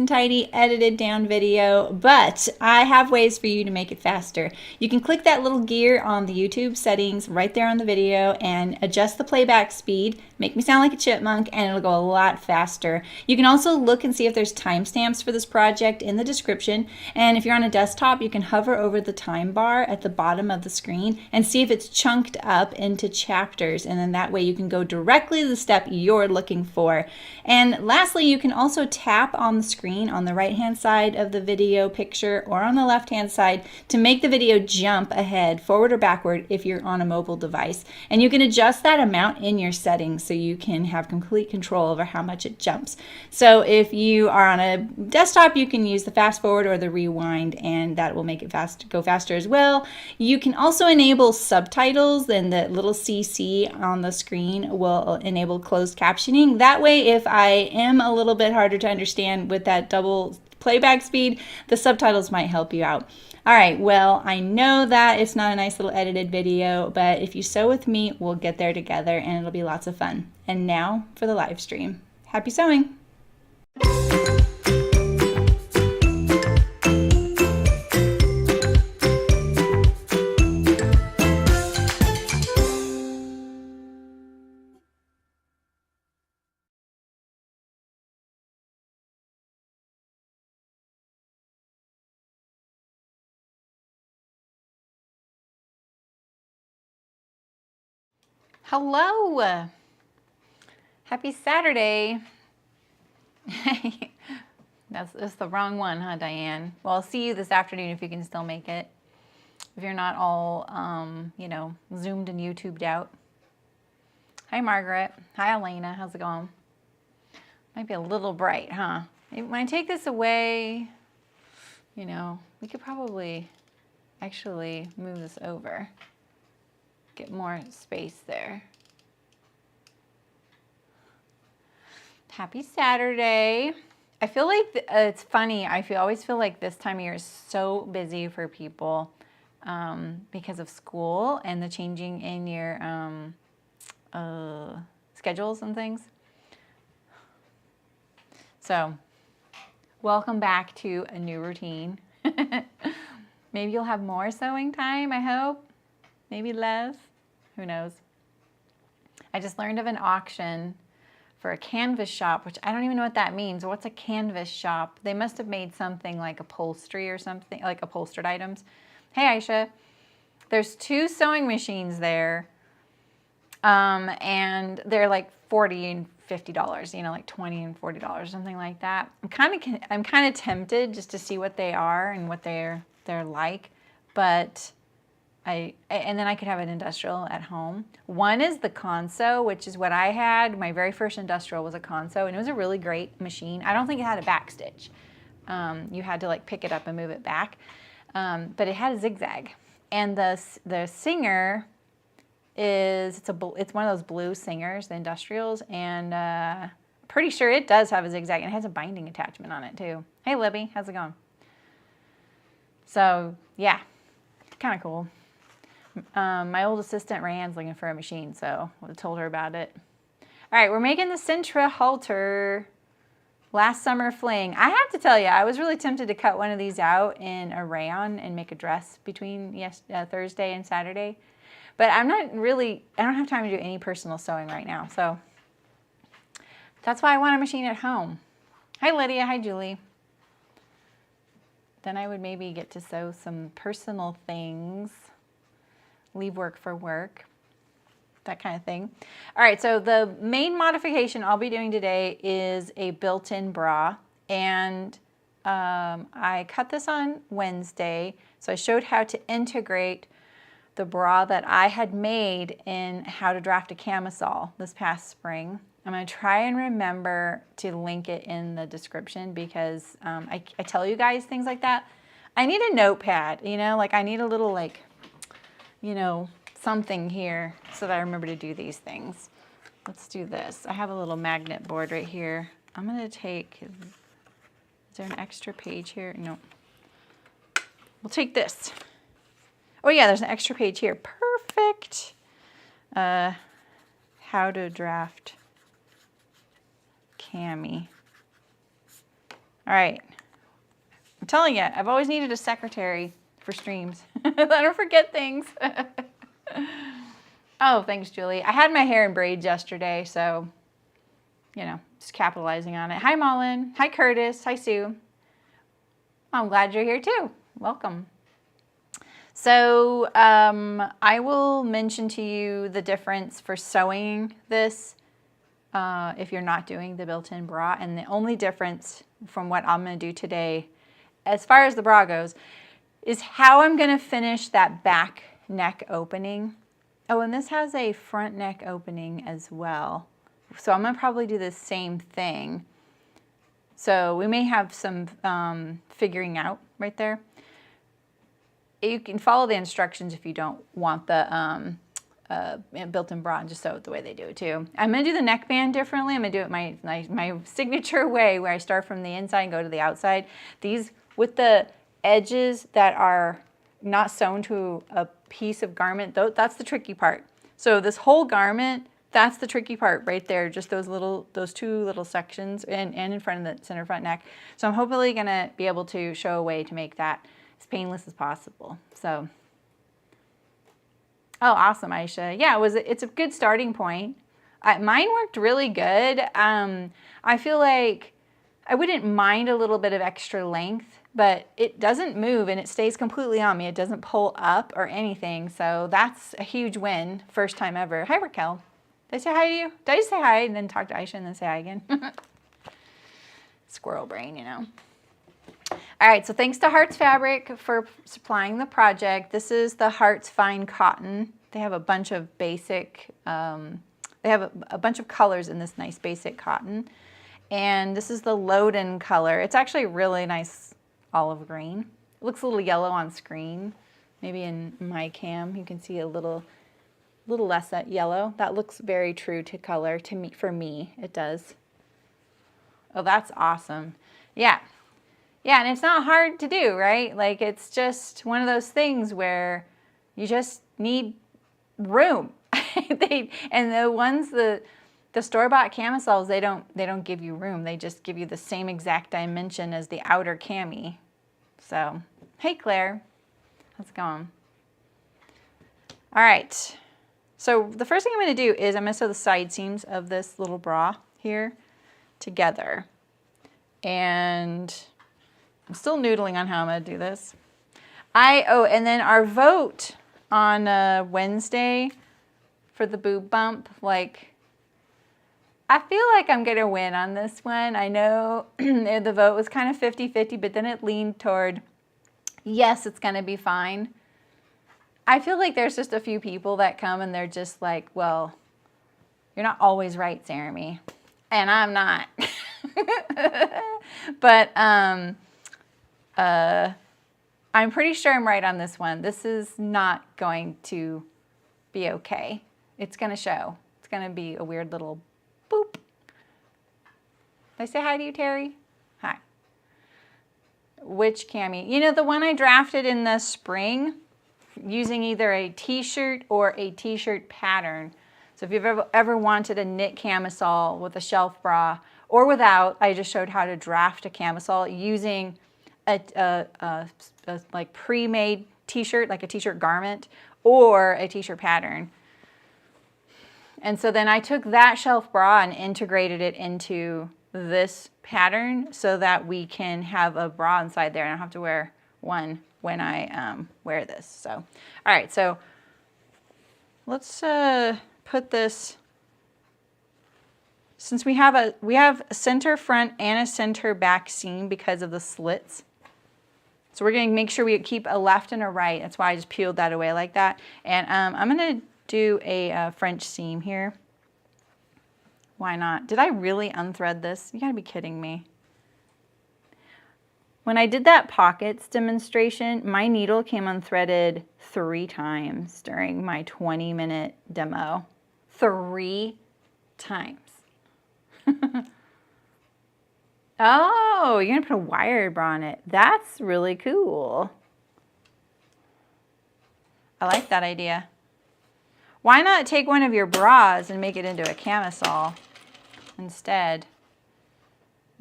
and tidy edited down video, but I have ways for you to make it faster. You can click that little gear on the YouTube settings right there on the video and adjust the playback speed, make me sound like a chipmunk, and it'll go a lot faster. You can also look and see if there's timestamps for this project in the description, and if you're on a desktop, you can hover over the time bar at the bottom of the screen and see if it's chunked up into chapters, and then that way you can go directly to the step you're looking for. And lastly, you can also tap on the screen on the right hand side of the video picture or on the left hand side to make the video jump ahead, forward or backward if you're on a mobile device. And you can adjust that amount in your settings so you can have complete control over how much it jumps. So if you are on a desktop, you can use the fast forward or the rewind, and that will make it go faster as well. You can also enable subtitles, and the little CC on the screen will enable closed captioning. That way, if I am a little bit harder to understand with that double playback speed, the subtitles might help you out. All right, well, I know that it's not a nice little edited video, but if you sew with me, we'll get there together and it'll be lots of fun. And now for the live stream. Happy sewing! Hello! Happy Saturday! That's the wrong one, huh, Diane? Well, I'll see you this afternoon if you can still make it. If you're not all, you know, zoomed and YouTubed out. Hi, Margaret. Hi, Elena. How's it going? Might be a little bright, huh? When I take this away, you know, we could probably actually move this over. Get more space there. Happy Saturday. I feel like it's funny. I always feel like this time of year is so busy for people because of school and the changing in your schedules and things. So, welcome back to a new routine. Maybe you'll have more sewing time, I hope. Maybe less. Who knows? I just learned of an auction for a canvas shop, which I don't even know what that means. What's a canvas shop? They must have made something like upholstery or something, like upholstered items. Hey, Aisha. There's 2 sewing machines there, and they're like $40 and $50, you know, like $20 and $40, something like that. I'm kind of tempted just to see what they are and what they're like, but and then I could have an industrial at home. One is the Conso, which is what I had. My very first industrial was a Conso, and it was a really great machine. I don't think it had a back stitch. You had to like pick it up and move it back, but it had a zigzag. And the Singer it's one of those blue Singers, the industrials, and pretty sure it does have a zigzag, and it has a binding attachment on it too. Hey Libby, how's it going? So yeah, kind of cool. My old assistant Rayanne's looking for a machine, so I told her about it. All right, we're making the Sintra halter last summer fling. I have to tell you, I was really tempted to cut one of these out in a rayon and make a dress between Thursday and Saturday, but I don't have time to do any personal sewing right now, so that's why I want a machine at home. Hi Lydia, hi Julie. Then I would maybe get to sew some personal things. Leave work for work, that kind of thing. All right, so the main modification I'll be doing today is a built-in bra, and I cut this on Wednesday, so I showed how to integrate the bra that I had made in How to Draft a Camisole this past spring. I'm going to try and remember to link it in the description because I tell you guys things like that. I need a notepad, you know, like I need a little like, you know, something here so that I remember to do these things. Let's do this. I have a little magnet board right here. I'm going to take, is there an extra page here? No. We'll take this. Oh yeah, there's an extra page here. Perfect. How to draft cami. All right. I'm telling you, I've always needed a secretary for streams. I don't forget things. Oh, thanks, Julie. I had my hair in braids yesterday, so, you know, just capitalizing on it. Hi, Mullen. Hi, Curtis. Hi, Sue. I'm glad you're here, too. Welcome. So I will mention to you the difference for sewing this if you're not doing the built-in bra. And the only difference from what I'm going to do today, as far as the bra goes, is how I'm going to finish that back neck opening. Oh, and this has a front neck opening as well. So I'm going to probably do the same thing. So we may have some figuring out right there. You can follow the instructions if you don't want the built-in bra and just sew it the way they do it too. I'm going to do the neckband differently. I'm going to do it my signature way where I start from the inside and go to the outside. These with the edges that are not sewn to a piece of garment, that's the tricky part. So this whole garment, that's the tricky part right there, just those two little sections and in front of the center front neck. So I'm hopefully going to be able to show a way to make that as painless as possible. So, oh, awesome, Aisha. Yeah, it's a good starting point. Mine worked really good. I feel like I wouldn't mind a little bit of extra length, but it doesn't move and it stays completely on me. It doesn't pull up or anything. So that's a huge win. First time ever. Hi, Raquel. Did I say hi to you? Did I just say hi and then talk to Aisha and then say hi again? Squirrel brain, you know. All right, so thanks to Hearts Fabric for supplying the project. This is the Hearts Fine Cotton. They have a bunch of basic, they have a bunch of colors in this nice basic cotton. And this is the Loden color. It's actually a really nice olive green. It looks a little yellow on screen. Maybe in my cam you can see a little less that yellow. That looks very true to color to me. For me, it does. Oh, that's awesome. Yeah. Yeah, and it's not hard to do, right? Like, it's just one of those things where you just need room. And the ones, the store-bought camisoles, they don't give you room. They just give you the same exact dimension as the outer cami. So, hey, Claire. How's it going? All right. So the first thing I'm going to do is I'm going to sew the side seams of this little bra here together. And I'm still noodling on how I'm going to do this. And then our vote on Wednesday for the boob bump, like, I feel like I'm going to win on this one. I know the vote was kind of 50-50, but then it leaned toward, yes, it's going to be fine. I feel like there's just a few people that come and they're just like, well, you're not always right, Saremy. And I'm not. But I'm pretty sure I'm right on this one. This is not going to be okay. It's going to show. It's going to be a weird little boop. Did I say hi to you, Terry? Hi. Which cami? You know, the one I drafted in the spring, using either a t-shirt or a t-shirt pattern. So if you've ever wanted a knit camisole with a shelf bra or without, I just showed how to draft a camisole using a like pre-made t-shirt, like a t-shirt garment, or a t-shirt pattern. And so then I took that shelf bra and integrated it into this pattern so that we can have a bra inside there and I don't have to wear one when I wear this. So, all right, so let's put this, since we have a center front and a center back seam because of the slits. So we're going to make sure we keep a left and a right. That's why I just peeled that away like that. And I'm going to do a French seam here. Why not? Did I really unthread this? You got to be kidding me. When I did that pockets demonstration, my needle came unthreaded 3 times during my 20-minute demo. 3 times. Oh, you're going to put a wired bra on it. That's really cool. I like that idea. Why not take one of your bras and make it into a camisole instead?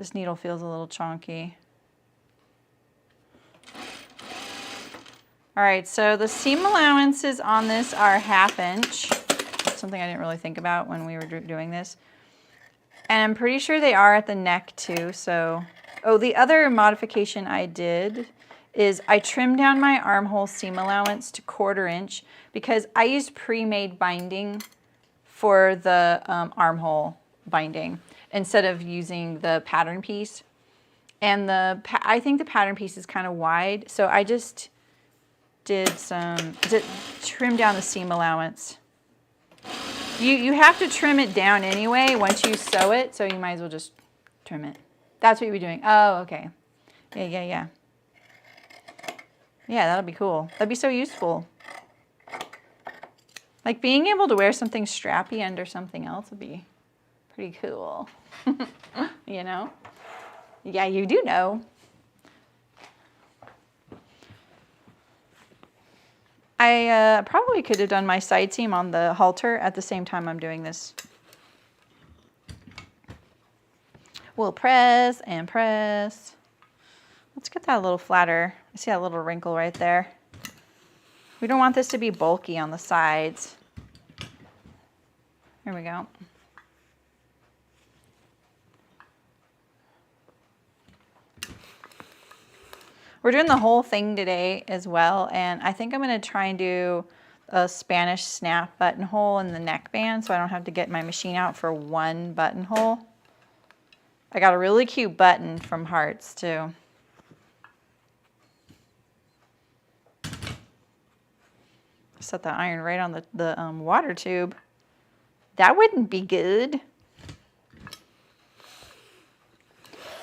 This needle feels a little chonky. All right, so the seam allowances on this are 1/2 inch. Something I didn't really think about when we were doing this. And I'm pretty sure they are at the neck too, so. Oh, the other modification I did is I trimmed down my armhole seam allowance to 1/4 inch because I used pre-made binding for the armhole binding instead of using the pattern piece. And I think the pattern piece is kind of wide, so I just did trim down the seam allowance. You have to trim it down anyway once you sew it, so you might as well just trim it. That's what you'll be doing. Oh, okay. Yeah. Yeah, that'll be cool. That'd be so useful. Like being able to wear something strappy under something else would be pretty cool. You know? Yeah, you do know. I probably could have done my side seam on the halter at the same time I'm doing this. We'll press and press. Let's get that a little flatter. I see that little wrinkle right there. We don't want this to be bulky on the sides. Here we go. We're doing the whole thing today as well, and I think I'm going to try and do a Spanish snap buttonhole in the neckband so I don't have to get my machine out for one buttonhole. I got a really cute button from Hearts too. Set the iron right on the water tube. That wouldn't be good.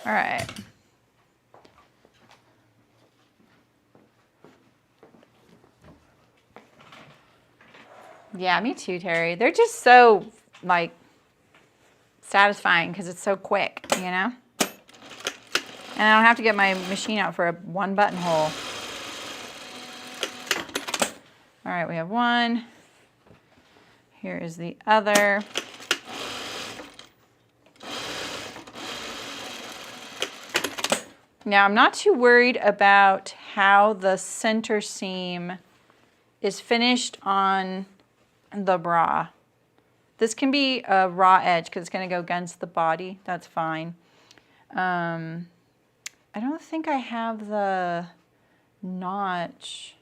All right. Yeah, me too, Terry. They're just so, like, satisfying because it's so quick, you know? And I don't have to get my machine out for one buttonhole. All right, we have one. Here is the other. Now, I'm not too worried about how the center seam is finished on the bra. This can be a raw edge because it's going to go against the body. That's fine. I don't think I have the notch.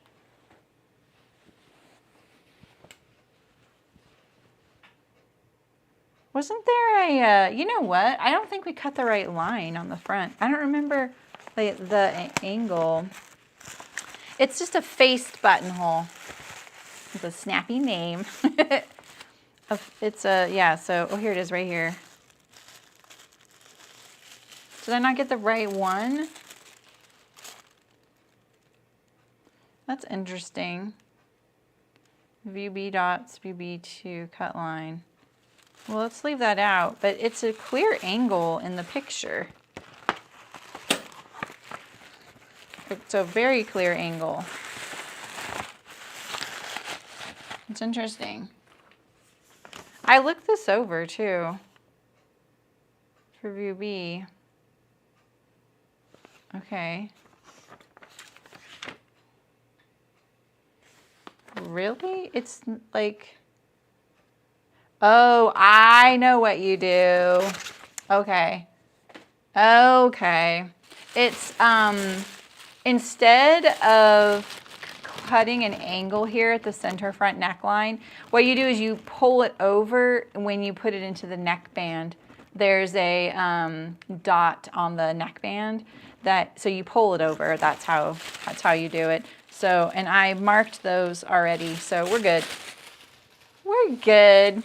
Wasn't there a, you know what? I don't think we cut the right line on the front. I don't remember the angle. It's just a faced buttonhole. It's a snappy name. It's a, yeah, so, oh, here it is right here. Did I not get the right one? That's interesting. View B dots, view B2, cut line. Well, let's leave that out, but it's a clear angle in the picture. It's a very clear angle. It's interesting. I looked this over too for view B. Okay. Really? It's like, oh, I know what you do. Okay. Okay. It's, instead of cutting an angle here at the center front neckline, what you do is you pull it over when you put it into the neckband. There's a dot on the neckband so you pull it over. That's how you do it. So, and I marked those already, so we're good. We're good.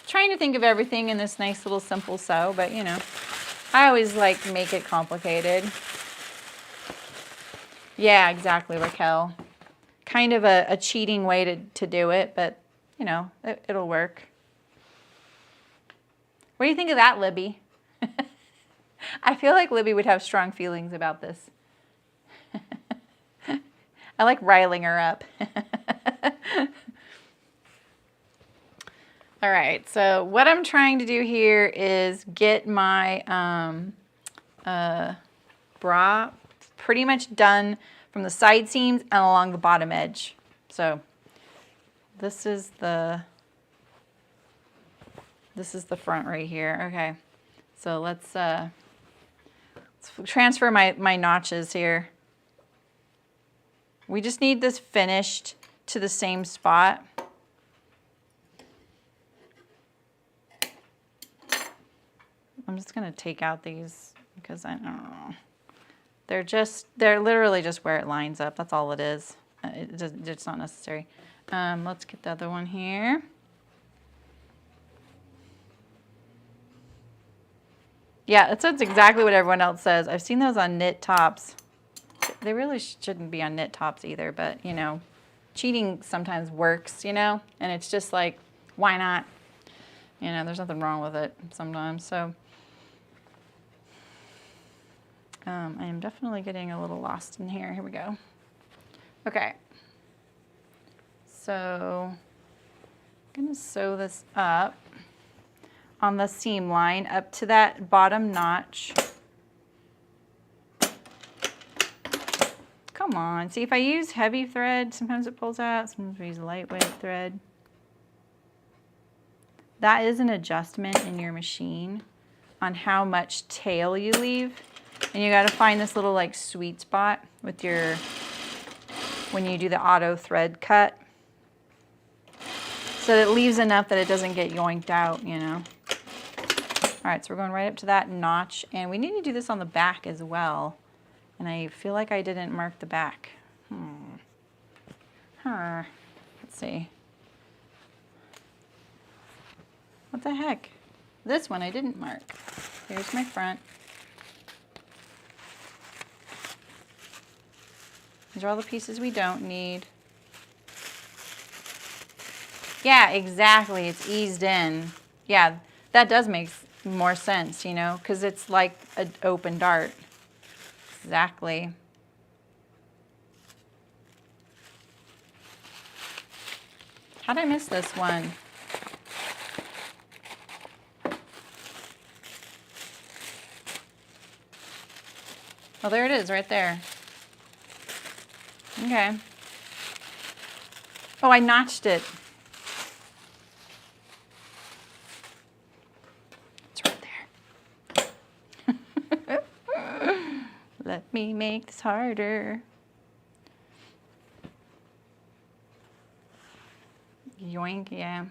Trying to think of everything in this nice little simple sew, but you know, I always like to make it complicated. Yeah, exactly, Raquel. Kind of a cheating way to do it, but you know, it'll work. What do you think of that, Libby? I feel like Libby would have strong feelings about this. I like riling her up. All right, so what I'm trying to do here is get my bra pretty much done from the side seams and along the bottom edge. So this is the front right here. Okay, so let's transfer my notches here. We just need this finished to the same spot. I'm just gonna take out these because I don't know. They're literally just where it lines up. That's all it is. It's not necessary. Let's get the other one here. Yeah, that's exactly what everyone else says. I've seen those on knit tops. They really shouldn't be on knit tops either, but you know, cheating sometimes works, you know, and it's just like, why not? You know, there's nothing wrong with it sometimes. So I am definitely getting a little lost in here. Here we go. Okay. So I'm gonna sew this up on the seam line up to that bottom notch. Come on, see, if I use heavy thread, sometimes it pulls out, sometimes we use lightweight thread. That is an adjustment in your machine on how much tail you leave. And you gotta find this little like sweet spot with your, when you do the auto thread cut, so that it leaves enough that it doesn't get yoinked out, you know. All right, so we're going right up to that notch, and we need to do this on the back as well. And I feel like I didn't mark the back. Let's see. What the heck? This one I didn't mark. Here's my front. These are all the pieces we don't need. Yeah, exactly, it's eased in. Yeah, that does make more sense, you know, because it's like an open dart. Exactly. How'd I miss this one? Oh, there it is, right there. Okay. Oh, I notched it. It's right there. Let me make this harder. Yoink, yeah.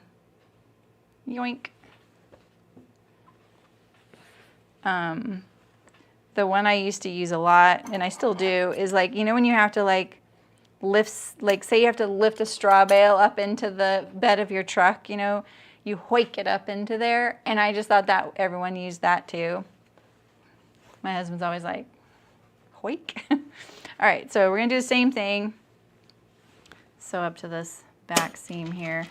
Yoink. The one I used to use a lot, and I still do, is like, you know, when you have to like lift, like say you have to lift a straw bale up into the bed of your truck, you know, you hoik it up into there, and I just thought that everyone used that too. My husband's always like, hoik. All right, so we're gonna do the same thing. Sew up to this back seam here.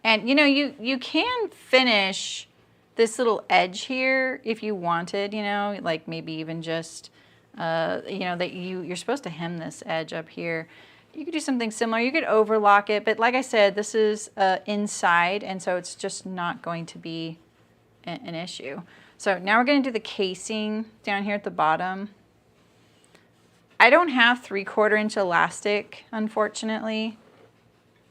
And you know, you can finish this little edge here if you wanted, you know, like maybe even just, you know, that you're supposed to hem this edge up here. You could do something similar. You could overlock it, but like I said, this is inside, and so it's just not going to be an issue. So now we're going to do the casing down here at the bottom. I don't have 3/4 inch elastic, unfortunately.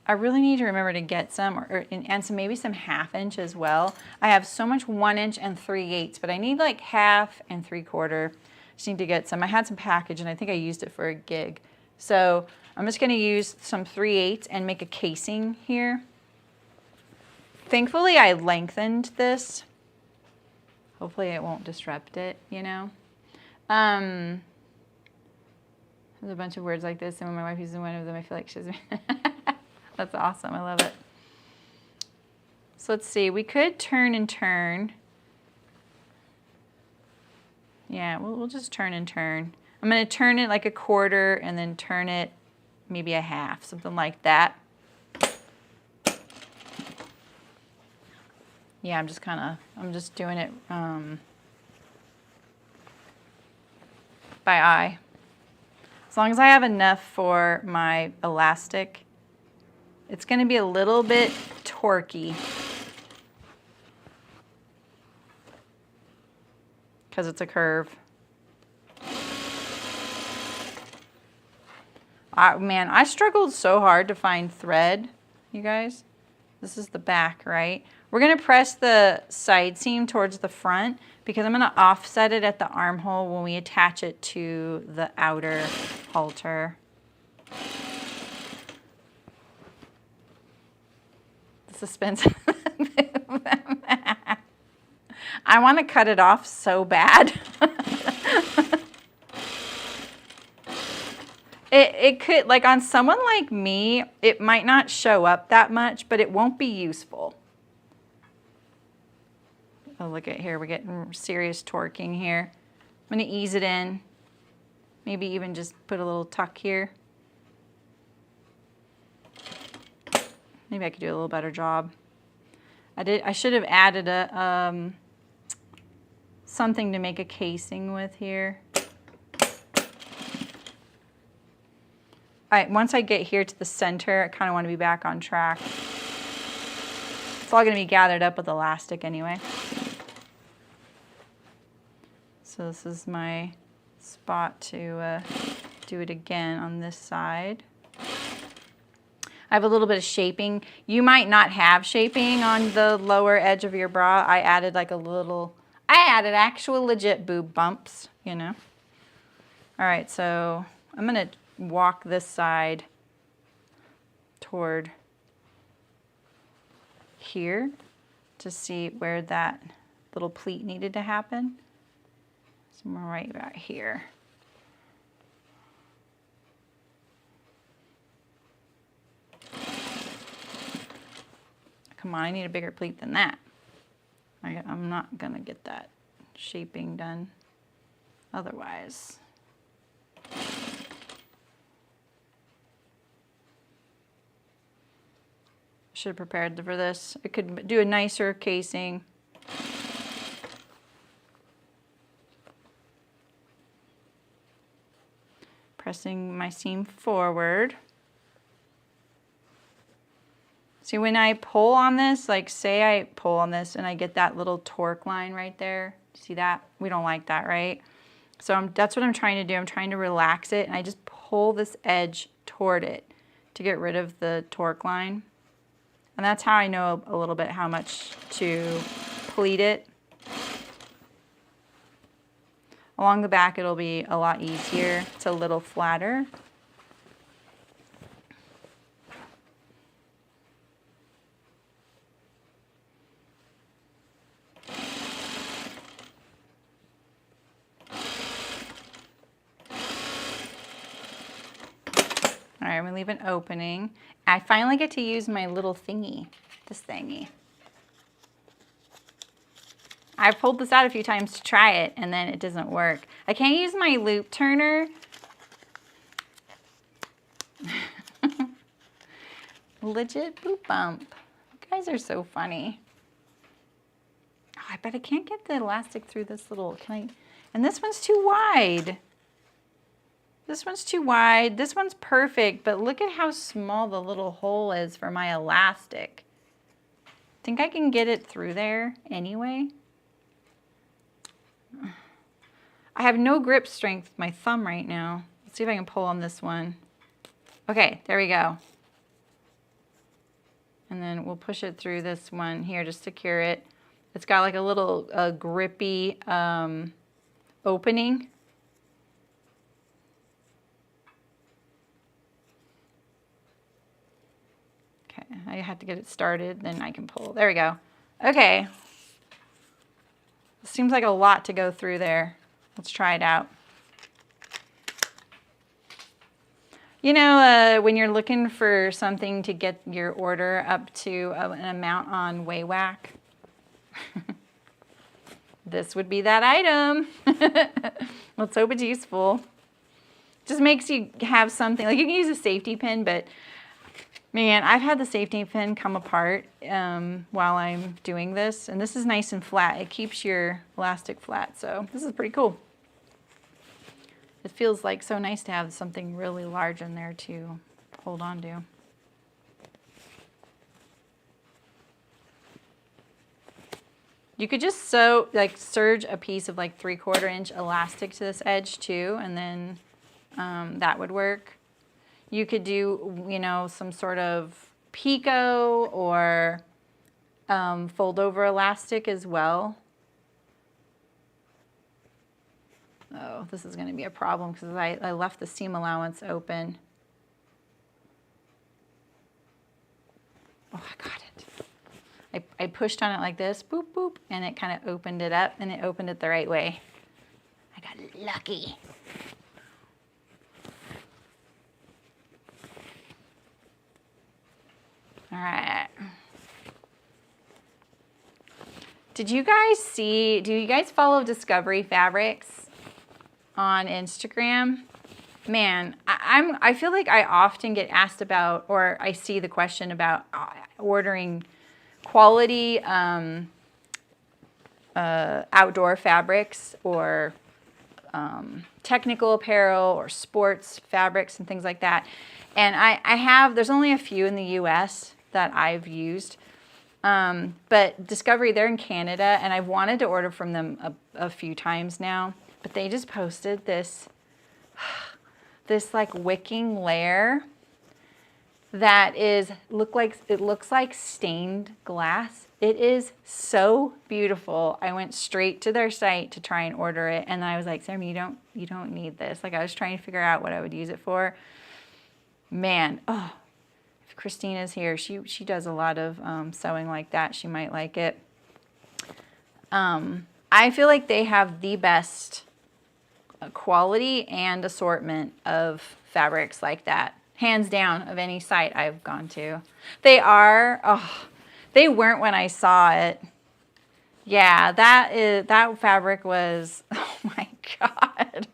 I really need to remember to get some, and some, maybe some 1/2 inch as well. I have so much 1 inch and 3/8, but I need like 1/2 and 3/4. Just need to get some. I had some package, and I think I used it for a gig. So I'm just gonna use some 3/8 and make a casing here. Thankfully, I lengthened this. Hopefully it won't disrupt it, you know. There's a bunch of words like this, and when my wife uses one of them, I feel like she's... That's awesome. I love it. So let's see. We could turn and turn. Yeah, we'll just turn and turn. I'm going to turn it like 1/4 and then turn it maybe 1/2, something like that. Yeah, I'm just doing it by eye. As long as I have enough for my elastic, it's going to be a little bit torquey because it's a curve. Man, I struggled so hard to find thread, you guys. This is the back, right? We're going to press the side seam towards the front because I'm going to offset it at the armhole when we attach it to the outer halter. The suspense. I want to cut it off so bad. It could, like on someone like me, it might not show up that much, but it won't be useful. Oh, look at here, we're getting serious torquing here. I'm going to ease it in. Maybe even just put a little tuck here. Maybe I could do a little better job. I should have added a something to make a casing with here. All right, once I get here to the center, I kind of want to be back on track. It's all going to be gathered up with elastic anyway. So this is my spot to do it again on this side. I have a little bit of shaping. You might not have shaping on the lower edge of your bra. I added like I added actual legit boob bumps, you know. All right, so I'm going to walk this side toward here to see where that little pleat needed to happen. Somewhere right about here. Come on, I need a bigger pleat than that. I'm not gonna get that shaping done otherwise. Should have prepared for this. I could do a nicer casing. Pressing my seam forward. See, when I pull on this, like say I pull on this and I get that little torque line right there. See that? We don't like that, right? So that's what I'm trying to do. I'm trying to relax it, and I just pull this edge toward it to get rid of the torque line. And that's how I know a little bit how much to pleat it. Along the back, it'll be a lot easier. It's a little flatter. All right, I'm gonna leave an opening. I finally get to use my little thingy, this thingy. I've pulled this out a few times to try it, and then it doesn't work. I can't use my loop turner. Legit boop bump. You guys are so funny. Oh, I bet I can't get the elastic through this little, and this one's too wide. This one's too wide. This one's perfect, but look at how small the little hole is for my elastic. Think I can get it through there anyway? I have no grip strength with my thumb right now. Let's see if I can pull on this one. Okay, there we go. And then we'll push it through this one here to secure it. It's got like a little grippy opening. Okay, I have to get it started, then I can pull. There we go. Okay. Seems like a lot to go through there. Let's try it out. You know, when you're looking for something to get your order up to an amount on WayWack, this would be that item. Let's hope it's useful. Just makes you have something, like you can use a safety pin, but man, I've had the safety pin come apart while I'm doing this, and this is nice and flat. It keeps your elastic flat, so this is pretty cool. it feels like so nice to have something really large in there to hold on to. You could just sew, like serge a piece of like 3/4 inch elastic to this edge too, and then that would work. You could do, you know, some sort of picot or fold over elastic as well. Oh, this is going to be a problem because I left the seam allowance open. Oh, I got it. I pushed on it like this, boop, boop, and it kind of opened it up, and it opened it the right way. I got lucky. All right. Did you guys see, do you guys follow Discovery Fabrics on Instagram? Man, I feel like I often get asked about, or I see the question about ordering quality outdoor fabrics or technical apparel or sports fabrics and things like that. And I have, there's only a few in the US that I've used. But Discovery, they're in Canada, and I've wanted to order from them a few times now. But they just posted this like wicking layer that is it looks like stained glass. It is so beautiful. I went straight to their site to try and order it, and I was like, Saremy, you don't need this. Like, I was trying to figure out what I would use it for. Man, oh, if Christina's here, she does a lot of sewing like that. She might like it. I feel like they have the best quality and assortment of fabrics like that, hands down, of any site I've gone to. They are, oh, they weren't when I saw it. Yeah, that fabric was, oh my God.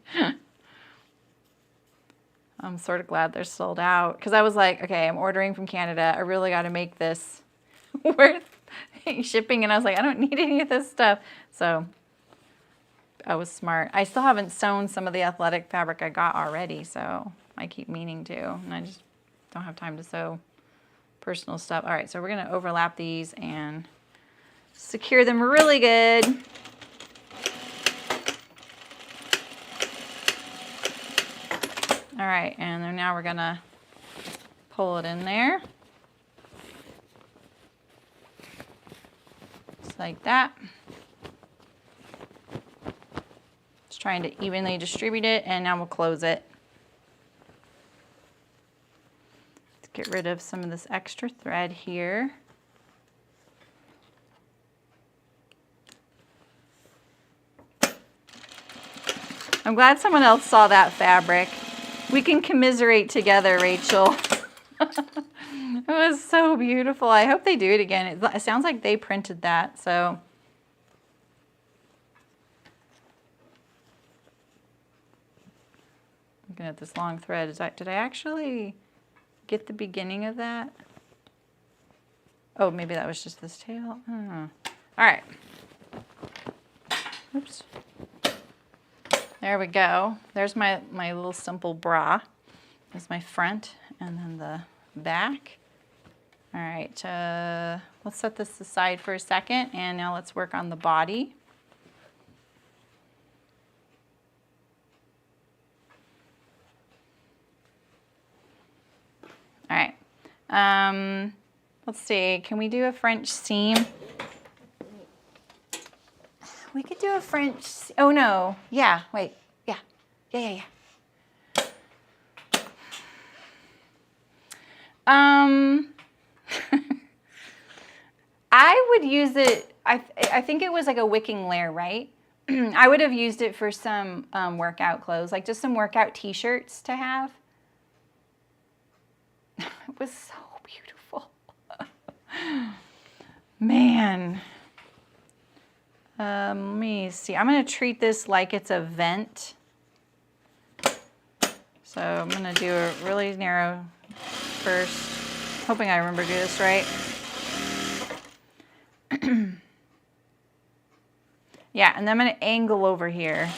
I'm sort of glad they're sold out, because I was like, okay, I'm ordering from Canada. I really got to make this worth shipping, and I was like, I don't need any of this stuff. So I was smart. I still haven't sewn some of the athletic fabric I got already, so I keep meaning to, and I just don't have time to sew personal stuff. All right, so we're going to overlap these and secure them really good. All right, and then now we're going to pull it in there. Just like that. Just trying to evenly distribute it, and now we'll close it. Let's get rid of some of this extra thread here. I'm glad someone else saw that fabric. We can commiserate together, Rachel. It was so beautiful. I hope they do it again. It sounds like they printed that, so. Looking at this long thread, did I actually get the beginning of that? Oh, maybe that was just this tail. I don't know. All right. Oops. There we go. There's my little simple bra. There's my front and then the back. All right, let's set this aside for a second, and now let's work on the body. All right, let's see, can we do a French seam? We could do a French, oh no, yeah, wait, yeah. I would use it, I think it was like a wicking layer, right? I would have used it for some workout clothes, like just some workout t-shirts to have. It was so beautiful. Man. Let me see. I'm going to treat this like it's a vent. So I'm going to do a really narrow first. Hoping I remember to do this right. Yeah, and then I'm going to angle over here.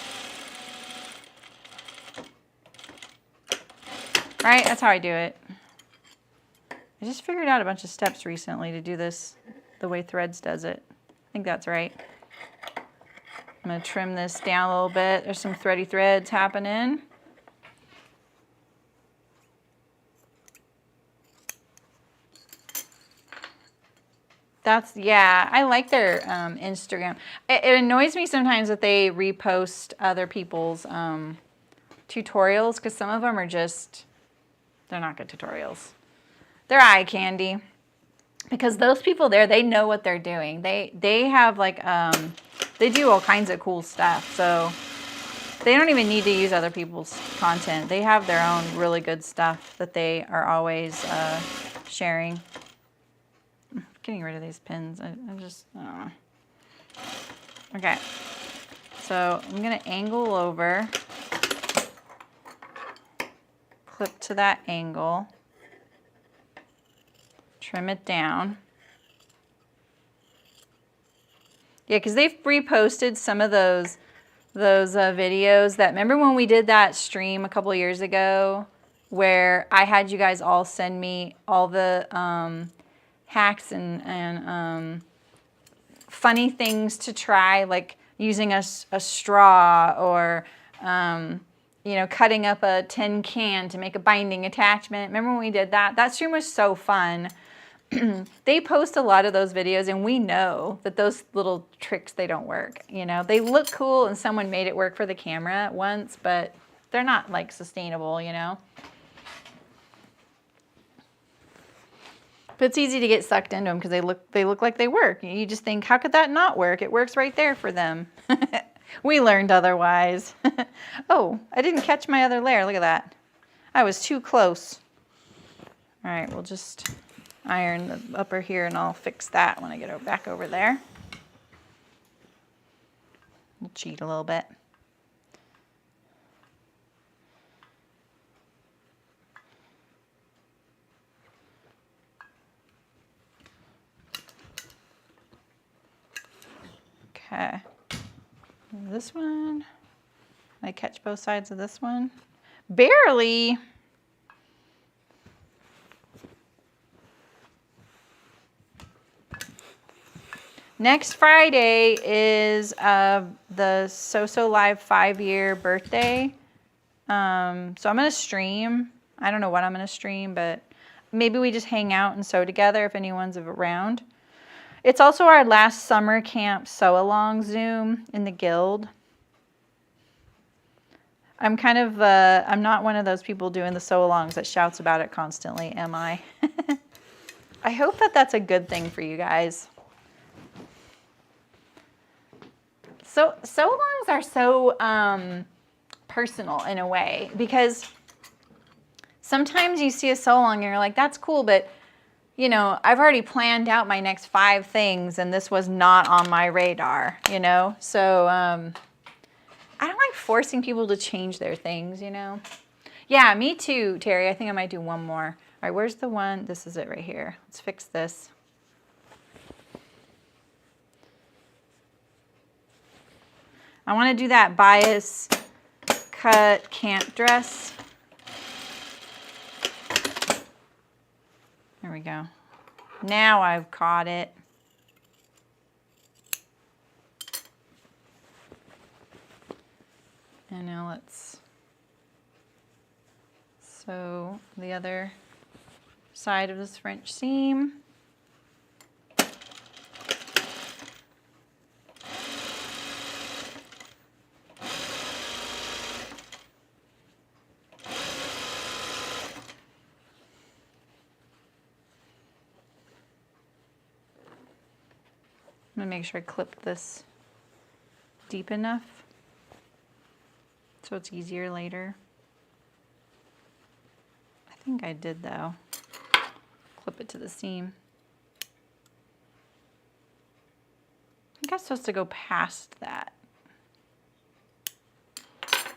Right? That's how I do it. I just figured out a bunch of steps recently to do this the way Threads does it. I think that's right. I'm going to trim this down a little bit. There's some thready threads happening. Yeah, I like their Instagram. It annoys me sometimes that they repost other people's tutorials, because some of them are just, they're not good tutorials. They're eye candy. Because those people there, they know what they're doing. They have like, they do all kinds of cool stuff. So they don't even need to use other people's content. They have their own really good stuff that they are always sharing. Getting rid of these pins. I just, okay. So I'm going to angle over, clip to that angle, trim it down. Yeah, because they've reposted some of those videos that, remember when we did that stream a couple of years ago where I had you guys all send me all the hacks and funny things to try, like using a straw, or you know, cutting up a tin can to make a binding attachment. Remember when we did that? That stream was so fun. They post a lot of those videos, and we know that those little tricks, they don't work. You know, they look cool and someone made it work for the camera once, but they're not like sustainable, you know. But it's easy to get sucked into them because they look like they work. You just think, how could that not work? It works right there for them. We learned otherwise. Oh, I didn't catch my other layer. Look at that. I was too close. All right, we'll just iron the upper here, and I'll fix that when I get back over there. We'll cheat a little bit. Okay, this one, I catch both sides of this one. Barely. Next Friday is the So Live 5-year birthday. So I'm going to stream. I don't know what I'm going to stream, but maybe we just hang out and sew together if anyone's around. It's also our last summer camp sew-along Zoom in the guild. I'm kind of, I'm not one of those people doing the sew-alongs that shouts about it constantly, am I? I hope that that's a good thing for you guys. So sew-alongs are so personal in a way, because sometimes you see a sew-along and you're like, that's cool, but you know, I've already planned out my next 5 things and this was not on my radar, you know? So I don't like forcing people to change their things, you know? Yeah, me too, Terry. I think I might do one more. All right, where's the one? This is it right here. Let's fix this. I want to do that bias cut cant dress. There we go. Now I've caught it. And now let's sew the other side of this French seam. I'm going to make sure I clip this deep enough so it's easier later. I think I did though. Clip it to the seam. I think I'm supposed to go past that,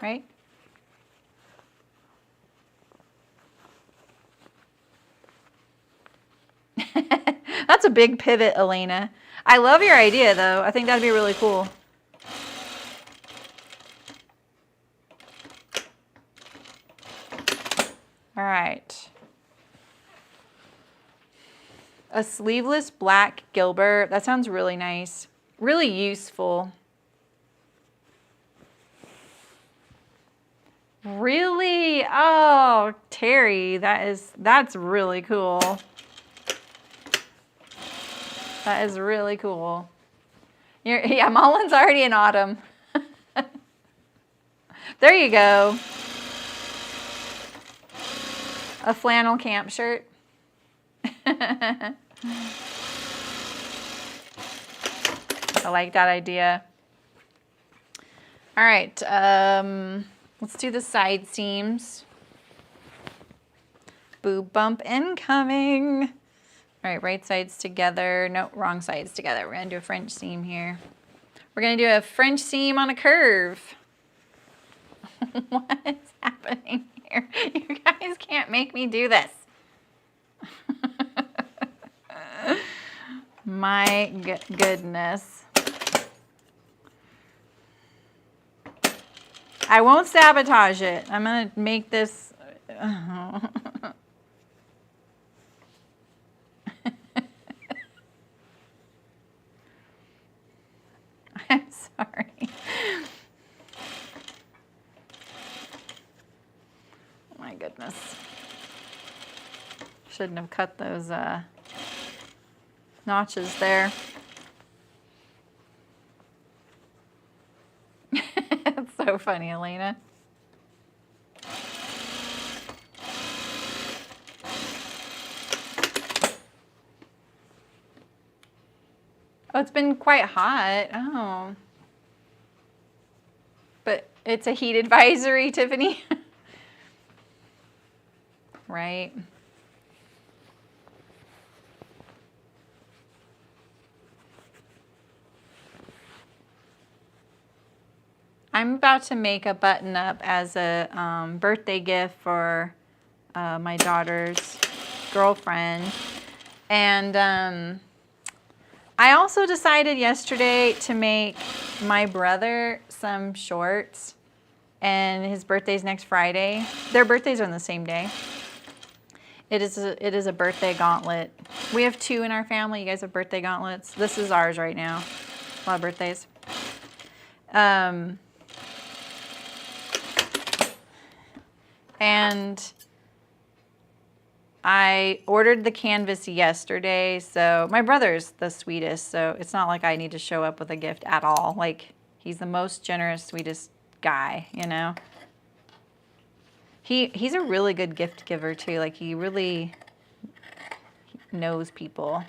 right? That's a big pivot, Elena. I love your idea, though. I think that'd be really cool. All right. A sleeveless black Gilbert. That sounds really nice. Really useful. Really? Oh, Terry, that's really cool. That is really cool. Yeah, Mullen's already in autumn. There you go. A flannel camp shirt. I like that idea. All right, let's do the side seams. Boob bump incoming. All right, right sides together. No, wrong sides together. We're gonna do a French seam here. We're gonna do a French seam on a curve. What is happening here? You guys can't make me do this. My goodness. I won't sabotage it. I'm gonna make this. I'm sorry. My goodness. Shouldn't have cut those notches there. That's so funny, Elena. Oh, it's been quite hot. Oh. But it's a heat advisory, Tiffany. Right. I'm about to make a button up as a birthday gift for my daughter's girlfriend. And I also decided yesterday to make my brother some shorts, and his birthday's next Friday. Their birthdays are on the same day. It is a birthday gauntlet. We have 2 in our family. You guys have birthday gauntlets. This is ours right now. A lot of birthdays. And I ordered the canvas yesterday, so my brother's the sweetest, so it's not like I need to show up with a gift at all. Like, he's the most generous, sweetest guy, you know? He's a really good gift giver, too. Like, he really knows people.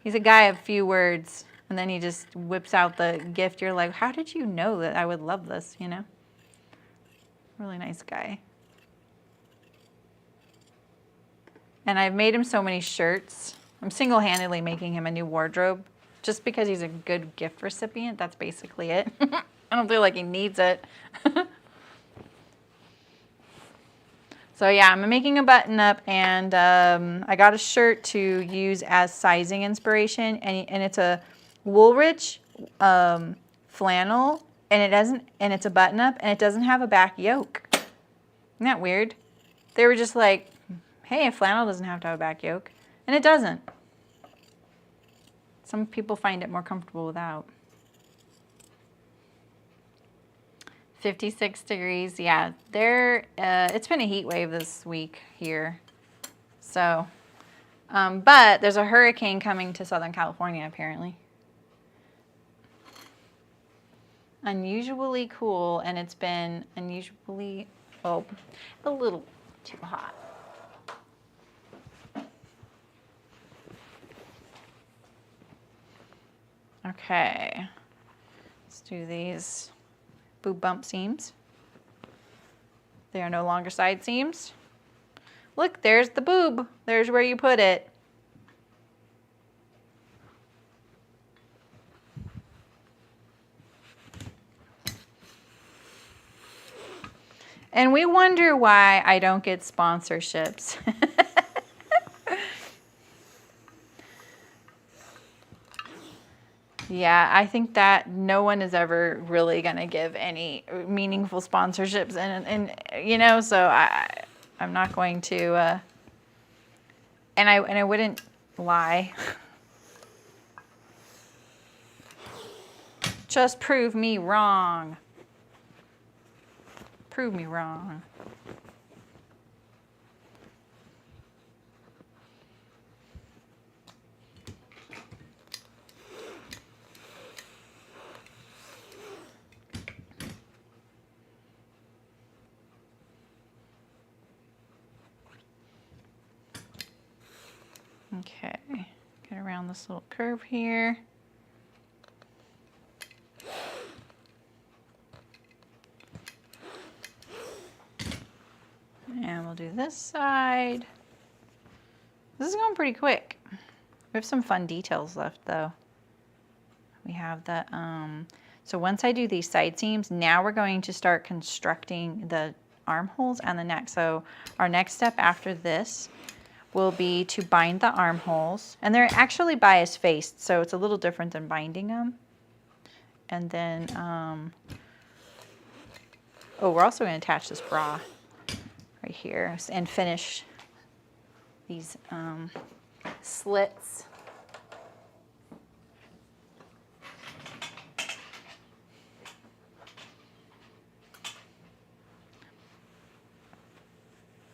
He's a guy of few words, and then he just whips out the gift. You're like, how did you know that I would love this, you know? Really nice guy. And I've made him so many shirts. I'm single-handedly making him a new wardrobe just because he's a good gift recipient. That's basically it. I don't feel like he needs it. So yeah, I'm making a button up, and I got a shirt to use as sizing inspiration, and it's a Woolrich flannel, and it's a button up, and it doesn't have a back yoke. Isn't that weird? They were just like, hey, a flannel doesn't have to have a back yoke. And it doesn't. Some people find it more comfortable without. 56 degrees, yeah. It's been a heat wave this week here. So, but there's a hurricane coming to Southern California, apparently. Unusually cool, and it's been unusually, a little too hot. Okay, let's do these boob bump seams. They are no longer side seams. Look, there's the boob. There's where you put it. And we wonder why I don't get sponsorships. Yeah, I think that no one is ever really going to give any meaningful sponsorships. And you know, so I'm not going to, and I wouldn't lie. Just prove me wrong. Prove me wrong. Okay, get around this little curve here. And we'll do this side. This is going pretty quick. We have some fun details left though. We have the, so once I do these side seams, now we're going to start constructing the armholes and the neck. So our next step after this will be to bind the armholes, and they're actually bias faced, so it's a little different than binding them. And then, oh, we're also going to attach this bra right here and finish these slits.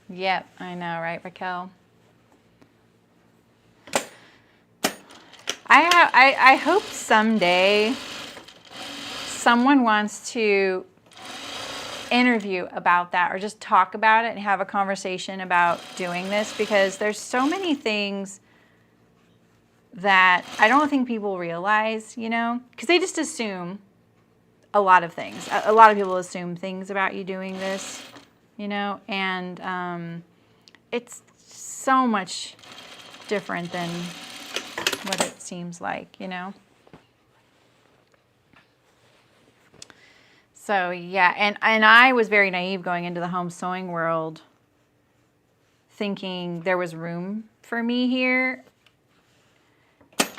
Yep, I know, right, Raquel? I hope someday someone wants to interview about that or just talk about it and have a conversation about doing this, because there's so many things that I don't think people realize, you know, because they just assume a lot of things. A lot of people assume things about you doing this, you know, and it's so much different than what it seems like, you know. So yeah, and I was very naive going into the home sewing world, thinking there was room for me here.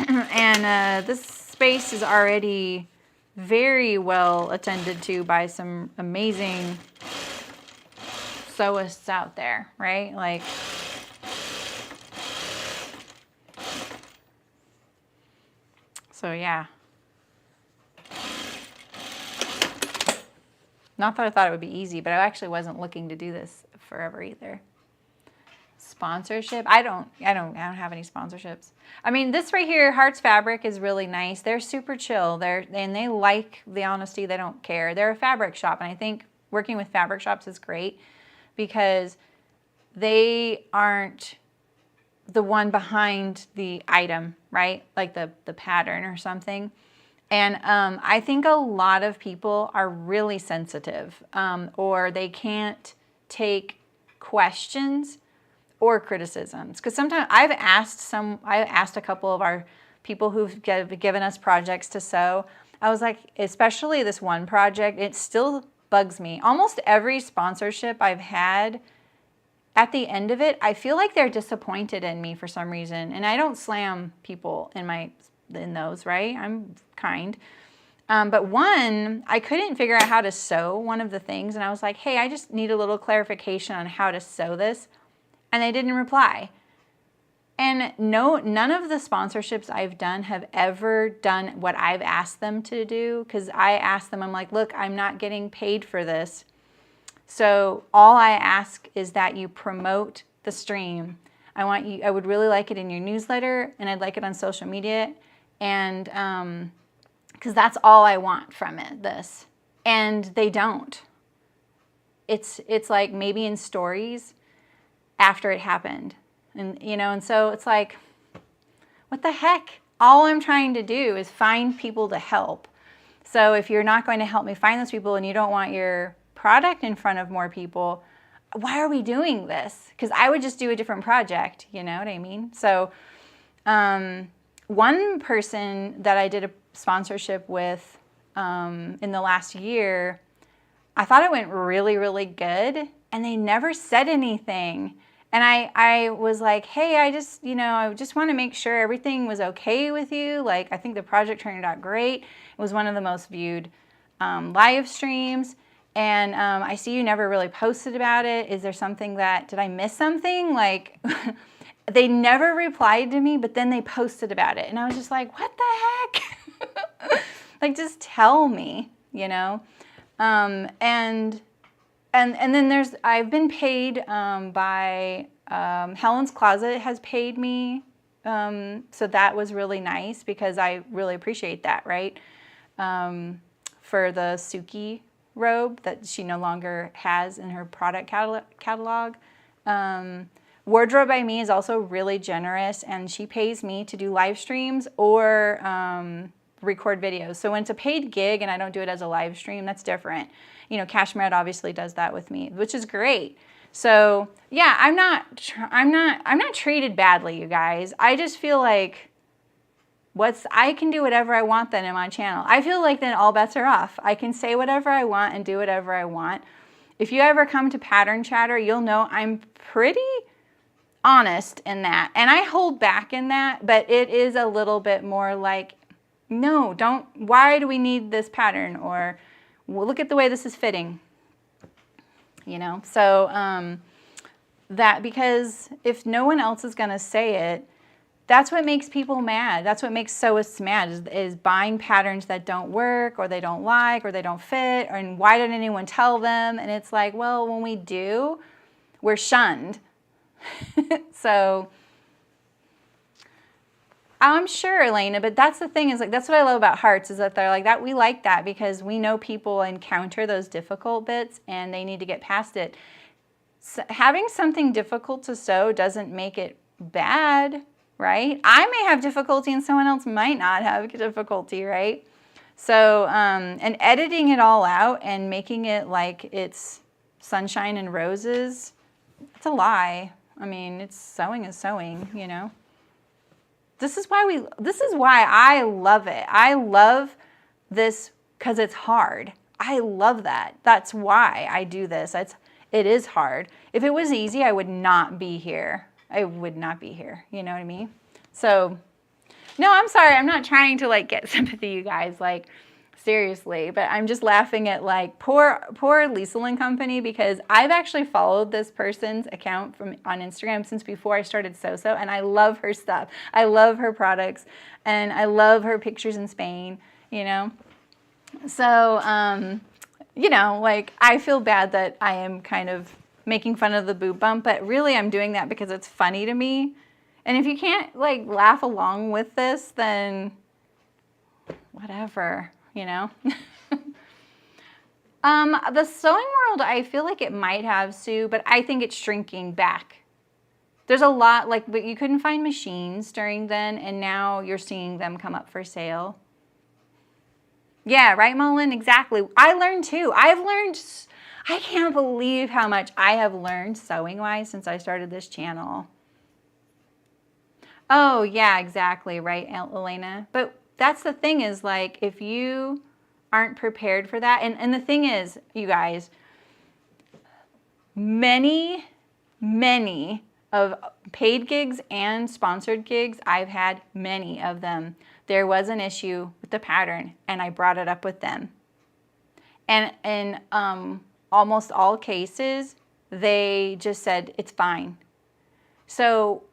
And this space is already very well attended to by some amazing sewists out there, right? Like, so yeah. Not that I thought it would be easy, but I actually wasn't looking to do this forever either. Sponsorship? I don't have any sponsorships. I mean, this right here, Hearts Fabric, is really nice. They're super chill. And they like the honesty. They don't care. They're a fabric shop, and I think working with fabric shops is great because they aren't the one behind the item, right? Like the pattern or something. And I think a lot of people are really sensitive, or they can't take questions or criticisms. Because sometimes I've asked a couple of our people who've given us projects to sew. I was like, especially this one project, it still bugs me. Almost every sponsorship I've had, at the end of it, I feel like they're disappointed in me for some reason. And I don't slam people in those, right? I'm kind. But one, I couldn't figure out how to sew one of the things. And I was like, hey, I just need a little clarification on how to sew this. And they didn't reply. And none of the sponsorships I've done have ever done what I've asked them to do. Because I asked them, I'm like, look, I'm not getting paid for this. So all I ask is that you promote the stream. I would really like it in your newsletter, and I'd like it on social media. And because that's all I want from this. And they don't. It's like maybe in stories after it happened. And you know, and so it's like, what the heck? All I'm trying to do is find people to help. So if you're not going to help me find those people and you don't want your product in front of more people, why are we doing this? Because I would just do a different project, you know what I mean? So one person that I did a sponsorship with in the last year, I thought it went really, really good, and they never said anything. And I was like, hey, I just want to make sure everything was okay with you. Like, I think the project turned out great. It was one of the most viewed live streams. And I see you never really posted about it. Is there something did I miss something? Like, they never replied to me, but then they posted about it. And I was just like, what the heck? Like, just tell me, you know? And then I've been paid by, Helen's Closet has paid me. So that was really nice because I really appreciate that, right? For the Suki robe that she no longer has in her product catalog. Wardrobe by Me is also really generous, and she pays me to do live streams or record videos. So when it's a paid gig and I don't do it as a live stream, that's different. You know, Cashmere obviously does that with me, which is great. So yeah, I'm not treated badly, you guys. I just feel like I can do whatever I want then in my channel. I feel like then all bets are off. I can say whatever I want and do whatever I want. If you ever come to Pattern Chatter, you'll know I'm pretty honest in that. And I hold back in that, but it is a little bit more like, no, why do we need this pattern? Or, well, look at the way this is fitting. You know, so because if no one else is going to say it, that's what makes people mad. That's what makes sewists mad is buying patterns that don't work or they don't like or they don't fit, and why didn't anyone tell them? And it's like, well, when we do, we're shunned. So I'm sure, Elena, but that's the thing is like, that's what I love about Hearts is that they're like that. We like that because we know people encounter those difficult bits and they need to get past it. So having something difficult to sew doesn't make it bad, right? I may have difficulty and someone else might not have difficulty, right? So, and editing it all out and making it like it's sunshine and roses, it's a lie. I mean, sewing is sewing, you know? This is why I love it. I love this because it's hard. I love that. That's why I do this. It is hard. If it was easy, I would not be here. I would not be here. You know what I mean? So, no, I'm sorry. I'm not trying to like get sympathy, you guys. Like, seriously. But I'm just laughing at like poor Liesl and Company because I've actually followed this person's account on Instagram since before I started So-So, and I love her stuff. I love her products, and I love her pictures in Spain. You know, so you know, like I feel bad that I am kind of making fun of the boob bump, but really I'm doing that because it's funny to me. And if you can't like laugh along with this, then whatever, you know. The sewing world, I feel like it might have, Sue, but I think it's shrinking back. There's a lot, like, but you couldn't find machines during then, and now you're seeing them come up for sale. Yeah, right, Mullen? Exactly. I learned too. I can't believe how much I have learned sewing-wise since I started this channel. Oh, yeah, exactly, right, Elena? But that's the thing is, like, if you aren't prepared for that, and the thing is, you guys, many of paid gigs and sponsored gigs, I've had many of them. There was an issue with the pattern, and I brought it up with them. And in almost all cases, they just said, it's fine. So,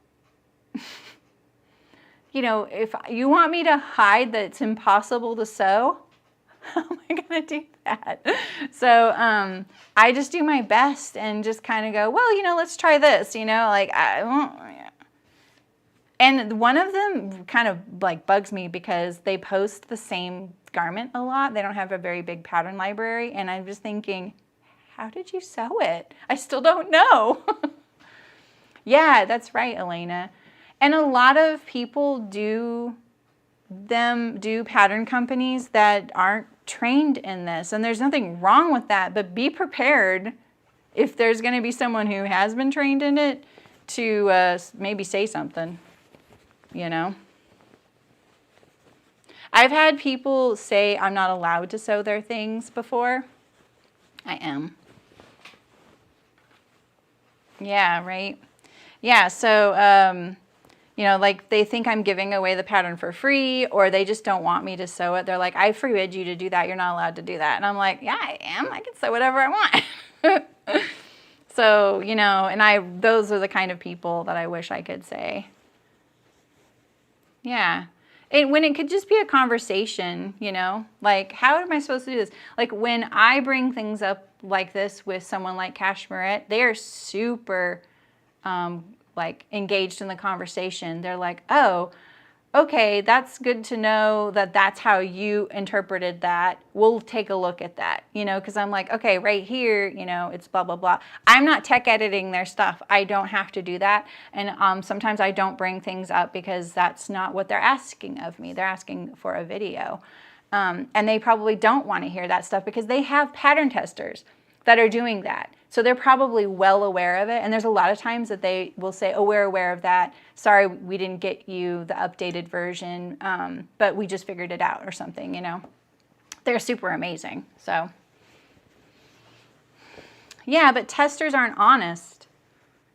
you know, if you want me to hide that it's impossible to sew, how am I going to do that? So I just do my best and just kind of go, well, you know, let's try this, you know, like I won't. Yeah. And one of them kind of like bugs me because they post the same garment a lot. They don't have a very big pattern library. And I'm just thinking, how did you sew it? I still don't know. Yeah, that's right, Elena. And a lot of people do pattern companies that aren't trained in this. And there's nothing wrong with that, but be prepared if there's going to be someone who has been trained in it to maybe say something, you know. I've had people say I'm not allowed to sew their things before. I am. Yeah, right? Yeah, so, You know, like they think I'm giving away the pattern for free, or they just don't want me to sew it. They're like, I forbid you to do that. You're not allowed to do that. And I'm like, yeah, I am. I can sew whatever I want. So, you know, and those are the kind of people that I wish I could say. Yeah. And when it could just be a conversation, you know, like, how am I supposed to do this? Like when I bring things up like this with someone like Cashmerette, they are super, like engaged in the conversation. They're like, oh, okay, that's good to know that that's how you interpreted that. We'll take a look at that, you know, because I'm like, okay, right here, you know, it's blah, blah, blah. I'm not tech editing their stuff. I don't have to do that. And sometimes I don't bring things up because that's not what they're asking of me. They're asking for a video. And they probably don't want to hear that stuff because they have pattern testers that are doing that. So they're probably well aware of it. And there's a lot of times that they will say, oh, we're aware of that. Sorry, we didn't get you the updated version, but we just figured it out or something, you know. They're super amazing. So, yeah, but testers aren't honest.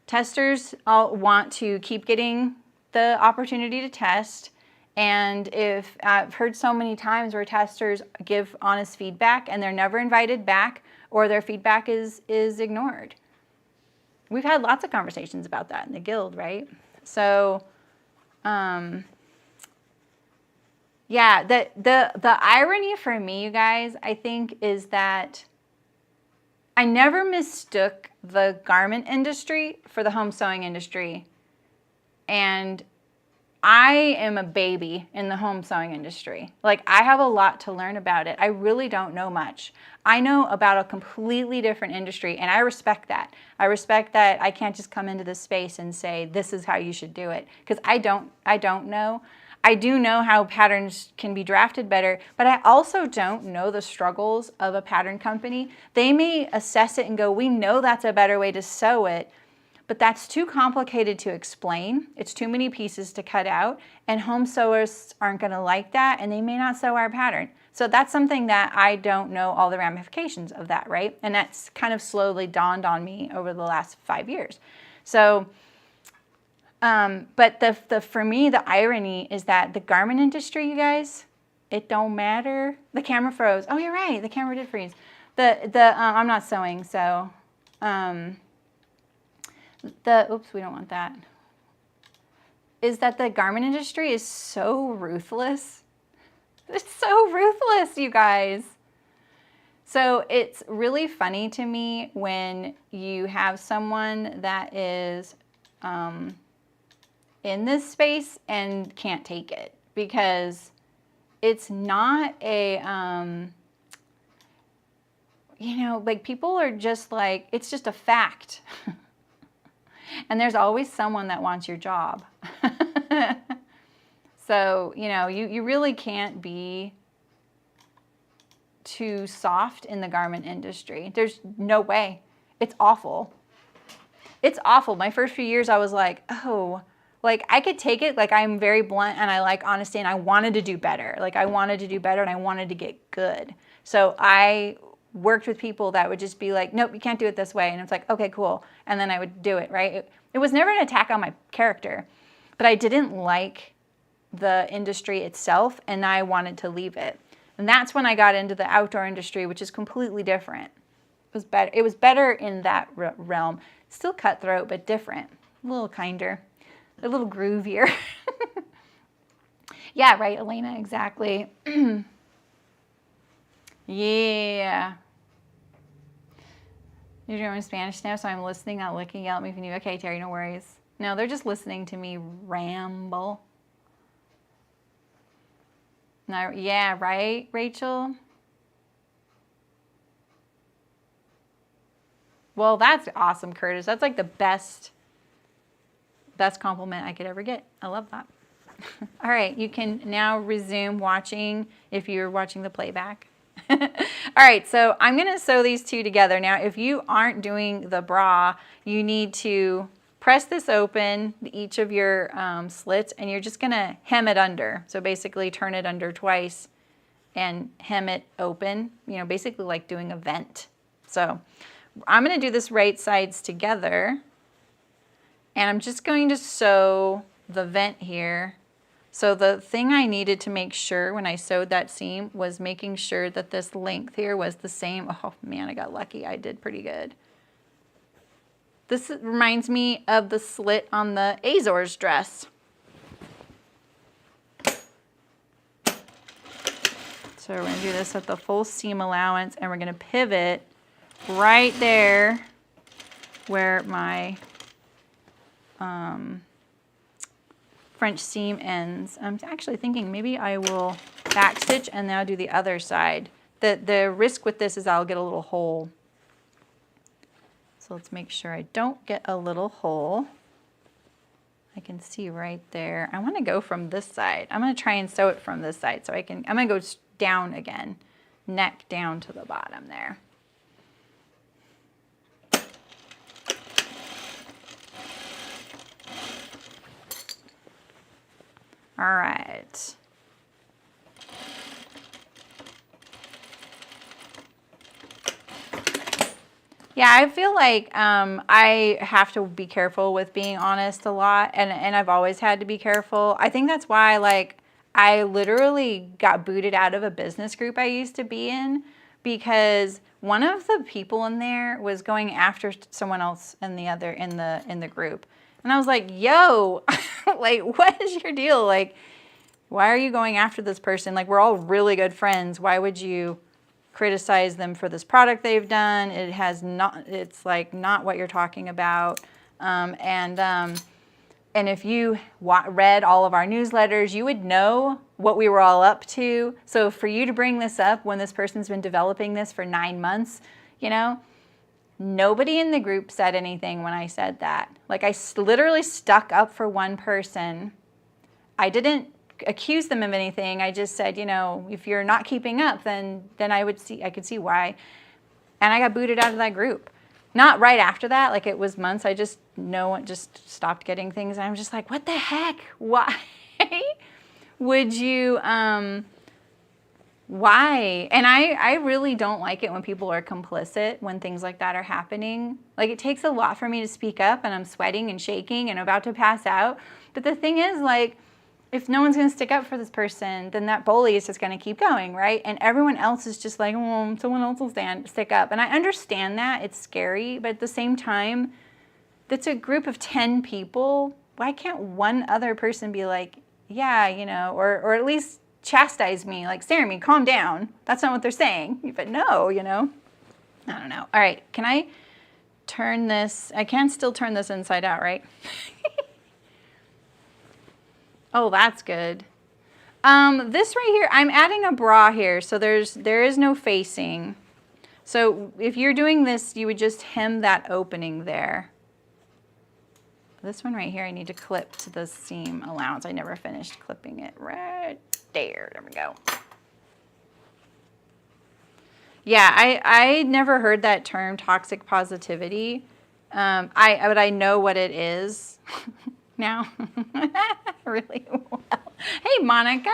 Testers all want to keep getting the opportunity to test. And if I've heard so many times where testers give honest feedback and they're never invited back, or their feedback is ignored. We've had lots of conversations about that in the guild, right? So, yeah, the irony for me, you guys, I think is that I never mistook the garment industry for the home sewing industry. And I am a baby in the home sewing industry. Like, I have a lot to learn about it. I really don't know much. I know about a completely different industry, and I respect that. I respect that I can't just come into this space and say, this is how you should do it, because I don't know. I do know how patterns can be drafted better, but I also don't know the struggles of a pattern company. They may assess it and go, we know that's a better way to sew it, but that's too complicated to explain. It's too many pieces to cut out, and home sewers aren't gonna like that, and they may not sew our pattern. So that's something that I don't know all the ramifications of that, right? And that's kind of slowly dawned on me over the last 5 years. So, but for me, the irony is that the garment industry, you guys, it don't matter. The camera froze. Oh, you're right, the camera did freeze. I'm not sewing, so, oops, we don't want that, is that the garment industry is so ruthless. It's so ruthless, you guys. So it's really funny to me when you have someone that is in this space and can't take it, because it's not a, you know, like people are just like, it's just a fact. And there's always someone that wants your job. So, you know, you really can't be too soft in the garment industry. There's no way. It's awful. It's awful. My first few years, I was like, oh, like I could take it. Like I'm very blunt and I like honesty, and I wanted to do better. Like I wanted to do better and I wanted to get good. So I worked with people that would just be like, nope, you can't do it this way. And it's like, okay, cool. And then I would do it, right? It was never an attack on my character, but I didn't like the industry itself, and I wanted to leave it. And that's when I got into the outdoor industry, which is completely different. It was better. It was better in that realm. Still cutthroat, but different. A little kinder, a little groovier. Yeah, right, Elena, exactly. Yeah. You're doing Spanish now, so I'm listening, not looking at me. If you knew. Okay, Terry, no worries. No, they're just listening to me ramble. No, yeah, right, Rachel? Well, that's awesome, Curtis. That's like the best compliment I could ever get. I love that. All right, you can now resume watching if you're watching the playback. All right, so I'm going to sew these two together. Now, if you aren't doing the bra, you need to press this open, each of your slits, and you're just going to hem it under. So basically turn it under twice and hem it open, you know, basically like doing a vent. So I'm going to do this right sides together, and I'm just going to sew the vent here. So the thing I needed to make sure when I sewed that seam was making sure that this length here was the same. Oh man, I got lucky. I did pretty good. This reminds me of the slit on the Azor's dress. So we're going to do this at the full seam allowance, and we're going to pivot right there where my French seam ends. I'm actually thinking maybe I will backstitch and then I'll do the other side. The risk with this is I'll get a little hole. So let's make sure I don't get a little hole. I can see right there. I want to go from this side. I'm going to try and sew it from this side so I'm going to go down again, neck down to the bottom there. All right. Yeah, I feel like I have to be careful with being honest a lot, and I've always had to be careful. I think that's why, like, I literally got booted out of a business group I used to be in because one of the people in there was going after someone else in the group. And I was like, yo, like, what is your deal? Like, why are you going after this person? Like, we're all really good friends. Why would you criticize them for this product they've done? It's like not what you're talking about. And if you read all of our newsletters, you would know what we were all up to. So for you to bring this up when this person's been developing this for 9 months, you know, nobody in the group said anything when I said that. Like, I literally stuck up for one person. I didn't accuse them of anything. I just said, you know, if you're not keeping up, then I could see why. And I got booted out of that group. Not right after that, like it was months. I just stopped getting things. And I'm just like, what the heck? Why would you, why? And I really don't like it when people are complicit when things like that are happening. Like, it takes a lot for me to speak up, and I'm sweating and shaking and about to pass out. But the thing is, like, if no one's going to stick up for this person, then that bully is just going to keep going, right? And everyone else is just like, oh, someone else will stick up. And I understand that. It's scary. But at the same time, that's a group of 10 people. Why can't one other person be like, yeah, you know, or at least chastise me, like, Saremy, calm down. That's not what they're saying. But no, you know, I don't know. All right, can I turn this? I can still turn this inside out, right? Oh, that's good. This right here, I'm adding a bra here, so there is no facing. So if you're doing this, you would just hem that opening there. This one right here, I need to clip to the seam allowance. I never finished clipping it right there. There we go. Yeah, I never heard that term, toxic positivity. But I know what it is now. Really well. Hey, Monica.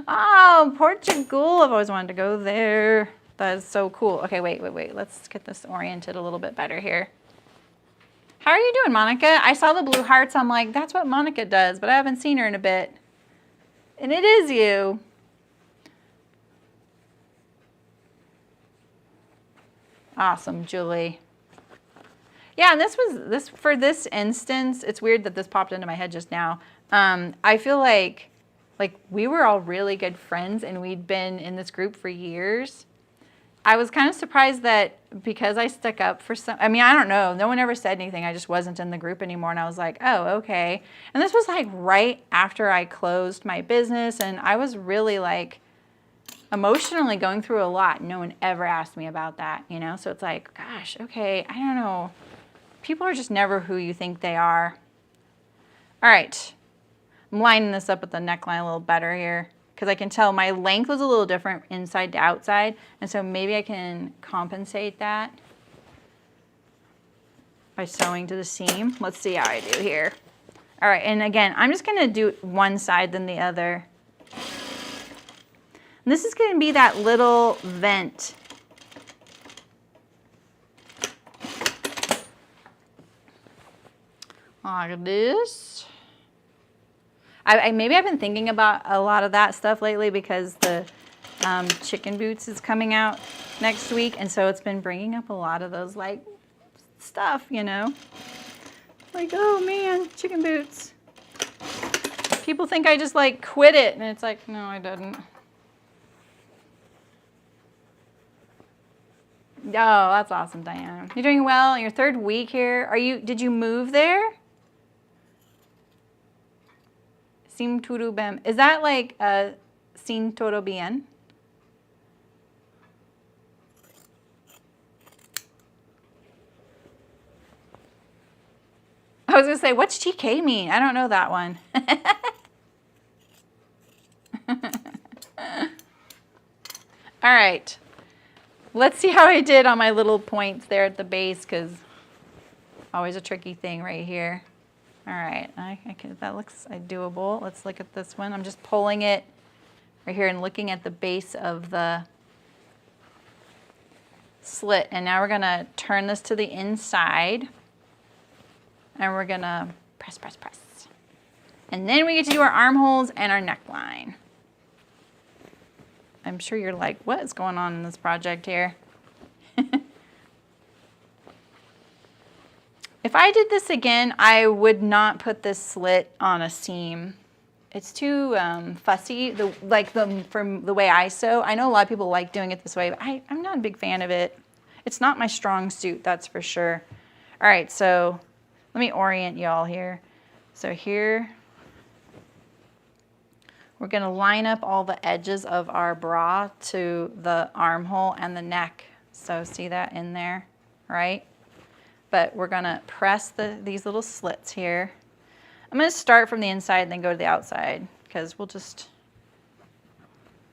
Oh, Portugal. I've always wanted to go there. That is so cool. Okay, wait. Let's get this oriented a little bit better here. How are you doing, Monica? I saw the blue hearts. I'm like, that's what Monica does, but I haven't seen her in a bit. And it is you. Awesome, Julie. Yeah, and for this instance, it's weird that this popped into my head just now. I feel like we were all really good friends and we'd been in this group for years. I was kind of surprised that because I stuck up for I mean, I don't know. No one ever said anything. I just wasn't in the group anymore. And I was like, oh, okay. And this was like right after I closed my business. And I was really like emotionally going through a lot. No one ever asked me about that, you know? So it's like, gosh, okay, I don't know. People are just never who you think they are. All right. I'm lining this up with the neckline a little better here because I can tell my length was a little different inside to outside. And so maybe I can compensate that by sewing to the seam. Let's see how I do here. All right, and again, I'm just gonna do one side then the other. And this is gonna be that little vent. Like this. Maybe I've been thinking about a lot of that stuff lately because the chicken boots is coming out next week, and so it's been bringing up a lot of those like stuff, you know, like, oh man, chicken boots. People think I just like quit it, and it's like, no, I didn't. Oh, that's awesome, Diana. You're doing well in your 3rd week here. Did you move there? Sim todo bien. Is that like sin todo bien? I was gonna say, what's TK mean? I don't know that one. All right. Let's see how I did on my little points there at the base, because always a tricky thing right here. All right, that looks doable. Let's look at this one. I'm just pulling it right here and looking at the base of the slit. And now we're gonna turn this to the inside, and we're gonna press, press, press. And then we get to do our armholes and our neckline. I'm sure you're like, what is going on in this project here? If I did this again, I would not put this slit on a seam. It's too fussy, from the way I sew. I know a lot of people like doing it this way, but I'm not a big fan of it. It's not my strong suit, that's for sure. All right, so let me orient y'all here. So here, we're gonna line up all the edges of our bra to the armhole and the neck. So see that in there, right? But we're gonna press these little slits here. I'm gonna start from the inside and then go to the outside, because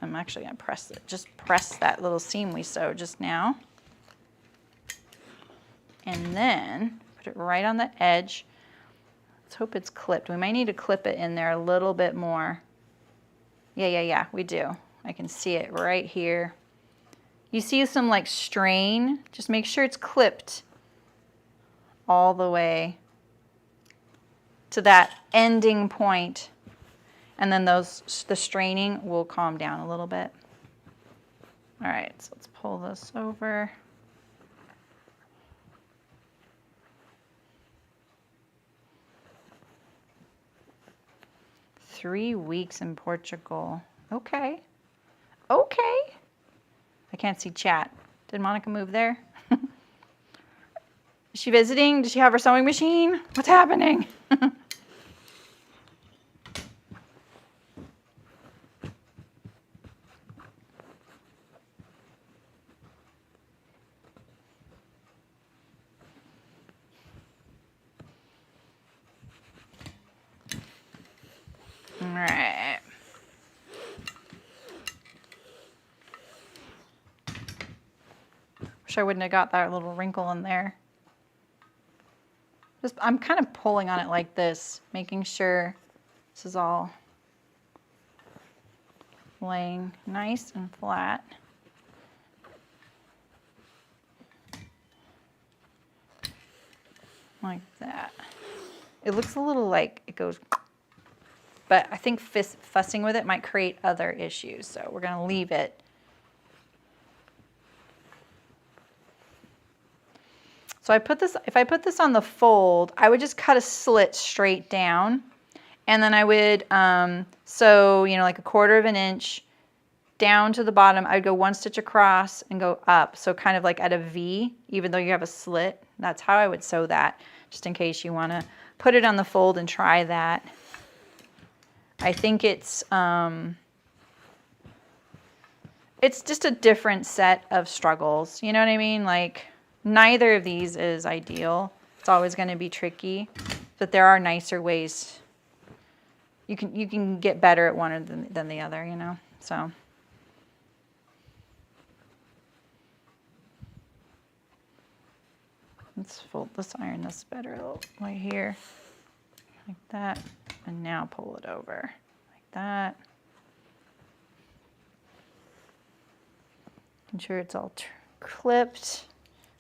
I'm actually gonna press it. Just press that little seam we sewed just now. And then put it right on the edge. Let's hope it's clipped. We might need to clip it in there a little bit more. Yeah, we do. I can see it right here. You see some like strain, just make sure it's clipped all the way to that ending point. And then the straining will calm down a little bit. All right, so let's pull this over. "3 weeks in Portugal." Okay. Okay. I can't see chat. Did Monica move there? Is she visiting? Does she have her sewing machine? What's happening? All right. Wish I wouldn't have got that little wrinkle in there. I'm kind of pulling on it like this, making sure this is all laying nice and flat. Like that. It looks a little like it goes, but I think fussing with it might create other issues, so we're going to leave it. So if I put this on the fold, I would just cut a slit straight down, and then I would sew, like 1/4 of an inch down to the bottom. I would go 1 stitch across and go up, so kind of like at a V, even though you have a slit. That's how I would sew that, just in case you want to put it on the fold and try that. I think it's just a different set of struggles. You know what I mean? Like, neither of these is ideal. It's always going to be tricky, but there are nicer ways. You can get better at one than the other, So let's iron this better right here, like that, and now pull it over like that. Making sure it's all clipped.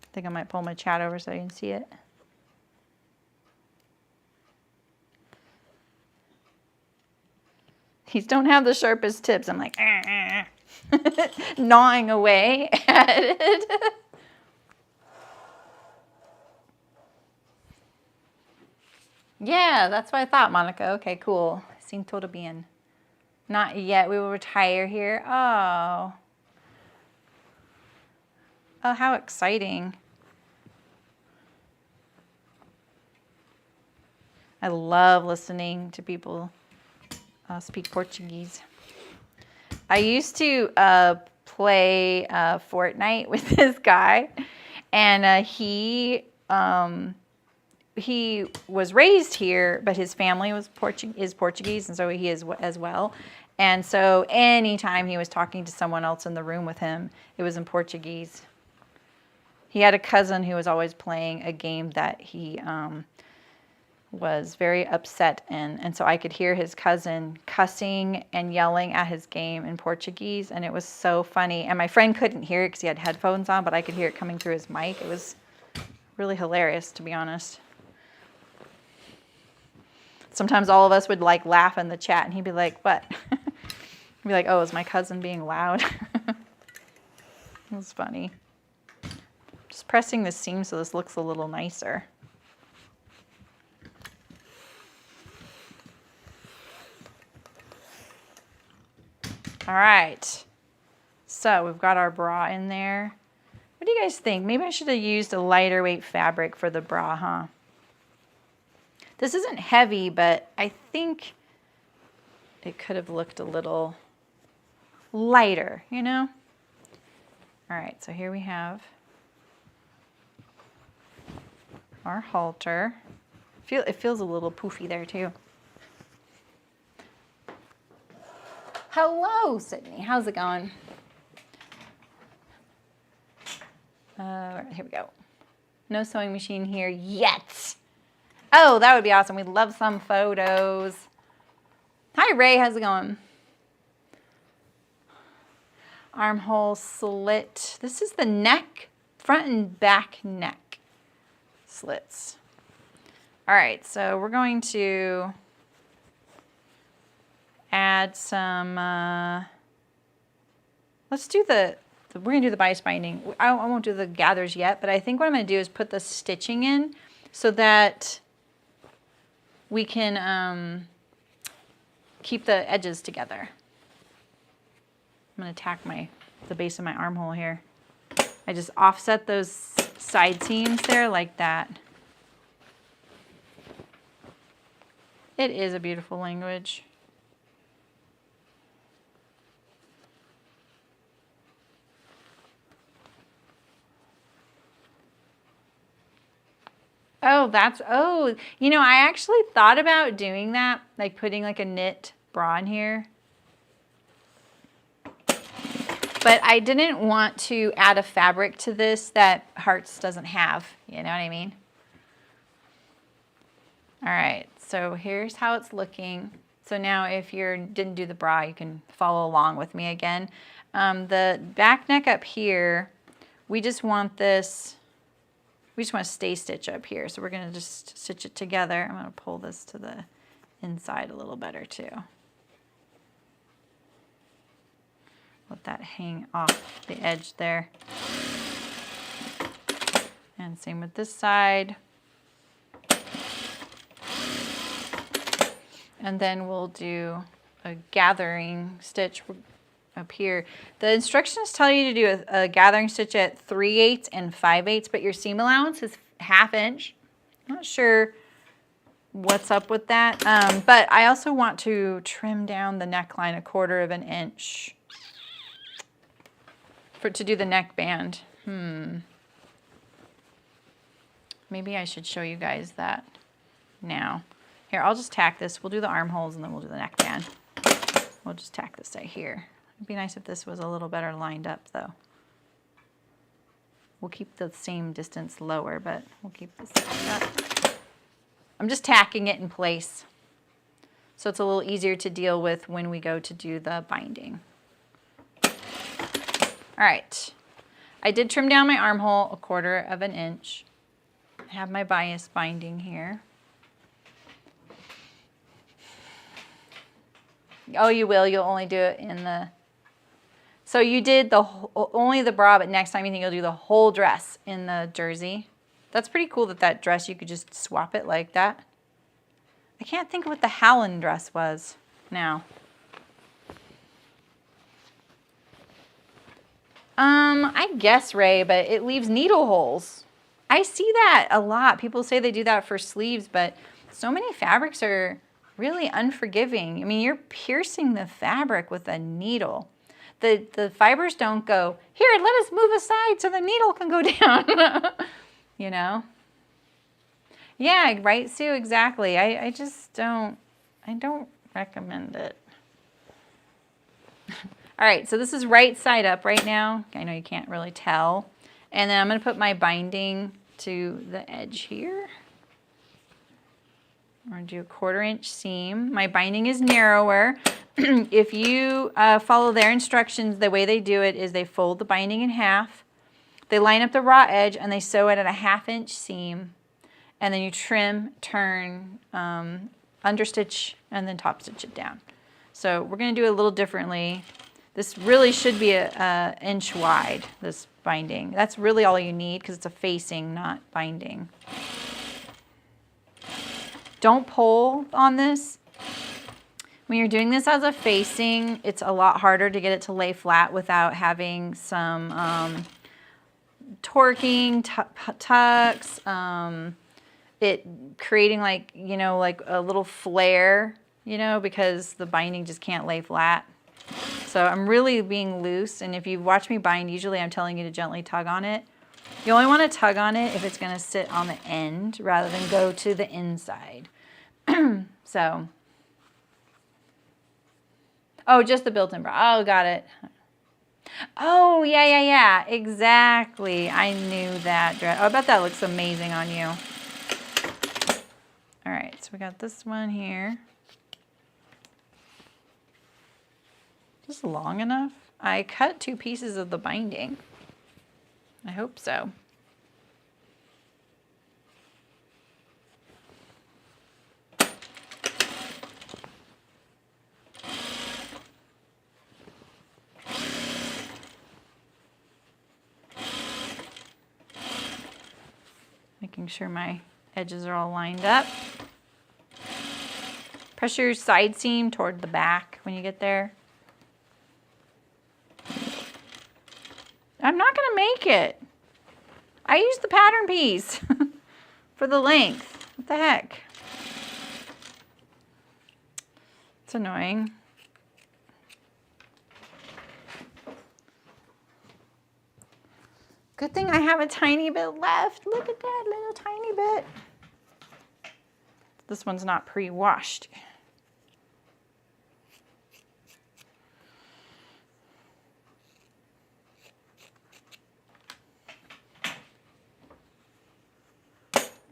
I think I might pull my chat over so you can see it. These don't have the sharpest tips. I'm like, gnawing away at it. Yeah, that's what I thought, Monica. Okay, cool. Sin todo bien. Not yet. We will retire here. Oh. Oh, how exciting. I love listening to people speak Portuguese. I used to play Fortnite with this guy, and he was raised here, but his family is Portuguese, and so he is as well. And so anytime he was talking to someone else in the room with him, it was in Portuguese. He had a cousin who was always playing a game that he was very upset in, and so I could hear his cousin cussing and yelling at his game in Portuguese, and it was so funny. And my friend couldn't hear it because he had headphones on, but I could hear it coming through his mic. It was really hilarious, to be honest. Sometimes all of us would like laugh in the chat, and he'd be like, "What?" He'd be like, "Oh, is my cousin being loud?" It was funny. Just pressing the seam so this looks a little nicer. All right, so we've got our bra in there. What do you guys think? Maybe I should have used a lighter weight fabric for the bra, huh? This isn't heavy, but I think it could have looked a little lighter, you know? All right, so here we have our halter. It feels a little poofy there too. Hello, Sydney. How's it going? Here we go. No sewing machine here yet. Oh, that would be awesome. We'd love some photos. Hi, Ray. How's it going? Armhole slit. This is the neck, front and back neck slits. All right, so we're going to add some, let's do we're going to do the bias binding. I won't do the gathers yet, but I think what I'm going to do is put the stitching in so that we can keep the edges together. I'm going to tack the base of my armhole here. I just offset those side seams there like that. It is a beautiful language. Oh, you know, I actually thought about doing that, like putting like a knit bra in here. But I didn't want to add a fabric to this that Hearts doesn't have, you know what I mean? All right, so here's how it's looking. So now if you didn't do the bra, you can follow along with me again. The back neck up here, we just want this. We just want to stay stitch up here. So we're going to just stitch it together. I'm going to pull this to the inside a little better too. Let that hang off the edge there. And same with this side. And then we'll do a gathering stitch up here. The instructions tell you to do a gathering stitch at 3/8 and 5/8, but your seam allowance is 1/2 inch. I'm not sure what's up with that, but I also want to trim down the neckline 1/4 inch to do the neckband. Maybe I should show you guys that now. Here, I'll just tack this. We'll do the armholes and then we'll do the neckband. We'll just tack this right here. It'd be nice if this was a little better lined up though. We'll keep the same distance lower, but we'll keep this up. I'm just tacking it in place so it's a little easier to deal with when we go to do the binding. All right, I did trim down my armhole 1/4 inch. I have my bias binding here. Oh, you will. You'll only do it in the... So you did the only the bra, but next time you think you'll do the whole dress in the jersey. That's pretty cool that that dress, you could just swap it like that. I can't think of what the Howland dress was now. I guess, Ray, but it leaves needle holes. I see that a lot. People say they do that for sleeves, but so many fabrics are really unforgiving. I mean, you're piercing the fabric with a needle. The fibers don't go, here, let us move aside so the needle can go down. You know? Yeah, right, Sue, exactly. I just don't, I don't recommend it. All right, so this is right side up right now. I know you can't really tell. And then I'm going to put my binding to the edge here. I'm going to do a 1/4 inch seam. My binding is narrower. If you follow their instructions, the way they do it is they fold the binding in half. They line up the raw edge and they sew it at a 1/2 inch seam. And then you trim, turn, understitch, and then top stitch it down. So we're going to do it a little differently. This really should be an inch wide, this binding. That's really all you need because it's a facing, not binding. Don't pull on this. When you're doing this as a facing, it's a lot harder to get it to lay flat without having some torquing, tucks, it creating like, you know, like a little flare, you know, because the binding just can't lay flat. So I'm really being loose, and if you watch me bind, usually I'm telling you to gently tug on it. You only want to tug on it if it's going to sit on the end rather than go to the inside. So, oh, just the built-in bra. Oh, got it. Oh, yeah, exactly. I knew that dress. Oh, I bet that looks amazing on you. All right, so we got this one here. Just long enough? I cut 2 pieces of the binding. I hope so. Making sure my edges are all lined up. Press your side seam toward the back when you get there. I'm not going to make it. I used the pattern piece for the length. What the heck? It's annoying. Good thing I have a tiny bit left. Look at that little tiny bit. This one's not pre-washed.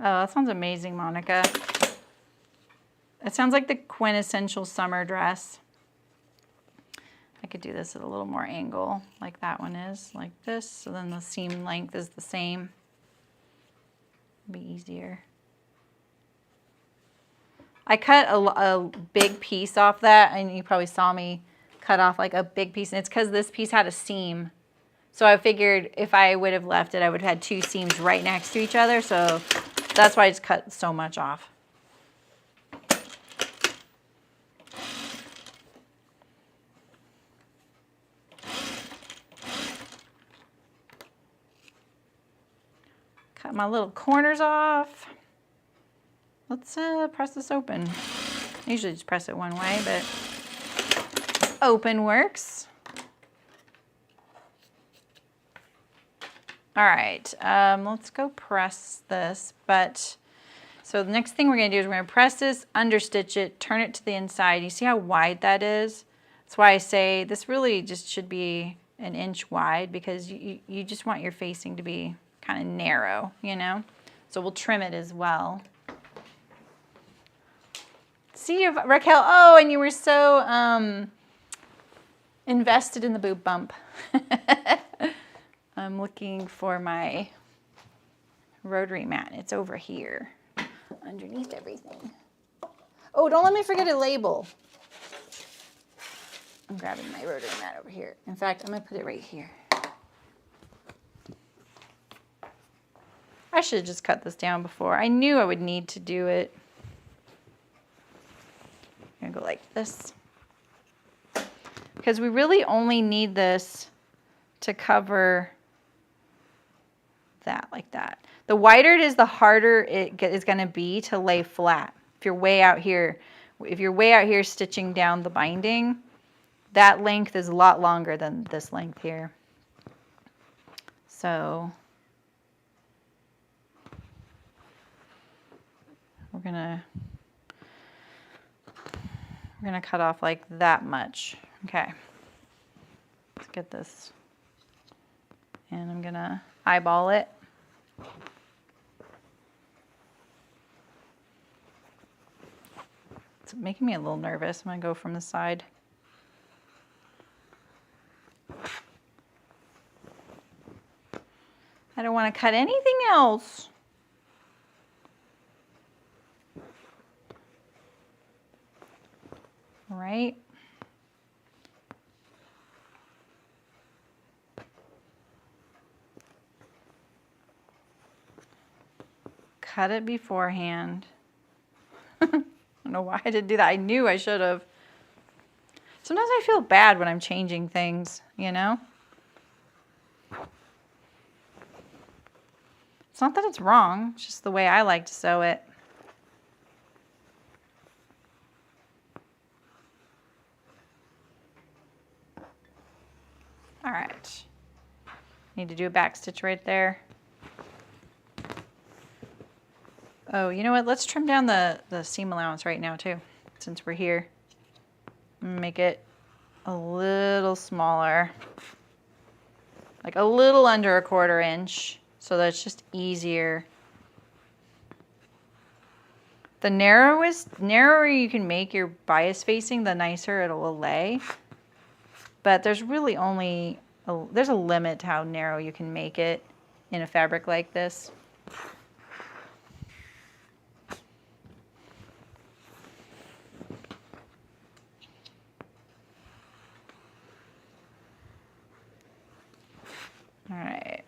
Oh, that sounds amazing, Monica. It sounds like the quintessential summer dress. I could do this at a little more angle, like that one is, like this. So then the seam length is the same. It'll be easier. I cut a big piece off that, and you probably saw me cut off like a big piece, and it's because this piece had a seam. So I figured if I would have left it, I would have had 2 seams right next to each other, so that's why I just cut so much off. Cut my little corners off. Let's press this open. I usually just press it one way, but open works. All right, let's go press this. But so the next thing we're gonna do is we're gonna press this, understitch it, turn it to the inside. You see how wide that is? That's why I say this really just should be an inch wide, because you just want your facing to be kind of narrow, you know? So we'll trim it as well. See you, Raquel. Oh, and you were so invested in the boob bump. I'm looking for my rotary mat. It's over here, underneath everything. Oh, don't let me forget a label. I'm grabbing my rotary mat over here. In fact, I'm going to put it right here. I should have just cut this down before. I knew I would need to do it. I'm going to go like this. Because we really only need this to cover that, like that. The wider it is, the harder it is going to be to lay flat. If you're way out here, stitching down the binding, that length is a lot longer than this length here. So we're gonna cut off like that much. Okay, let's get this, and I'm gonna eyeball it. It's making me a little nervous. I'm gonna go from the side. I don't want to cut anything else. All right. Cut it beforehand. I don't know why I didn't do that. I knew I should have. Sometimes I feel bad when I'm changing things, you know? It's not that it's wrong, it's just the way I like to sew it. All right. Need to do a back stitch right there. Oh, you know what? Let's trim down the seam allowance right now too, since we're here. Make it a little smaller, like a little under 1/4 inch, so that it's just easier. The narrower you can make your bias facing, the nicer it'll lay. But there's really only there's a limit to how narrow you can make it in a fabric like this. All right.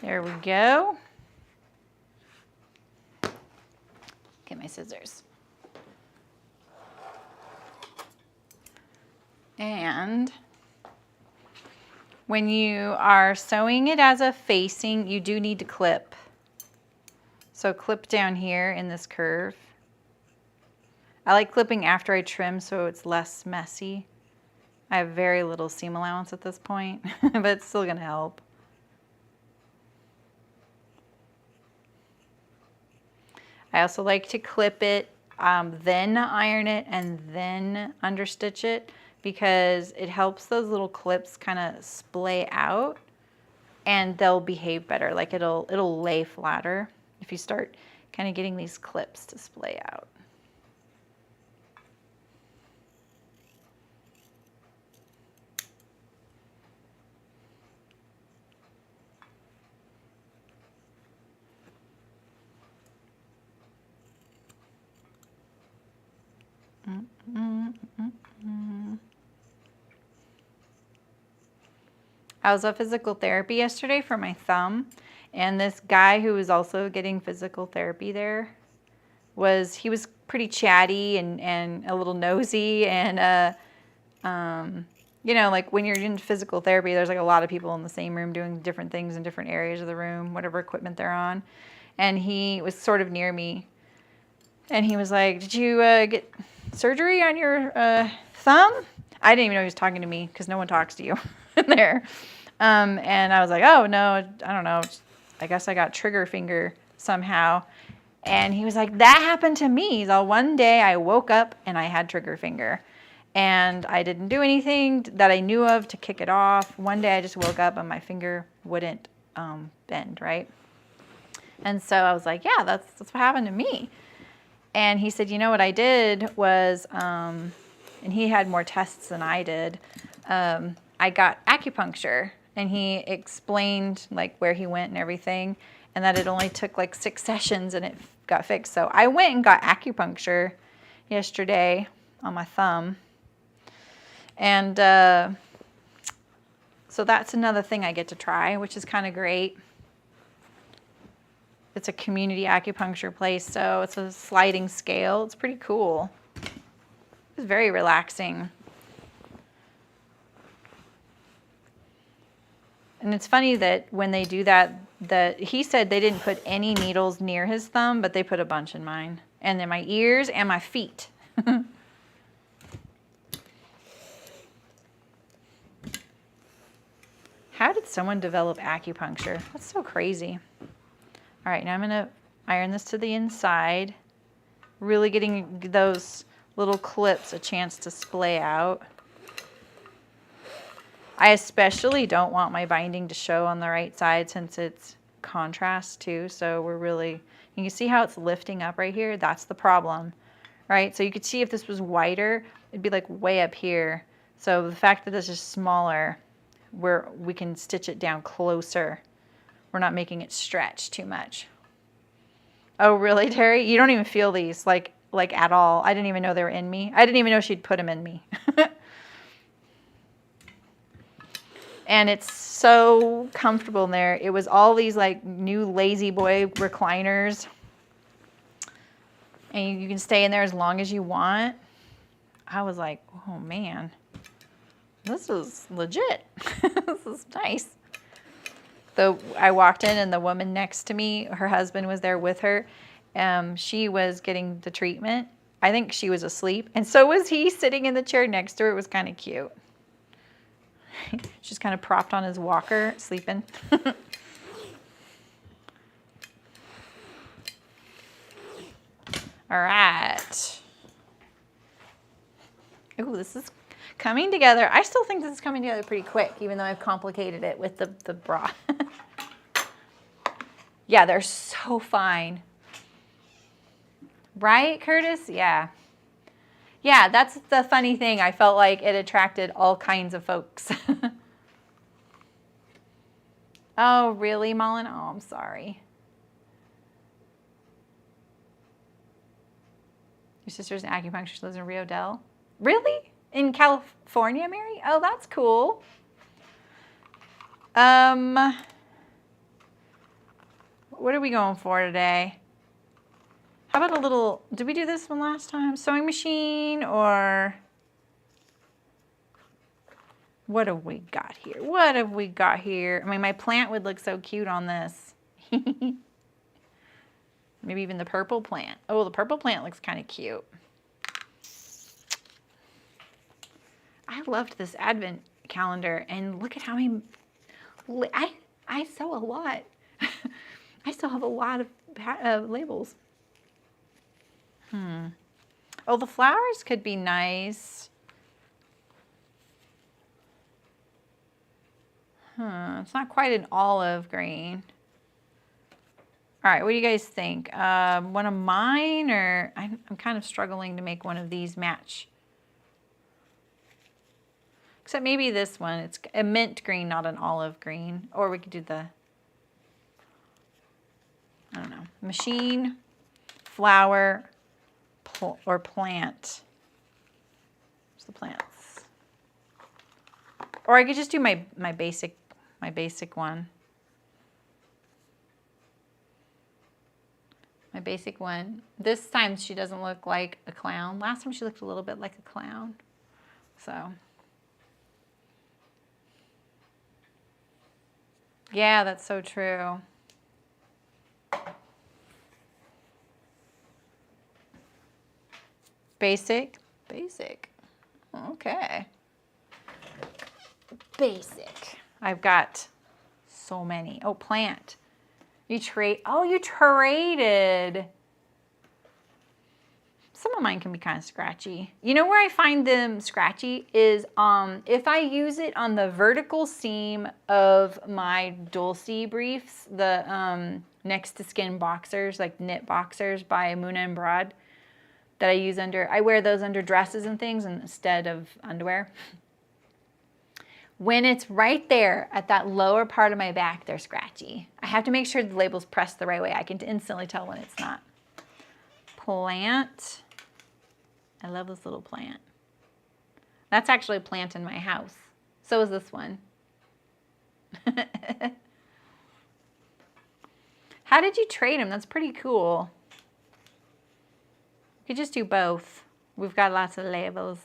There we go. Get my scissors. And when you are sewing it as a facing, you do need to clip. So clip down here in this curve. I like clipping after I trim so it's less messy. I have very little seam allowance at this point, but it's still gonna help. I also like to clip it, then iron it, and then understitch it, because it helps those little clips kind of splay out and they'll behave better. Like it'll lay flatter if you start kind of getting these clips to splay out. I was at physical therapy yesterday for my thumb, and this guy who was also getting physical therapy there he was pretty chatty and a little nosy, and you know, like when you're in physical therapy, there's like a lot of people in the same room doing different things in different areas of the room, whatever equipment they're on. And he was sort of near me, and he was like, "Did you get surgery on your thumb?" I didn't even know he was talking to me, because no one talks to you in there. And I was like, "Oh no, I don't know. I guess I got trigger finger somehow." And he was like, "That happened to me. So one day I woke up and I had trigger finger, and I didn't do anything that I knew of to kick it off. One day I just woke up and my finger wouldn't bend, right?" And so I was like, "Yeah, that's what happened to me." And he said, "You know what I did was and he had more tests than I did, I got acupuncture, and he explained like where he went and everything, and that it only took like 6 sessions and it got fixed. So I went and got acupuncture yesterday on my thumb, and so that's another thing I get to try, which is kind of great. It's a community acupuncture place, so it's a sliding scale. It's pretty cool. It's very relaxing. And it's funny that when they do that, he said they didn't put any needles near his thumb, but they put a bunch in mine. And in my ears and my feet. How did someone develop acupuncture? That's so crazy. All right, now I'm gonna iron this to the inside, really getting those little clips a chance to splay out. I especially don't want my binding to show on the right side since it's contrast too, so we're really, you can see how it's lifting up right here? That's the problem, right? So you could see if this was wider, it'd be like way up here. So the fact that this is smaller, we can stitch it down closer. We're not making it stretch too much. Oh, really, Terry? You don't even feel these, like at all. I didn't even know they were in me. I didn't even know she'd put them in me. And it's so comfortable in there. It was all these like new Lazy Boy recliners. And you can stay in there as long as you want. I was like, oh man, this is legit. This is nice. So I walked in and the woman next to me, her husband was there with her. She was getting the treatment. I think she was asleep. And so was he, sitting in the chair next to her. It was kind of cute. She's kind of propped on his walker, sleeping. All right. Ooh, this is coming together. I still think this is coming together pretty quick, even though I've complicated it with the bra. Yeah, they're so fine. Right, Curtis? Yeah. Yeah, that's the funny thing. I felt like it attracted all kinds of folks. Oh, really, Mullen? Oh, I'm sorry. Your sister's an acupuncturist. She lives in Rio Del. Really? In California, Mary? Oh, that's cool. What are we going for today? How about a little, did we do this one last time? Sewing machine, or what have we got here? What have we got here? I mean, my plant would look so cute on this. Maybe even the purple plant. Oh, the purple plant looks kind of cute. I loved this advent calendar, and look at how many, I sew a lot. I still have a lot of labels. Oh, the flowers could be nice. It's not quite an olive green. All right, what do you guys think? One of mine, or I'm kind of struggling to make one of these match. Except maybe this one. It's a mint green, not an olive green. Or we could do the, I don't know, machine, flower, or plant. Where's the plants? Or I could just do my basic one. My basic one. This time she doesn't look like a clown. Last time she looked a little bit like a clown. So. Yeah, that's so true. Basic. Okay. Basic. I've got so many. Oh, plant. You traded. Some of mine can be kind of scratchy. You know where I find them scratchy is if I use it on the vertical seam of my Dulce briefs, the next to skin boxers, like knit boxers by Muna and Broad. that I use I wear those under dresses and things instead of underwear. When it's right there at that lower part of my back, they're scratchy. I have to make sure the label's pressed the right way. I can instantly tell when it's not. Plant. I love this little plant. That's actually a plant in my house. So is this one. How did you trade them? That's pretty cool. You could just do both. We've got lots of labels.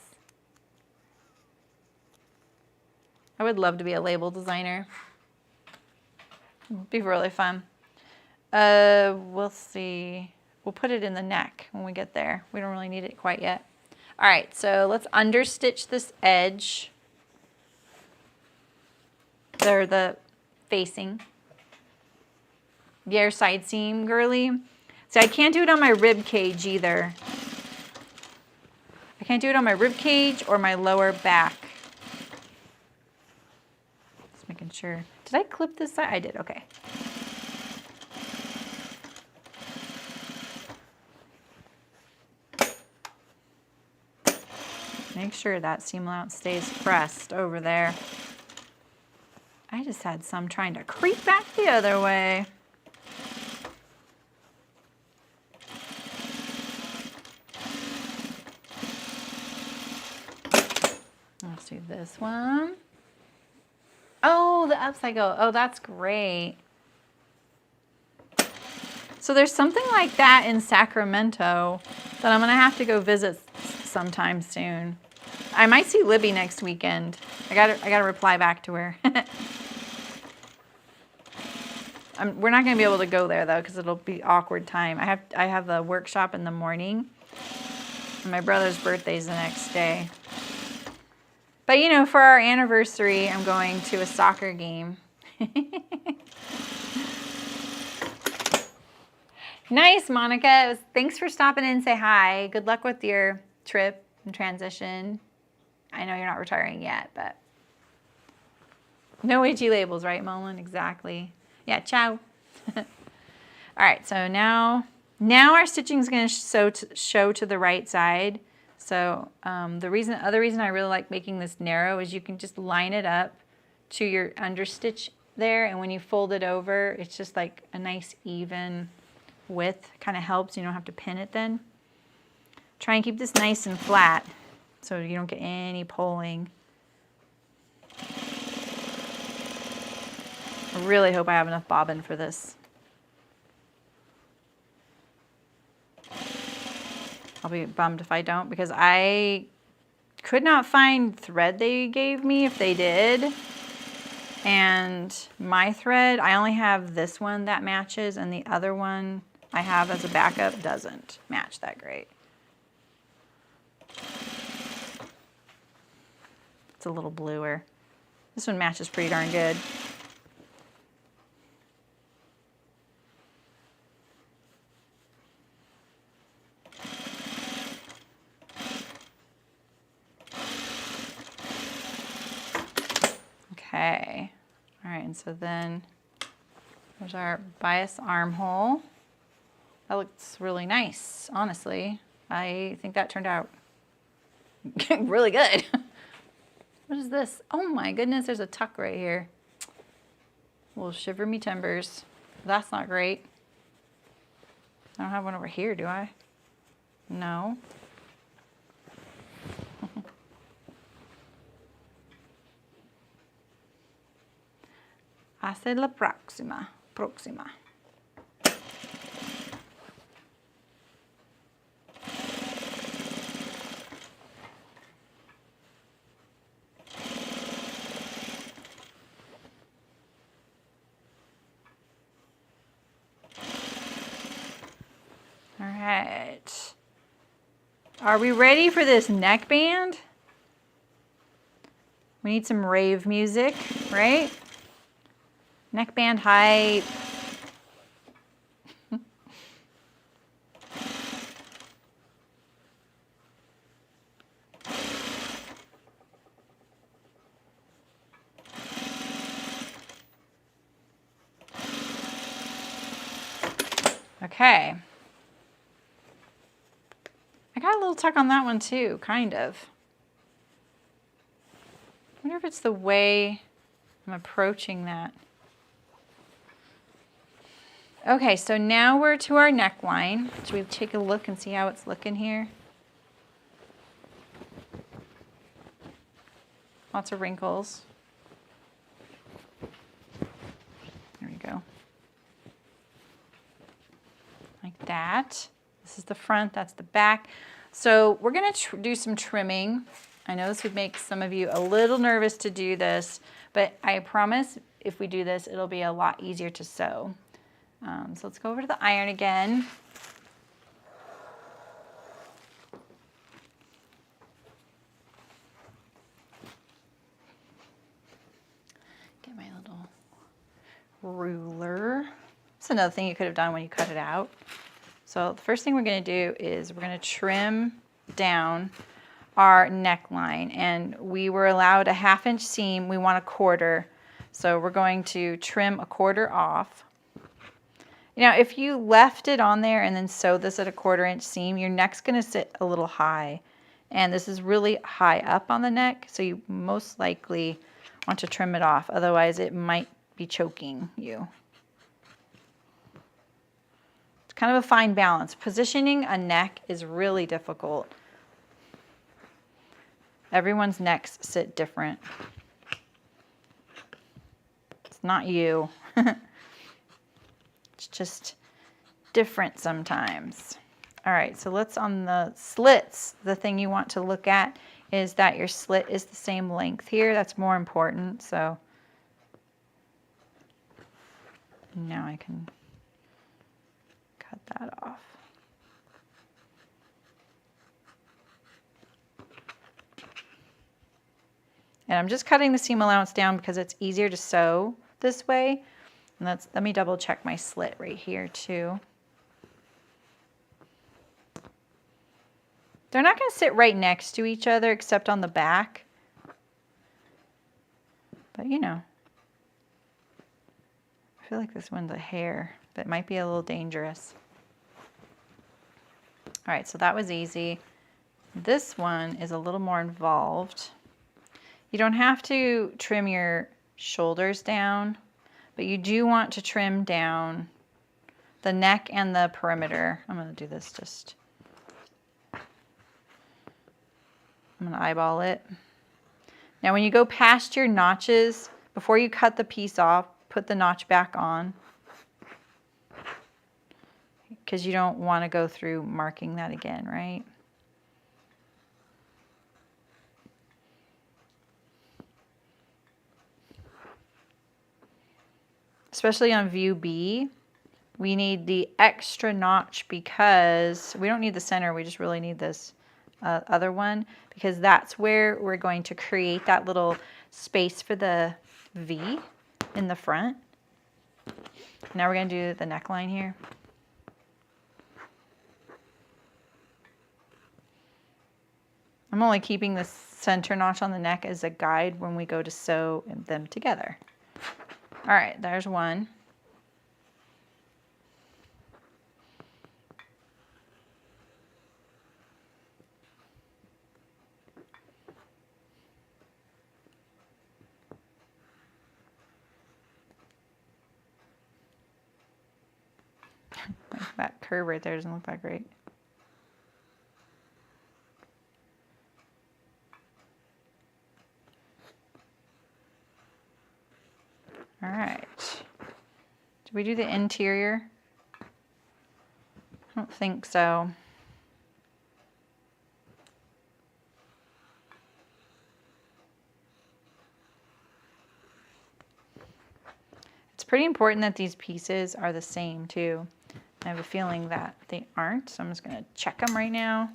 I would love to be a label designer. It'd be really fun. We'll see. We'll put it in the neck when we get there. We don't really need it quite yet. All right, so let's understitch this edge. They're the facing. Your side seam, girly. So I can't do it on my rib cage either. I can't do it on my rib cage or my lower back. Just making sure. Did I clip this side? I did, okay. Make sure that seam allowance stays pressed over there. I just had some trying to creep back the other way. Let's do this one. Oh, the upside go. Oh, that's great. So there's something like that in Sacramento that I'm going to have to go visit sometime soon. I might see Libby next weekend. I gotta reply back to her. We're not gonna be able to go there though because it'll be awkward time. I have the workshop in the morning, and my brother's birthday's the next day. But you know, for our anniversary, I'm going to a soccer game. Nice, Monica. Thanks for stopping in and say hi. Good luck with your trip and transition. I know you're not retiring yet, but no HE labels, right, Mullen? Exactly. Yeah, ciao. All right, so now our stitching is going to show to the right side. So the other reason I really like making this narrow is you can just line it up to your understitch there, and when you fold it over, it's just like a nice even width. Kind of helps. You don't have to pin it then. Try and keep this nice and flat so you don't get any pulling. I really hope I have enough bobbin for this. I'll be bummed if I don't because I could not find thread they gave me if they did. And my thread, I only have this one that matches, and the other one I have as a backup doesn't match that great. It's a little bluer. This one matches pretty darn good. Okay. All right, and so then there's our bias armhole. That looks really nice, honestly. I think that turned out really good. What is this? Oh my goodness, there's a tuck right here. Will shiver me timbers. That's not great. I don't have one over here, do I? No. Hace la próxima. Próxima. All right. Are we ready for this neckband? We need some rave music, right? Neckband hype. Okay. I got a little tuck on that one too, kind of. I wonder if it's the way I'm approaching that. Okay, so now we're to our neckline. Should we take a look and see how it's looking here? Lots of wrinkles. There we go. Like that. This is the front, that's the back. So we're gonna do some trimming. I know this would make some of you a little nervous to do this, but I promise if we do this, it'll be a lot easier to sew. So let's go over to the iron again. Get my little ruler. That's another thing you could have done when you cut it out. So the first thing we're going to do is we're going to trim down our neckline, and we were allowed a 1/2 inch seam. We want 1/4, so we're going to trim 1/4 off. Now, if you left it on there and then sewed this at a 1/4 inch seam, your neck's going to sit a little high, and this is really high up on the neck, so you most likely want to trim it off. Otherwise, it might be choking you. It's kind of a fine balance. Positioning a neck is really difficult. Everyone's necks sit different. It's not you. It's just different sometimes. All right, so let's on the slits, the thing you want to look at is that your slit is the same length here. That's more important. So now I can cut that off. And I'm just cutting the seam allowance down because it's easier to sew this way. And let me double check my slit right here too. They're not going to sit right next to each other except on the back. But you know, I feel like this one's a hair, but it might be a little dangerous. All right, so that was easy. This one is a little more involved. You don't have to trim your shoulders down, but you do want to trim down the neck and the perimeter. I'm going to do this just, I'm going to eyeball it. Now when you go past your notches, before you cut the piece off, put the notch back on, because you don't want to go through marking that again, right? Especially on view B, we need the extra notch because we don't need the center, we just really need this other one, because that's where we're going to create that little space for the V in the front. Now we're going to do the neckline here. I'm only keeping the center notch on the neck as a guide when we go to sew them together. All right, there's one. That curve right there doesn't look that great. All right. Did we do the interior? I don't think so. It's pretty important that these pieces are the same too. I have a feeling that they aren't, so I'm just going to check them right now.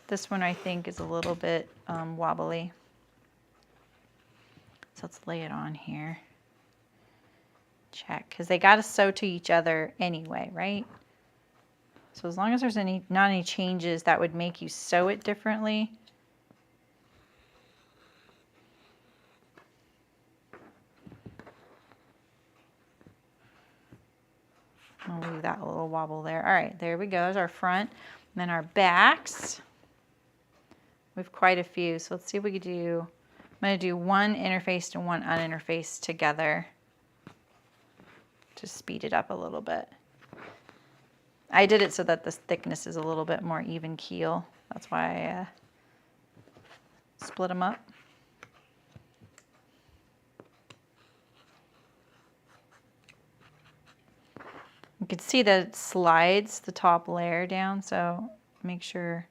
This one I think is a little bit wobbly. So let's lay it on here. Check, because they got to sew to each other anyway, right? So as long as there's not any changes that would make you sew it differently. I'll leave that a little wobble there. All right, there we go. There's our front. And then our backs. We have quite a few, so let's see if we could do, I'm going to do one interfaced and one uninterfaced together to speed it up a little bit. I did it so that this thickness is a little bit more even keel. That's why I split them up. You can see that it slides the top layer down, so make sure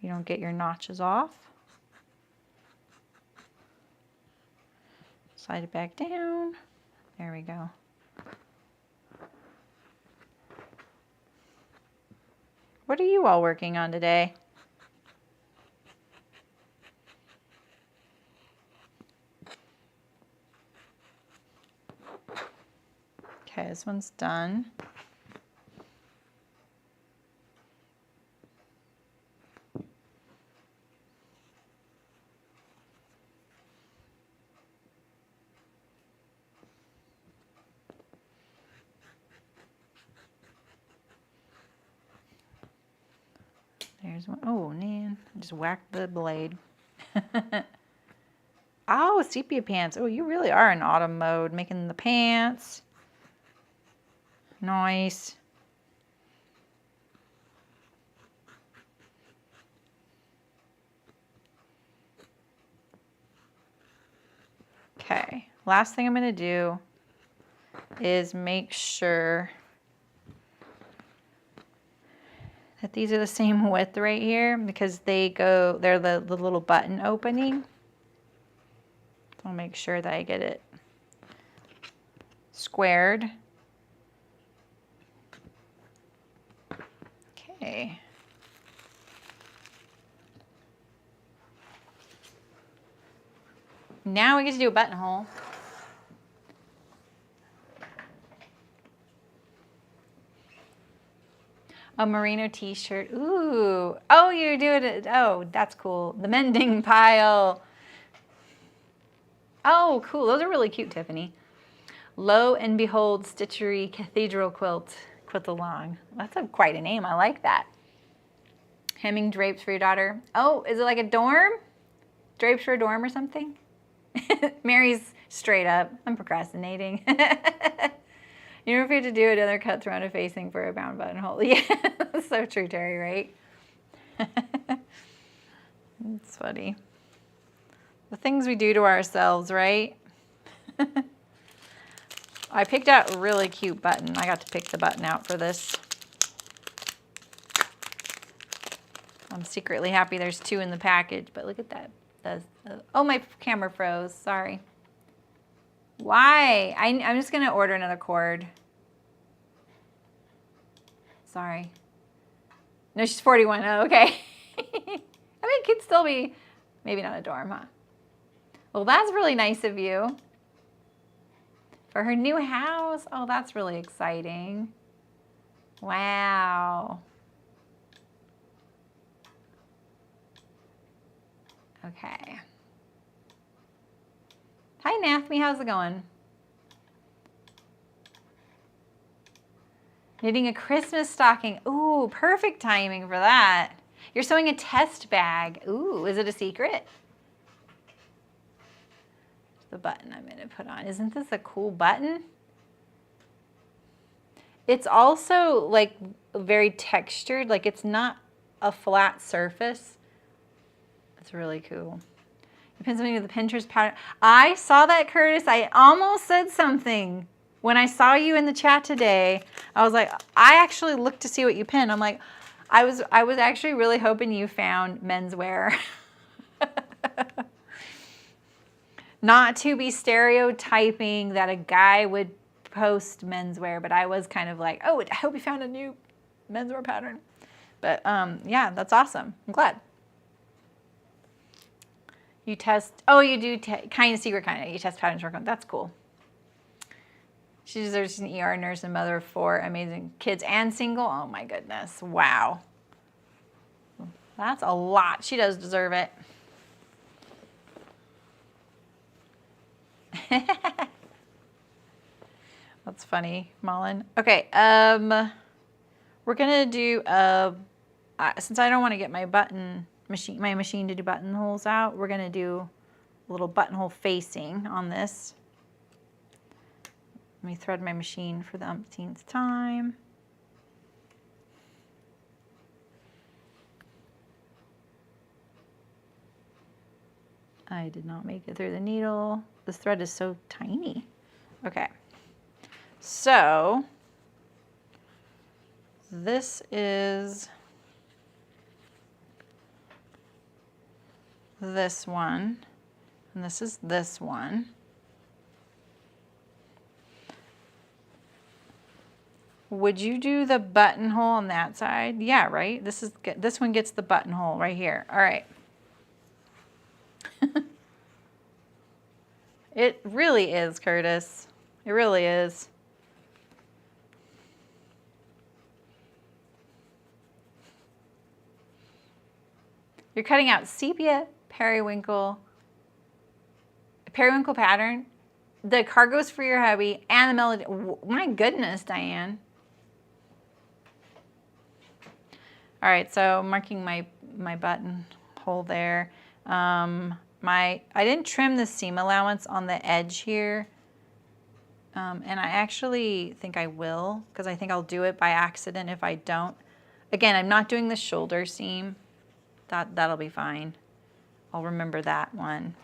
you don't get your notches off. Slide it back down. There we go. What are you all working on today? Okay, this one's done. There's one. Oh, man. I just whacked the blade. Oh, sepia pants. Oh, you really are in autumn mode, making the pants. Nice. Okay, last thing I'm going to do is make sure that these are the same width right here, because they're the little button opening. So I'll make sure that I get it squared. Okay. Now we get to do a buttonhole. A merino t-shirt. Ooh. Oh, you're doing it. Oh, that's cool. The mending pile. Oh, cool. Those are really cute, Tiffany. Lo and Behold Stitchery Cathedral Quilt. Quilt along. That's quite a name. I like that. Hemming drapes for your daughter. Oh, is it like a dorm? Drapes for a dorm or something? Mary's straight up. I'm procrastinating. You don't have to do another cut through a facing for a bound buttonhole. Yeah, that's so true, Terry, right? It's funny. The things we do to ourselves, right? I picked out a really cute button. I got to pick the button out for this. I'm secretly happy there's 2 in the package, but look at that. Oh, my camera froze. Sorry. Why? I'm just going to order another cord. Sorry. No, she's 41. Oh, okay. I mean, it could still be, maybe not a dorm, huh? Well, that's really nice of you. For her new house. Oh, that's really exciting. Wow. Okay. Hi, Nathmi. How's it going? Knitting a Christmas stocking. Ooh, perfect timing for that. You're sewing a test bag. Ooh, is it a secret? The button I'm going to put on. Isn't this a cool button? It's also like very textured. Like it's not a flat surface. It's really cool. Depends on the Pinterest pattern. I saw that, Curtis. I almost said something when I saw you in the chat today. I was like, I actually looked to see what you pinned. I'm like, I was actually really hoping you found menswear. Not to be stereotyping that a guy would post menswear, but I was kind of like, oh, I hope you found a new menswear pattern. But yeah, that's awesome. I'm glad. You test, oh, you do kind of secret kind of, you test patterns work on, that's cool. She deserves an ER nurse and mother of 4 amazing kids and single. Oh my goodness, wow. That's a lot. She does deserve it. That's funny, Mullen. Okay, we're gonna do, since I don't want to get my button my machine to do buttonholes out, we're gonna do a little buttonhole facing on this. Let me thread my machine for the umpteenth time. I did not make it through the needle. This thread is so tiny. Okay, so this is this one, and this is this one. Would you do the buttonhole on that side? Yeah, right? This one gets the buttonhole right here. All right. It really is, Curtis. It really is. You're cutting out sepia, periwinkle pattern, the cargos for your hubby, and the melody. My goodness, Diane. All right, so marking my buttonhole there. I didn't trim the seam allowance on the edge here, and I actually think I will, because I think I'll do it by accident if I don't. Again, I'm not doing the shoulder seam. That'll be fine. I'll remember that one.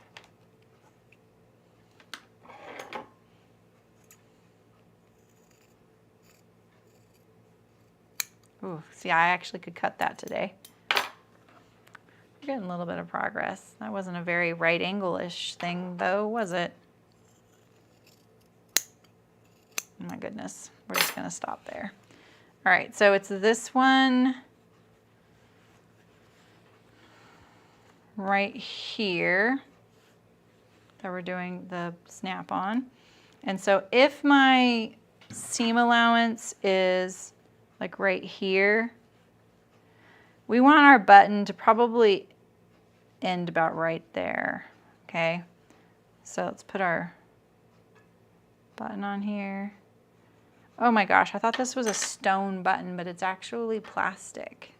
Ooh, see, I actually could cut that today. We're getting a little bit of progress. That wasn't a very right angle-ish thing, though, was it? Oh my goodness. We're just going to stop there. All right, so it's this one right here that we're doing the snap on. And so if my seam allowance is like right here, we want our button to probably end about right there, okay? So let's put our button on here. Oh my gosh, I thought this was a stone button, but it's actually plastic.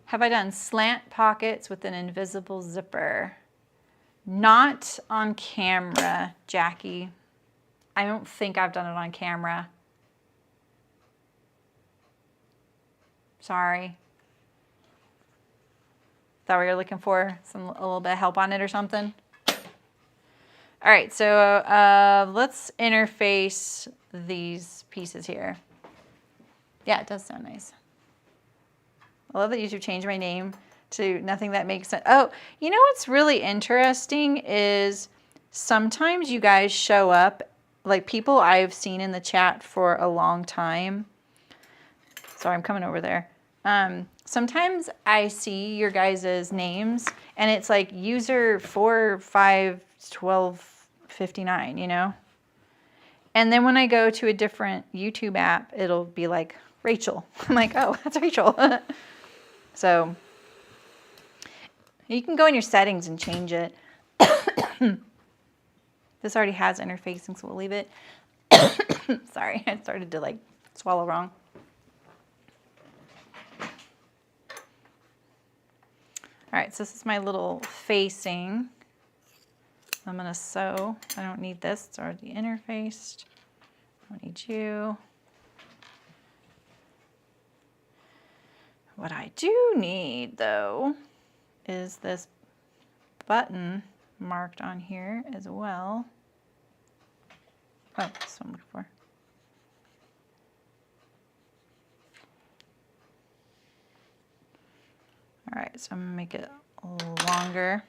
Have I done slant pockets with an invisible zipper? Not on camera, Jackie. I don't think I've done it on camera. Sorry. Is that what you're looking for? A little bit of help on it or something? All right, so let's interface these pieces here. Yeah, it does sound nice. I love that YouTube changed my name to Nothing That Makes Sense. Oh, you know what's really interesting is sometimes you guys show up, like people I've seen in the chat for a long time. Sorry, I'm coming over there. Sometimes I see your guys' names and it's like user 451259, you know? And then when I go to a different YouTube app, it'll be like Rachel. I'm like, oh, that's Rachel. So you can go in your settings and change it. This already has interfacing, so we'll leave it. Sorry, I started to like swallow wrong. All right, so this is my little facing. I'm gonna sew. I don't need this, it's already interfaced. I don't need you. What I do need, though, is this button marked on here as well. Oh, that's what I'm looking for. All right, so I'm gonna make it a little longer.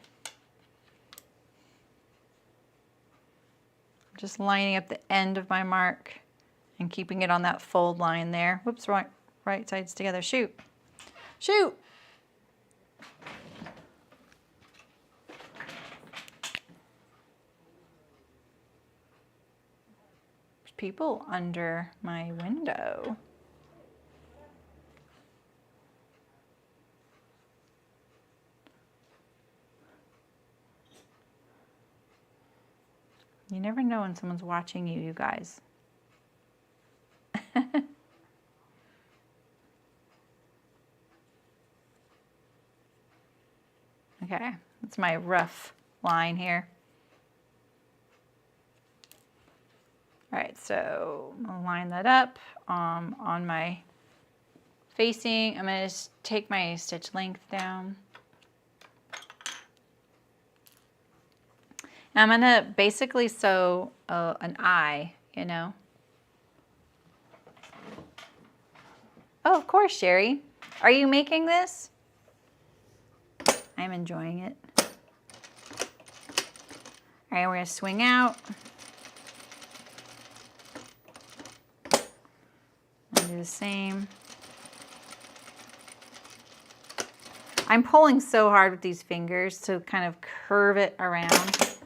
I'm just lining up the end of my mark and keeping it on that fold line there. Whoops, right sides together, shoot. Shoot! There's people under my window. You never know when someone's watching you, you guys. Okay, that's my rough line here. All right, so I'll line that up on my facing. I'm going to take my stitch length down. And I'm going to basically sew an eye, you know. Oh, of course, Sherry. Are you making this? I'm enjoying it. All right, we're going to swing out. And do the same. I'm pulling so hard with these fingers to kind of curve it around.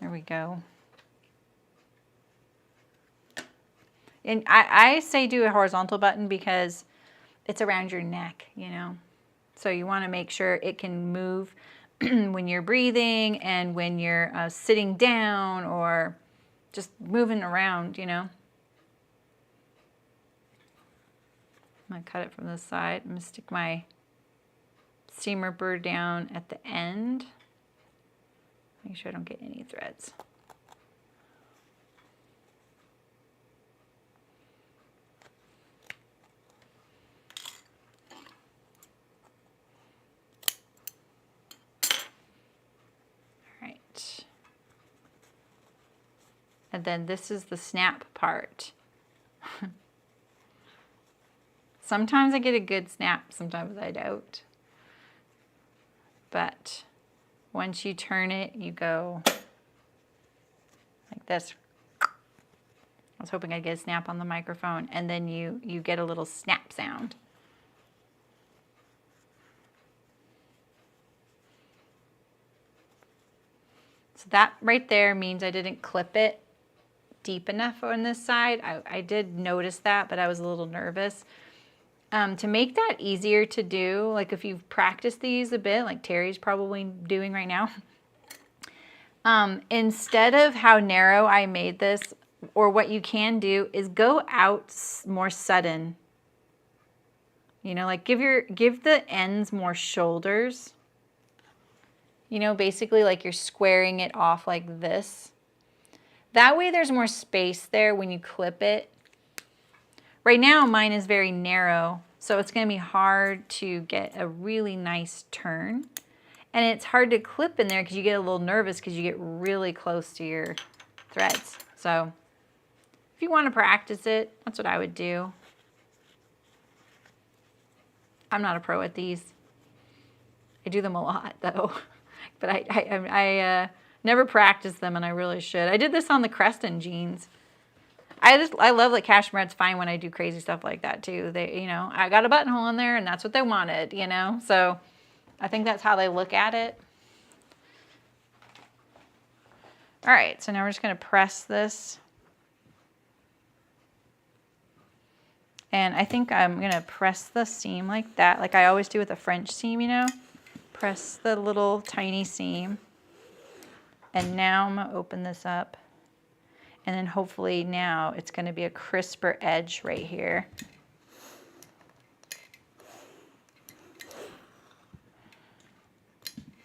There we go. And I say do a horizontal button because it's around your neck, you know. So you want to make sure it can move when you're breathing and when you're sitting down or just moving around, you know. I'm going to cut it from this side. I'm going to stick my seam ripper down at the end. Make sure I don't get any threads. All right. And then this is the snap part. Sometimes I get a good snap, sometimes I don't. But once you turn it, you go like this. I was hoping I'd get a snap on the microphone, and then you get a little snap sound. So that right there means I didn't clip it deep enough on this side. I did notice that, but I was a little nervous. To make that easier to do, like if you've practiced these a bit, like Terry's probably doing right now, instead of how narrow I made this, or what you can do is go out more sudden. You know, like give the ends more shoulders. You know, basically like you're squaring it off like this. That way there's more space there when you clip it. Right now mine is very narrow, so it's going to be hard to get a really nice turn. And it's hard to clip in there because you get a little nervous because you get really close to your threads. So if you want to practice it, that's what I would do. I'm not a pro at these. I do them a lot though, but I never practiced them, and I really should. I did this on the Creston jeans. I love that Cashmere's fine when I do crazy stuff like that too. They, you know, I got a buttonhole in there and that's what they wanted, you know? So I think that's how they look at it. All right, so now we're just gonna press this. And I think I'm gonna press the seam like that, like I always do with a French seam, you know? Press the little tiny seam. And now I'm gonna open this up. And then hopefully now it's going to be a crisper edge right here.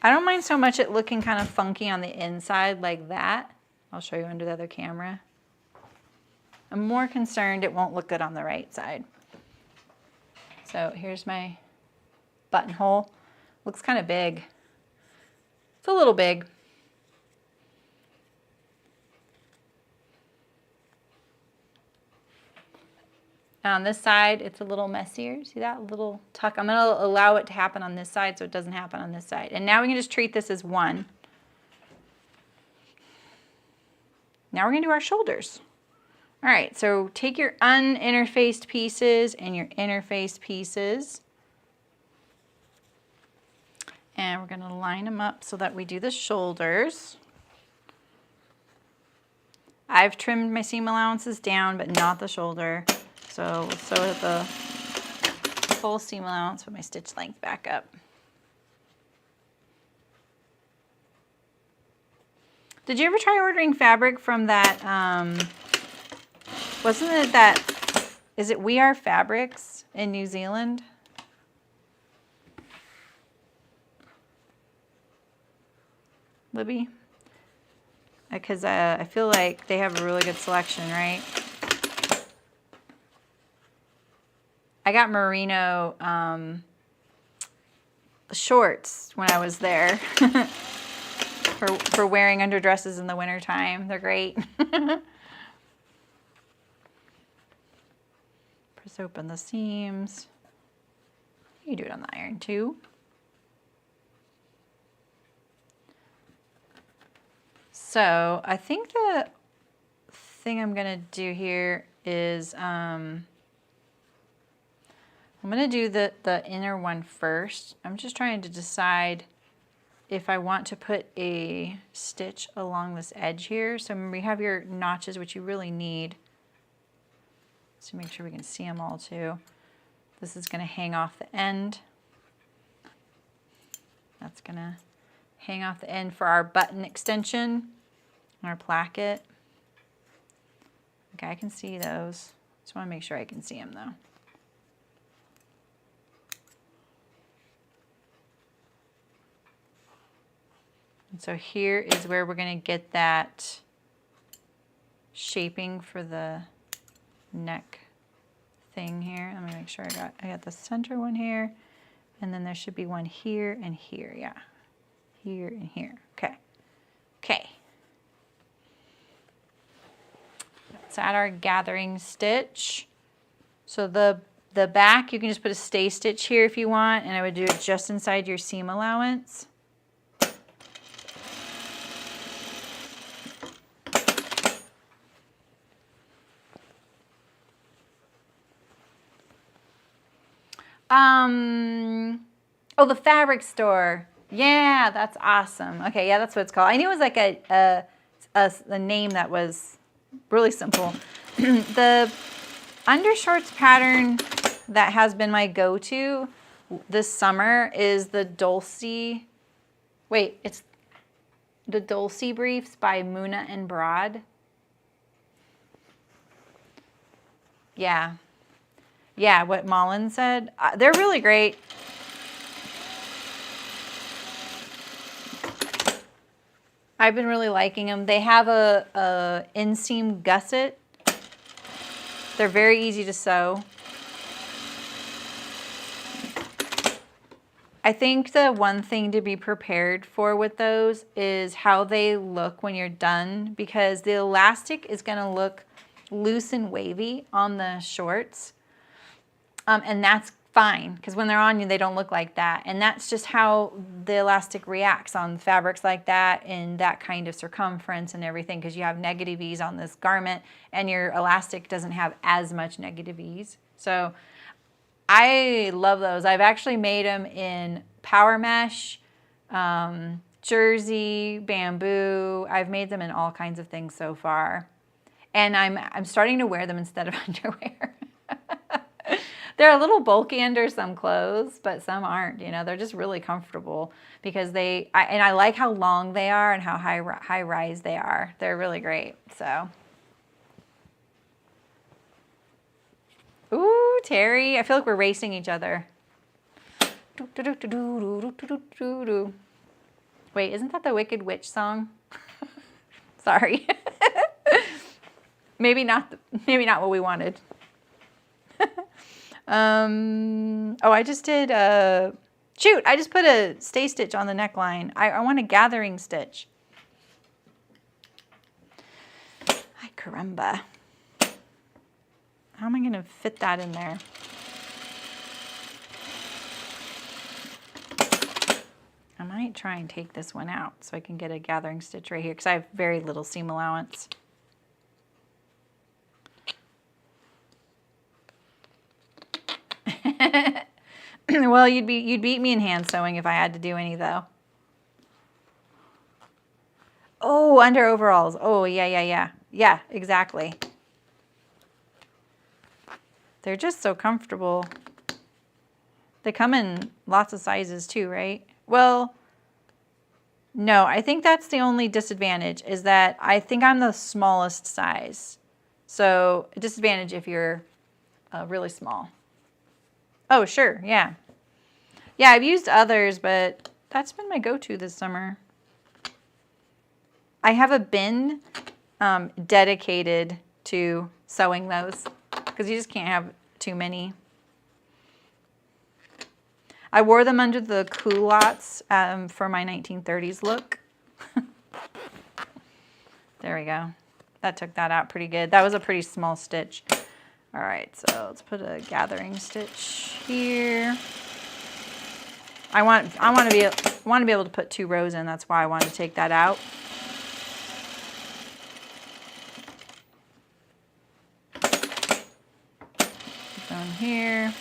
I don't mind so much it looking kind of funky on the inside like that. I'll show you under the other camera. I'm more concerned it won't look good on the right side. So here's my buttonhole. Looks kind of big. It's a little big. Now on this side, it's a little messier. See that little tuck? I'm going to allow it to happen on this side so it doesn't happen on this side. And now we can just treat this as one. Now we're going to do our shoulders. All right, so take your uninterfaced pieces and your interfaced pieces. And we're going to line them up so that we do the shoulders. I've trimmed my seam allowances down, but not the shoulder. So we'll sew at the full seam allowance, put my stitch length back up. Did you ever try ordering fabric from that, wasn't it that, is it We Are Fabrics in New Zealand? Libby? Because I feel like they have a really good selection, right? I got merino shorts when I was there for wearing underdresses in the wintertime. They're great. Press open the seams. You can do it on the iron too. So I think the thing I'm gonna do here is I'm gonna do the inner one first. I'm just trying to decide if I want to put a stitch along this edge here. So remember, you have your notches, which you really need. So make sure we can see them all too. This is gonna hang off the end. That's gonna hang off the end for our button extension, our placket. Okay, I can see those. Just wanna make sure I can see them though. And so here is where we're gonna get that shaping for the neck thing here. Let me make sure I got the center one here, and then there should be one here and here, yeah. Here and here, okay. Okay. Let's add our gathering stitch. So the back, you can just put a stay stitch here if you want, and I would do it just inside your seam allowance. Oh, the fabric store. Yeah, that's awesome. Okay, yeah, that's what it's called. I knew it was like a name that was really simple. The undershorts pattern that has been my go-to this summer is the Dulcie. Wait, it's the Dulcie Briefs by Muna and Broad. Yeah. Yeah, what Mullen said. They're really great. I've been really liking them. They have a inseam gusset. They're very easy to sew. I think the one thing to be prepared for with those is how they look when you're done, because the elastic is going to look loose and wavy on the shorts. And that's fine, because when they're on you, they don't look like that. And that's just how the elastic reacts on fabrics like that and that kind of circumference and everything, because you have negative ease on this garment and your elastic doesn't have as much negative ease. So I love those. I've actually made them in power mesh, jersey, bamboo. I've made them in all kinds of things so far. And I'm starting to wear them instead of underwear. They're a little bulky under some clothes, but some aren't, you know, they're just really comfortable because and I like how long they are and how high rise they are. They're really great, so. Ooh, Terry, I feel like we're racing each other. Wait, isn't that the Wicked Witch song? Sorry. Maybe not what we wanted. Oh, I just did, shoot, I just put a stay stitch on the neckline. I want a gathering stitch. Ay, caramba. How am I going to fit that in there? I might try and take this one out so I can get a gathering stitch right here, because I have very little seam allowance. Well, you'd beat me in hand sewing if I had to do any though. Oh, under overalls. Oh, yeah. Yeah, exactly. They're just so comfortable. They come in lots of sizes too, right? Well, No, I think that's the only disadvantage is that I think I'm the smallest size. So a disadvantage if you're really small. Oh, sure, yeah. Yeah, I've used others, but that's been my go-to this summer. I have a bin dedicated to sewing those because you just can't have too many. I wore them under the culottes for my 1930s look. There we go. That took that out pretty good. That was a pretty small stitch. All right, so let's put a gathering stitch here. I want to be able to put 2 rows in. That's why I wanted to take that out. Down here.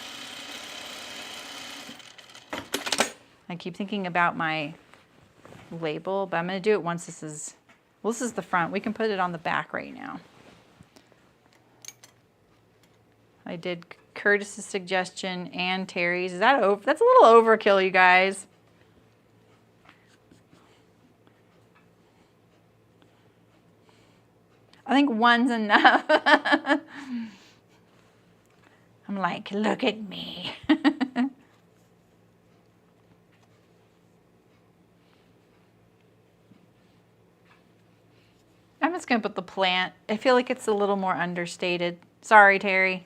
I keep thinking about my label, but I'm going to do it once this is, well, this is the front. We can put it on the back right now. I did Curtis's suggestion and Terry's. Is that over? That's a little overkill, you guys. I think 1's enough. I'm like, look at me. I'm just going to put the plant. I feel like it's a little more understated. Sorry, Terry.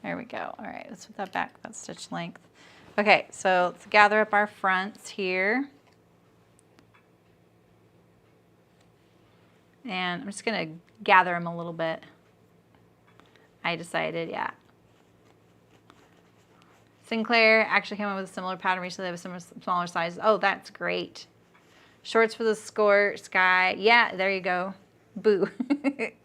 There we go. All right, let's put that back, that stitch length. Okay, so let's gather up our fronts here. And I'm just going to gather them a little bit. I decided, yeah. Sinclair actually came up with a similar pattern recently. They have some smaller sizes. Oh, that's great. Shorts for the sky. Yeah, there you go. Boo. Get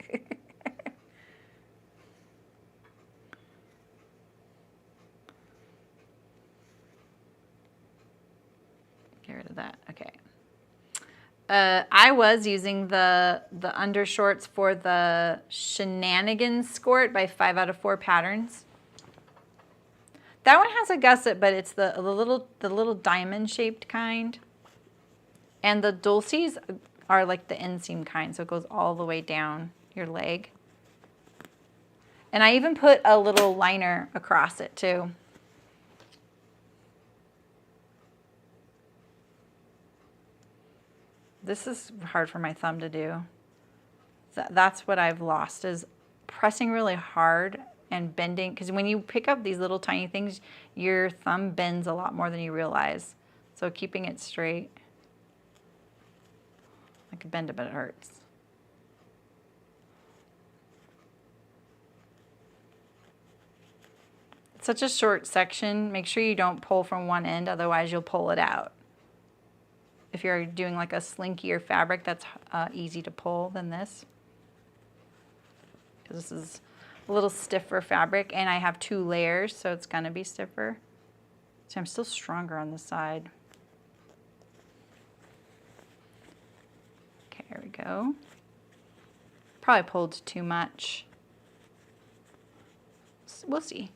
rid of that. Okay. I was using the undershorts for the Shenanigans skirt by 5 out of 4 patterns. That one has a gusset, but it's the little diamond shaped kind. And the Dulcies are like the inseam kind, so it goes all the way down your leg. And I even put a little liner across it too. This is hard for my thumb to do. That's what I've lost, is pressing really hard and bending, because when you pick up these little tiny things, your thumb bends a lot more than you realize. So keeping it straight. I can bend it, but it hurts. It's such a short section. Make sure you don't pull from one end, otherwise you'll pull it out. If you're doing like a slinkier fabric, that's easy to pull than this. Because this is a little stiffer fabric, and I have 2 layers, so it's gonna be stiffer. So I'm still stronger on the side. Okay, there we go. Probably pulled too much. We'll see.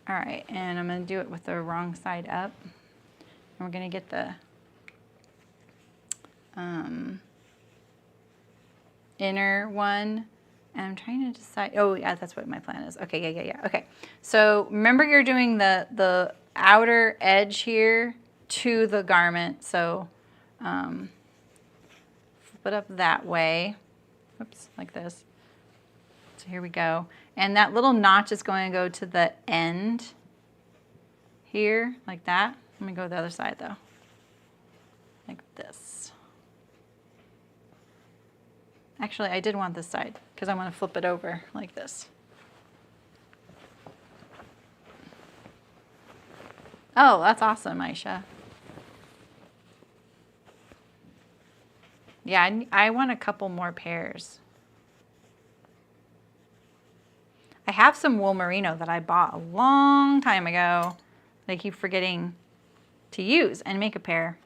All right, and I'm gonna do it with the wrong side up. And we're gonna get the inner one. And I'm trying to decide, oh yeah, that's what my plan is. Okay, yeah. Okay, so remember you're doing the outer edge here to the garment. So flip it up that way. Oops, like this. So here we go. And that little notch is going to go to the end here, like that. Let me go to the other side though. Like this. Actually, I did want this side because I want to flip it over like this. Oh, that's awesome, Aisha. Yeah, I want a couple more pairs. I have some wool merino that I bought a long time ago that I keep forgetting to use and make a pair.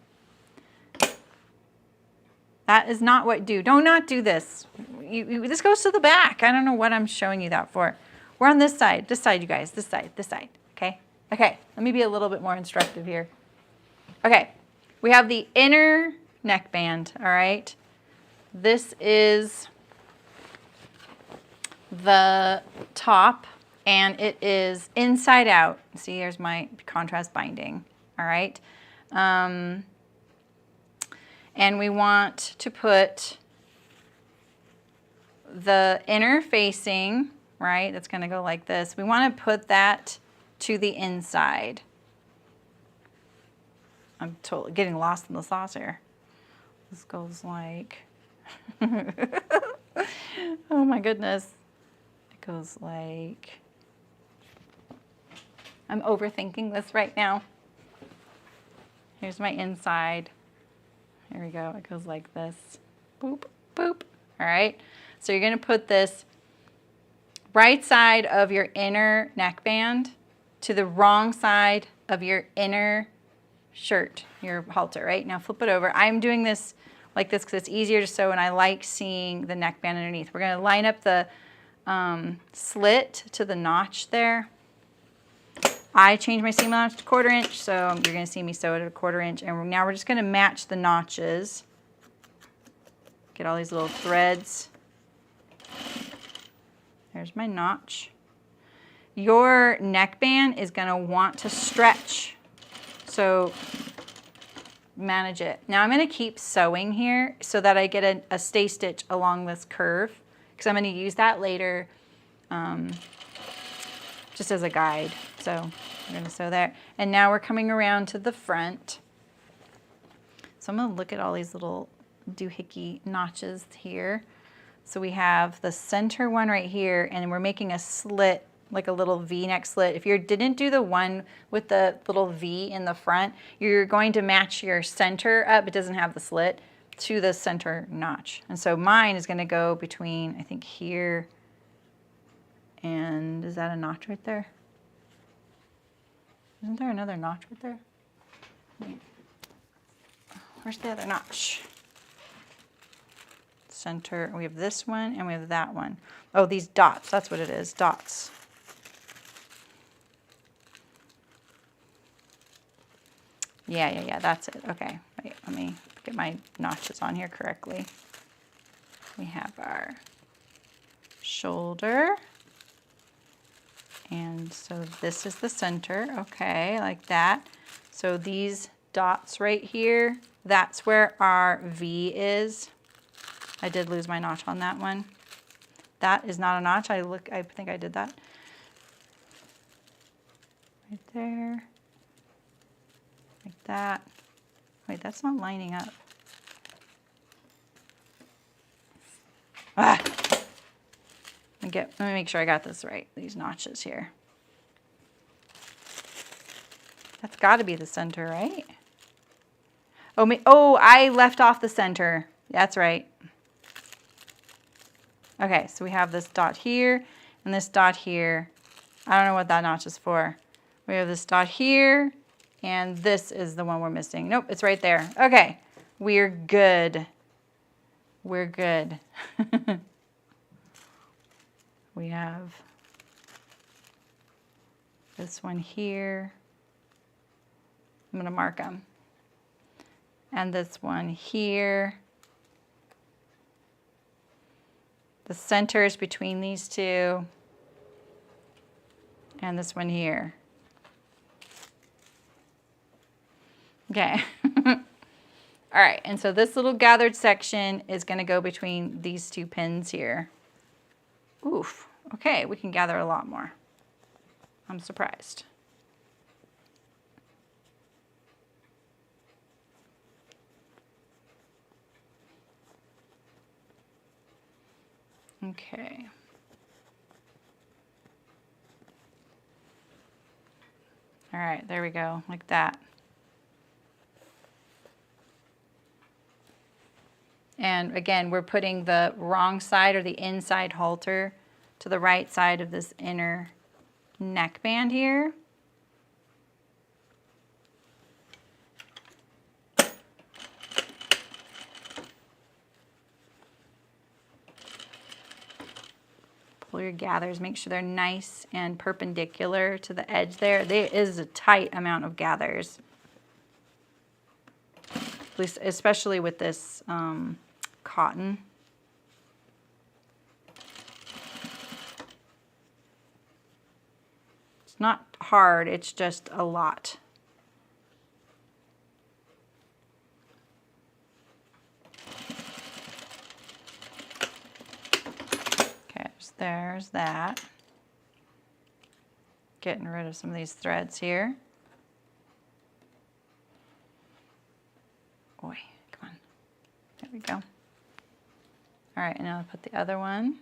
That is not what do. Do not do this. This goes to the back. I don't know what I'm showing you that for. We're on this side, you guys. This side, okay? Okay, let me be a little bit more instructive here. Okay, we have the inner neckband, all right? This is the top, and it is inside out. See, here's my contrast binding, all right? And we want to put the inner facing, right? That's gonna go like this. We wanna put that to the inside. I'm totally getting lost in the sauce here. This goes like, oh my goodness. It goes like, I'm overthinking this right now. Here's my inside. Here we go, it goes like this. Boop, boop, all right? So you're gonna put this right side of your inner neckband to the wrong side of your inner shirt, your halter, right? Now flip it over. I'm doing this like this because it's easier to sew and I like seeing the neckband underneath. We're gonna line up the slit to the notch there. I changed my seam allowance to 1/4 inch, so you're gonna see me sew it at 1/4 inch. And now we're just gonna match the notches. Get all these little threads. There's my notch. Your neckband is gonna want to stretch. So manage it. Now I'm gonna keep sewing here so that I get a stay stitch along this curve because I'm gonna use that later just as a guide. So I'm gonna sew there. And now we're coming around to the front. So I'm gonna look at all these little doohickey notches here. So we have the center one right here and we're making a slit, like a little V-neck slit. If you didn't do the one with the little V in the front, you're going to match your center up, it doesn't have the slit, to the center notch. And so mine is gonna go between, I think here, and is that a notch right there? Isn't there another notch right there? Wait. Where's the other notch? Center, we have this one and we have that one. Oh, these dots, that's what it is, dots. Yeah, that's it. Okay, wait, let me get my notches on here correctly. We have our shoulder. And so this is the center, okay, like that. So these dots right here, that's where our V is. I did lose my notch on that one. That is not a notch. I think I did that. Right there. Like that. Wait, that's not lining up. Ah! Let me make sure I got this right, these notches here. That's gotta be the center, right? Oh, I left off the center. That's right. Okay, so we have this dot here and this dot here. I don't know what that notch is for. We have this dot here and this is the one we're missing. Nope, it's right there. Okay, we're good. We're good. We have this one here. I'm gonna mark them. And this one here. The center is between these two. And this one here. Okay. All right, and so this little gathered section is gonna go between these two pins here. Oof, okay, we can gather a lot more. I'm surprised. Okay. All right, there we go, like that. And again, we're putting the wrong side or the inside halter to the right side of this inner neckband here. pull your gathers. Make sure they're nice and perpendicular to the edge there. There is a tight amount of gathers. At least, especially with this cotton. It's not hard, it's just a lot. Okay, there's that. Getting rid of some of these threads here. Boy, come on. There we go. All right, and now I'll put the other one.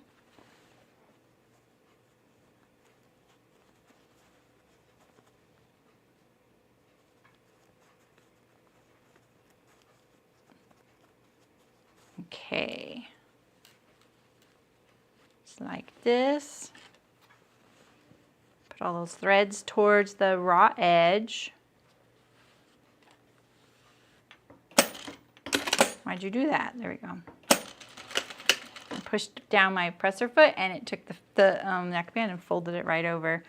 Okay. Just like this. Put all those threads towards the raw edge. Why'd you do that? There we go. I pushed down my presser foot and it took the neckband and folded it right over.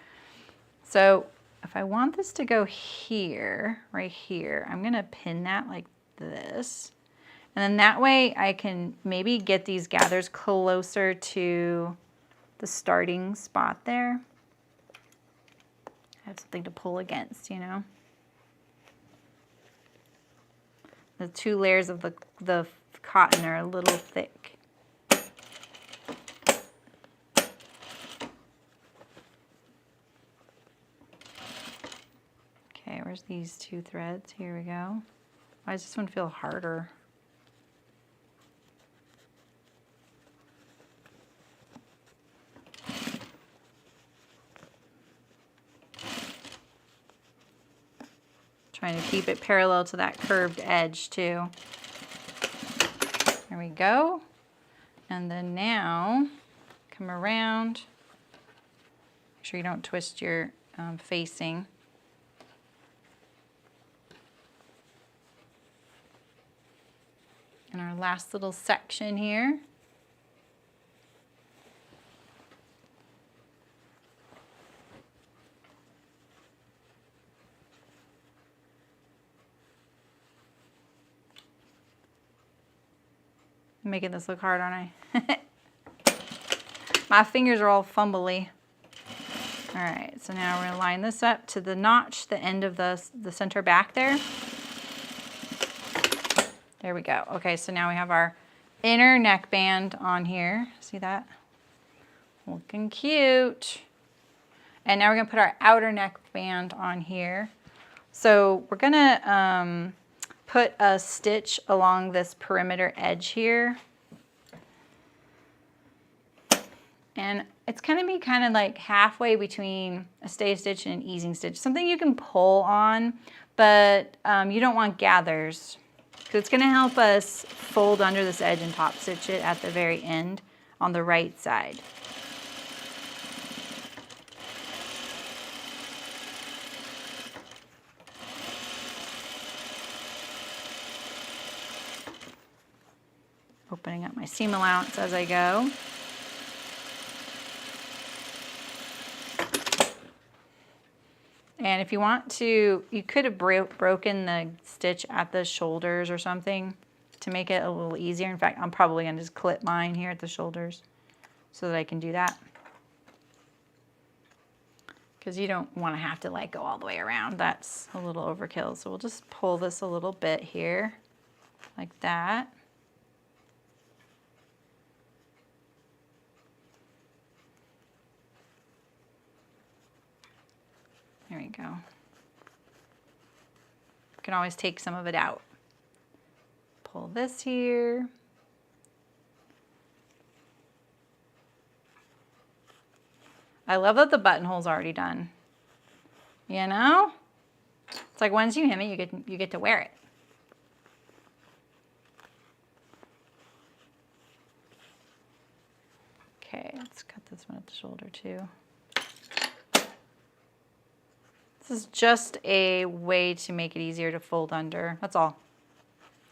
So if I want this to go here, right here, I'm gonna pin that like this. And then that way I can maybe get these gathers closer to the starting spot there. I have something to pull against, you know. The two layers of the cotton are a little thick. Okay, where's these two threads? Here we go. Why does this one feel harder? Trying to keep it parallel to that curved edge too. There we go. And then now, come around. Make sure you don't twist your facing. And our last little section here. I'm making this look hard, aren't I? My fingers are all fumbly. All right, so now we're gonna line this up to the notch, the end of the center back there. There we go. Okay, so now we have our inner neckband on here. See that? Looking cute. And now we're gonna put our outer neckband on here. So we're gonna put a stitch along this perimeter edge here. And it's gonna be kind of like halfway between a stay stitch and an easing stitch. Something you can pull on, but you don't want gathers. So it's gonna help us fold under this edge and top stitch it at the very end on the right side. Opening up my seam allowance as I go. And if you want to, you could have broken the stitch at the shoulders or something to make it a little easier. In fact, I'm probably going to just clip mine here at the shoulders so that I can do that. Because you don't want to have to like go all the way around. That's a little overkill. So we'll just pull this a little bit here like that. There we go. You can always take some of it out. Pull this here. I love that the buttonhole's already done. You know? It's like once you hem it, you get to wear it. Okay, let's cut this one at the shoulder too. This is just a way to make it easier to fold under. That's all.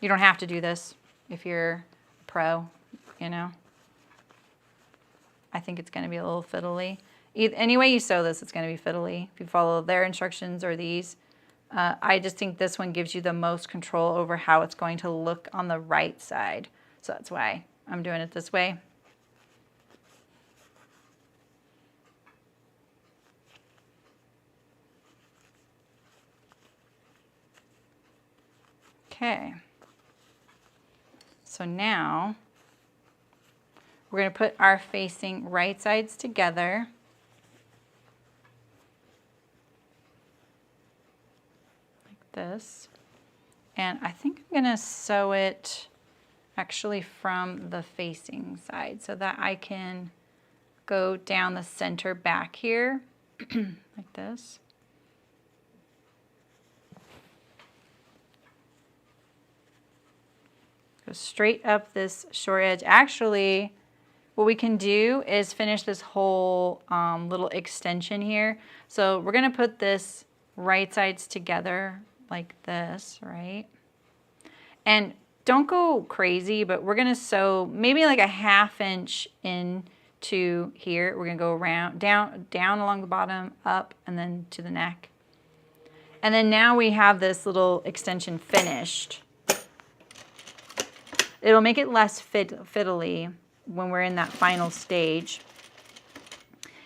You don't have to do this if you're a pro, you know. I think it's going to be a little fiddly. Any way you sew this, it's going to be fiddly. If you follow their instructions or these. I just think this one gives you the most control over how it's going to look on the right side. So that's why I'm doing it this way. Okay. So now we're going to put our facing right sides together. This, and I think I'm going to sew it actually from the facing side so that I can go down the center back here like this. Go straight up this short edge. Actually, what we can do is finish this whole little extension here. So we're going to put this right sides together like this, right? And don't go crazy, but we're gonna sew maybe like a 1/2 inch into here. We're gonna go around, down along the bottom, up, and then to the neck. And then now we have this little extension finished. It'll make it less fiddly when we're in that final stage.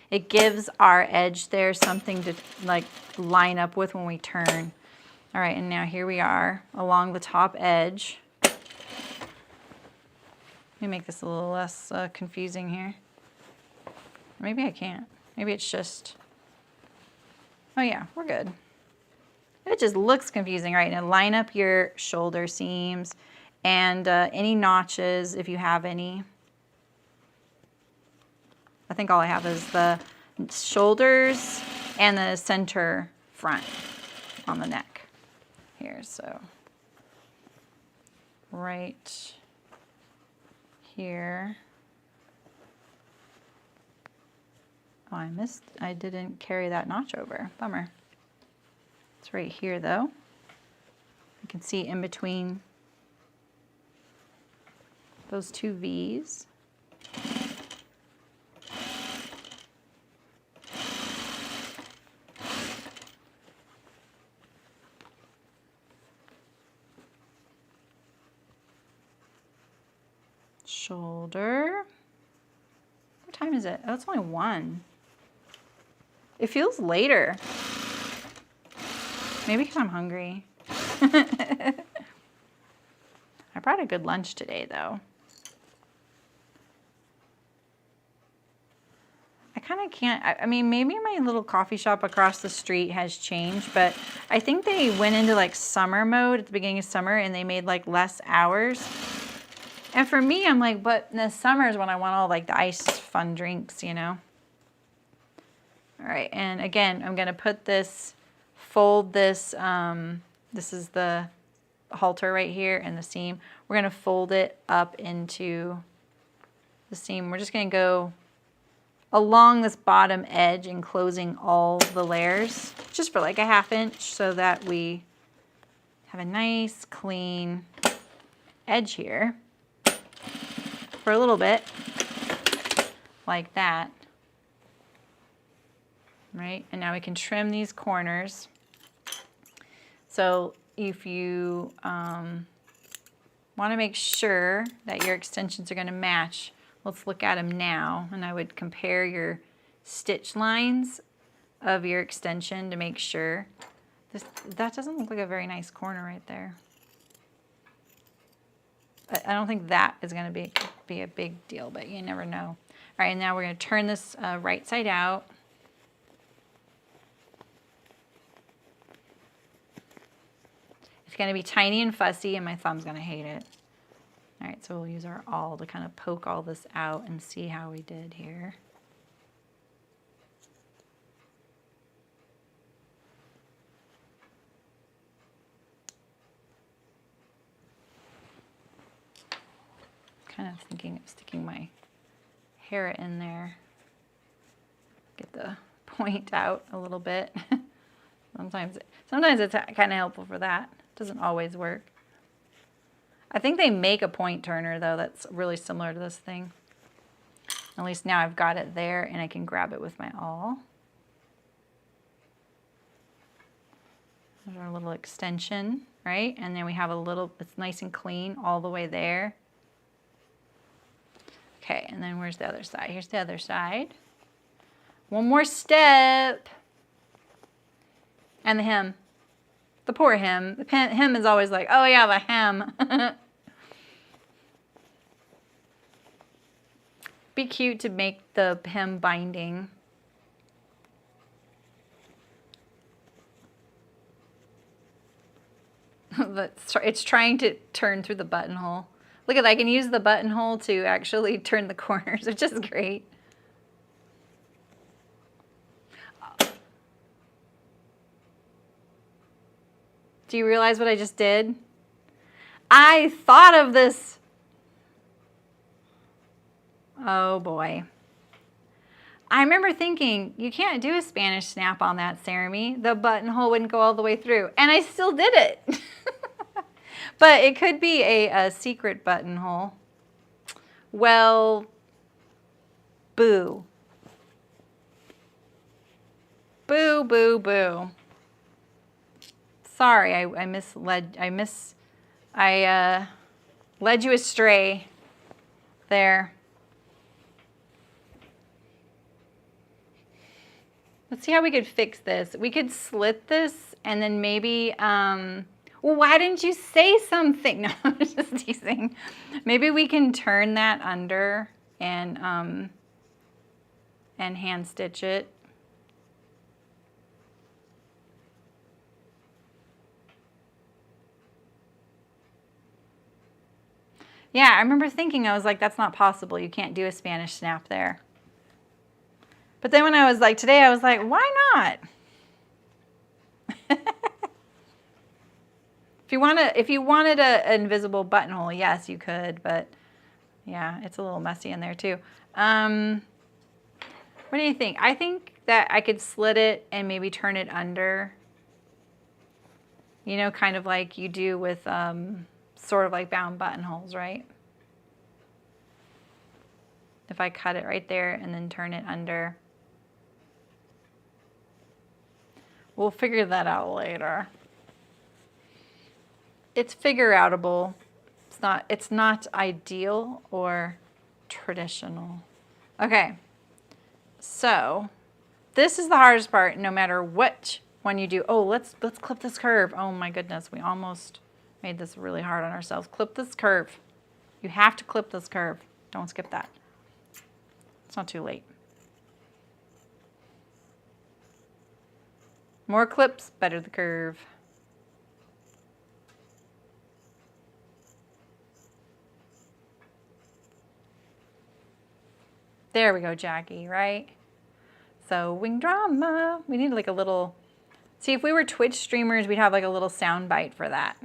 It gives our edge there something to like line up with when we turn. All right, and now here we are along the top edge. Let me make this a little less confusing here. Maybe I can't. Maybe it's just, oh yeah, we're good. It just looks confusing, right? Now line up your shoulder seams and any notches if you have any. I think all I have is the shoulders and the center front on the neck here. So right here. Oh, I didn't carry that notch over. Bummer. It's right here though. You can see in between those two V's. Shoulder. What time is it? Oh, it's only 1. It feels later. Maybe because I'm hungry. I brought a good lunch today, though. I kind of can't, I mean, maybe my little coffee shop across the street has changed, but I think they went into like summer mode at the beginning of summer and they made like less hours. And for me, I'm like, but in the summer is when I want all like the iced fun drinks, you know? All right, and again, I'm gonna put this, fold this, this is the halter right here and the seam. We're gonna fold it up into the seam. We're just gonna go along this bottom edge, enclosing all the layers, just for like a 1/2 inch so that we have a nice clean edge here for a little bit, like that. Right, and now we can trim these corners. So if you want to make sure that your extensions are going to match, let's look at them now, and I would compare your stitch lines of your extension to make sure. That doesn't look like a very nice corner right there. I don't think that is going to be a big deal, but you never know. All right, and now we're going to turn this right side out. It's going to be tiny and fussy, and my thumb's going to hate it. All right, so we'll use our awl to kind of poke all this out and see how we did here. Kind of thinking of sticking my hair in there. Get the point out a little bit. Sometimes it's kind of helpful for that. Doesn't always work. I think they make a point turner though that's really similar to this thing. At least now I've got it there and I can grab it with my awl. There's our little extension, right? And then we have a little, it's nice and clean all the way there. Okay, and then where's the other side? Here's the other side. One more step. And the hem. The poor hem. The hem is always like, oh yeah, the hem. Be cute to make the hem binding. It's trying to turn through the buttonhole. Look at that, I can use the buttonhole to actually turn the corners, which is great. Do you realize what I just did? I thought of this. Oh boy. I remember thinking, you can't do a Spanish snap on that, Saremy. The buttonhole wouldn't go all the way through. And I still did it. But it could be a secret buttonhole. Well, boo. Boo, boo, boo. Sorry, I led you astray there. Let's see how we could fix this. We could slit this and then maybe, well, why didn't you say something? No, I'm just teasing. Maybe we can turn that under and hand stitch it. Yeah, I remember thinking, I was like, that's not possible. You can't do a Spanish snap there. But then when I was like, today, I was like, why not? If you wanted an invisible buttonhole, yes, you could. But yeah, it's a little messy in there too. What do you think? I think that I could slit it and maybe turn it under. You know, kind of like you do with sort of like bound buttonholes, right? If I cut it right there and then turn it under. We'll figure that out later. It's figure-outable. It's not ideal or traditional. Okay, so this is the hardest part no matter which one you do. Oh, let's clip this curve. Oh my goodness, we almost made this really hard on ourselves. Clip this curve. You have to clip this curve. Don't skip that. It's not too late. More clips, better the curve. There we go, Jackie, right? So wing drama. We need like a little, see if we were Twitch streamers, we'd have like a little sound bite for that.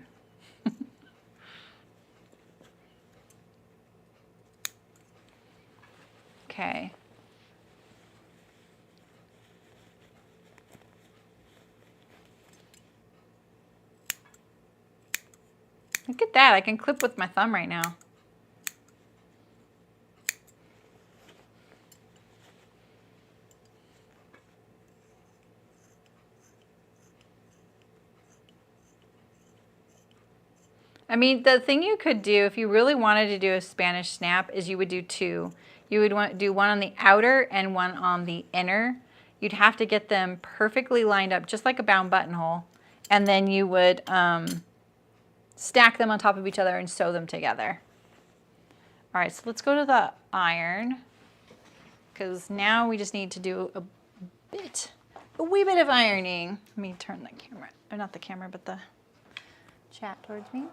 Okay. Look at that, I can clip with my thumb right now. I mean, the thing you could do if you really wanted to do a Spanish snap is you would do two. You would do one on the outer and one on the inner. You'd have to get them perfectly lined up, just like a bound buttonhole. And then you would stack them on top of each other and sew them together. All right, so let's go to the iron, because now we just need to do a wee bit of ironing. Let me turn the camera, or not the camera, but the chat towards me.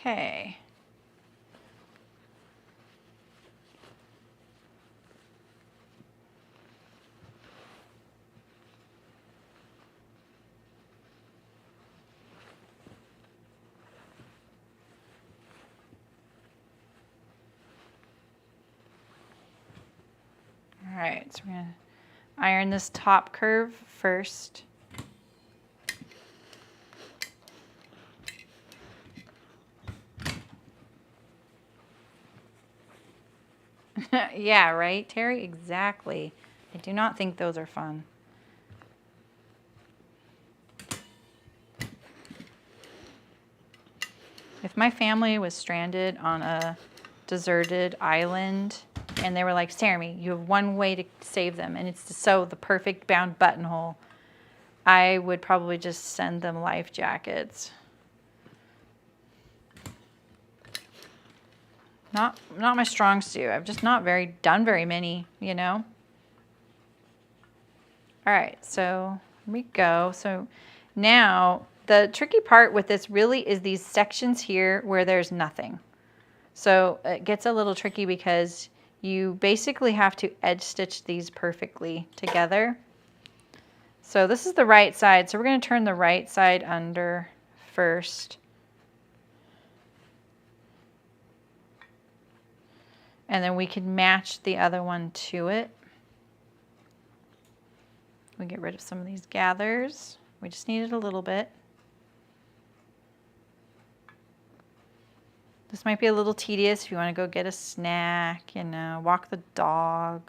Okay. All right, so we're gonna iron this top curve first. Yeah, right, Terry? Exactly. I do not think those are fun. If my family was stranded on a deserted island and they were like, Saremy, you have one way to save them, and it's to sew the perfect bound buttonhole, I would probably just send them life jackets. Not my strong suit. I've just not done very many, you know. All right, so here we go. So now the tricky part with this really is these sections here where there's nothing. So it gets a little tricky because you basically have to edge stitch these perfectly together. So this is the right side. So we're going to turn the right side under first. And then we can match the other one to it. We get rid of some of these gathers. We just need it a little bit. This might be a little tedious if you want to go get a snack, you know, walk the dog.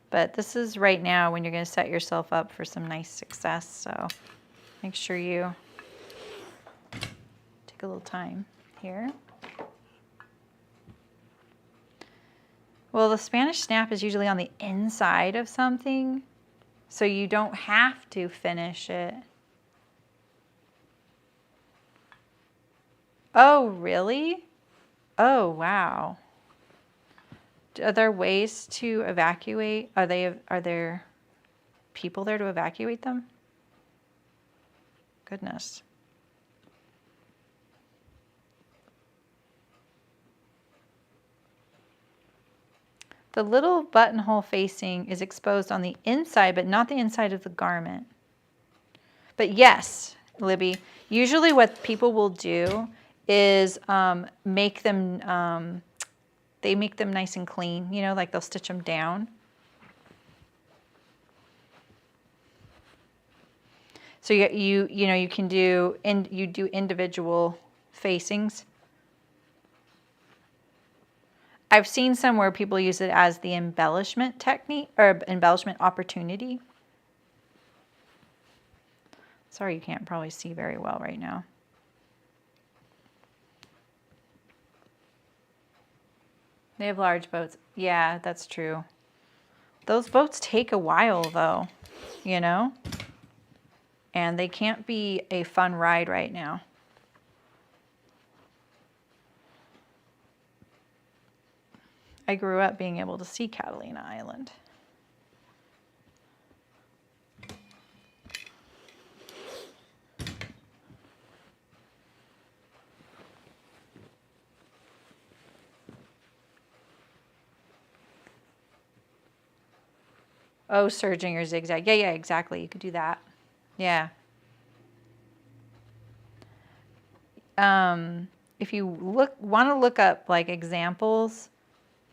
But this is right now when you're going to set yourself up for some nice success. So make sure you take a little time here. Well, the Spanish snap is usually on the inside of something, so you don't have to finish it. Oh, really? Oh, wow. Are there ways to evacuate? Are there people there to evacuate them? Goodness. The little buttonhole facing is exposed on the inside, but not the inside of the garment. But yes, Libby, usually what people will do is make them, they make them nice and clean, you know, like they'll stitch them down. So you know, you can do, you do individual facings. I've seen some where people use it as the embellishment technique or embellishment opportunity. Sorry, you can't probably see very well right now. They have large boats. Yeah, that's true. Those boats take a while though, you know, and they can't be a fun ride right now. I grew up being able to see Catalina Island. Oh, serging or zigzag. Yeah, exactly. You could do that. Yeah. If you want to look up like examples,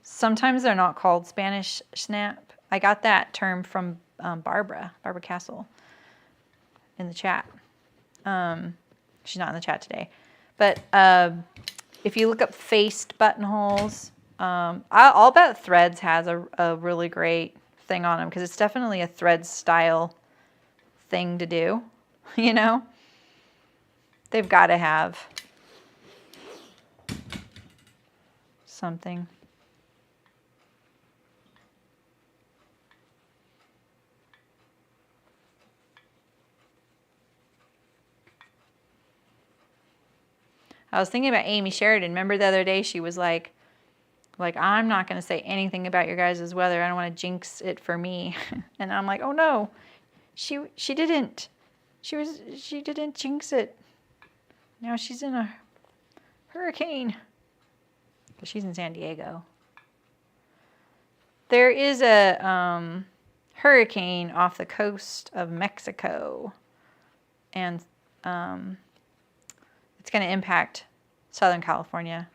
sometimes they're not called Spanish snap. I got that term from Barbara Castle in the chat. She's not in the chat today. But if you look up faced buttonholes, I'll bet Threads has a really great thing on them because it's definitely a Threads style thing to do, you know? They've got to have something. I was thinking about Amy Sheridan. Remember the other day she was like I'm not going to say anything about your guys' weather. I don't want to jinx it for me. And I'm like, oh no, she didn't. She didn't jinx it. Now she's in a hurricane. But she's in San Diego. There is a hurricane off the coast of Mexico, and it's going to impact Southern California.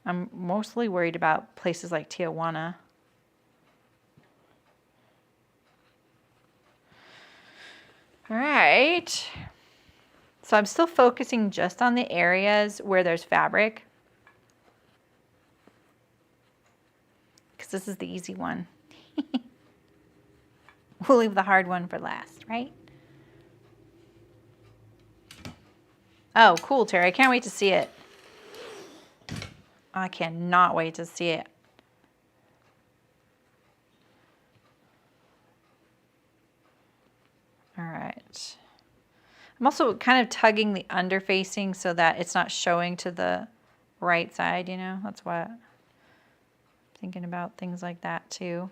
I'm mostly worried about places like Tijuana. All right. So I'm still focusing just on the areas where there's fabric, because this is the easy one. We'll leave the hard one for last, right? Oh, cool, Terry. I can't wait to see it. I cannot wait to see it. All right. I'm also kind of tugging the under facing so that it's not showing to the right side, you know? That's what I'm thinking about, things like that too.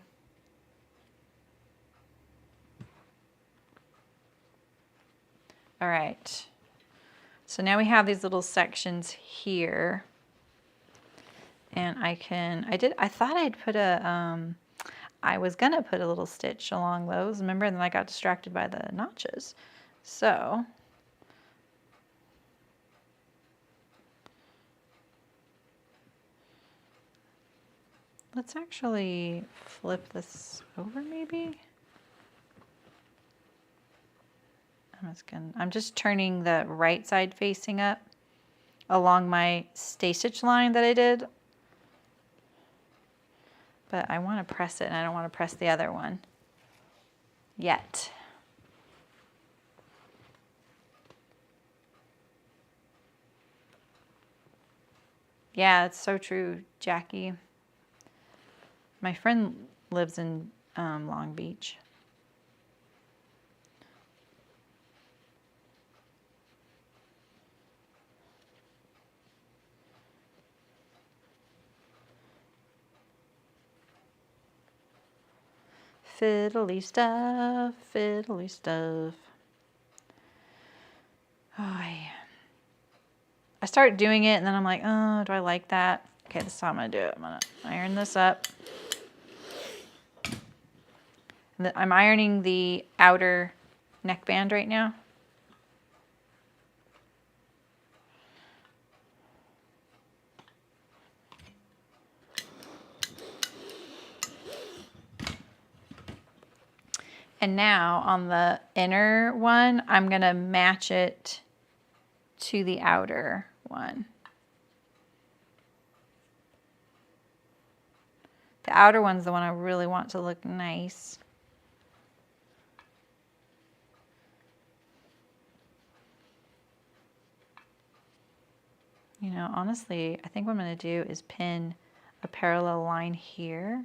All right. So now we have these little sections here. And I thought I'd put I was gonna put a little stitch along those, remember? And then I got distracted by the notches. So let's actually flip this over maybe. I'm just turning the right side facing up along my stay stitch line that I did. But I want to press it and I don't want to press the other one yet. Yeah, it's so true, Jackie. My friend lives in Long Beach. Fiddly stuff, fiddly stuff. Oh, yeah. I start doing it and then I'm like, oh, do I like that? Okay, this is how I'm gonna do it. I'm gonna iron this up. And then I'm ironing the outer neckband right now. And now on the inner one, I'm gonna match it to the outer one. The outer one's the one I really want to look nice. You know, honestly, I think what I'm gonna do is pin a parallel line here.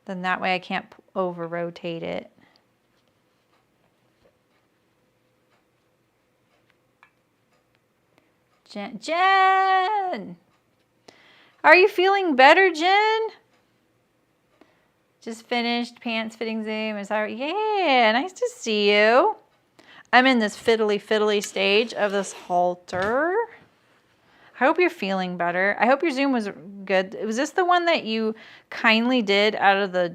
Then that way I can't over rotate it. Jen! Are you feeling better, Jen? Just finished pants fitting Zoom. Is that right? Yeah, nice to see you. I'm in this fiddly stage of this halter. I hope you're feeling better. I hope your Zoom was good. Was this the one that you kindly did out of the,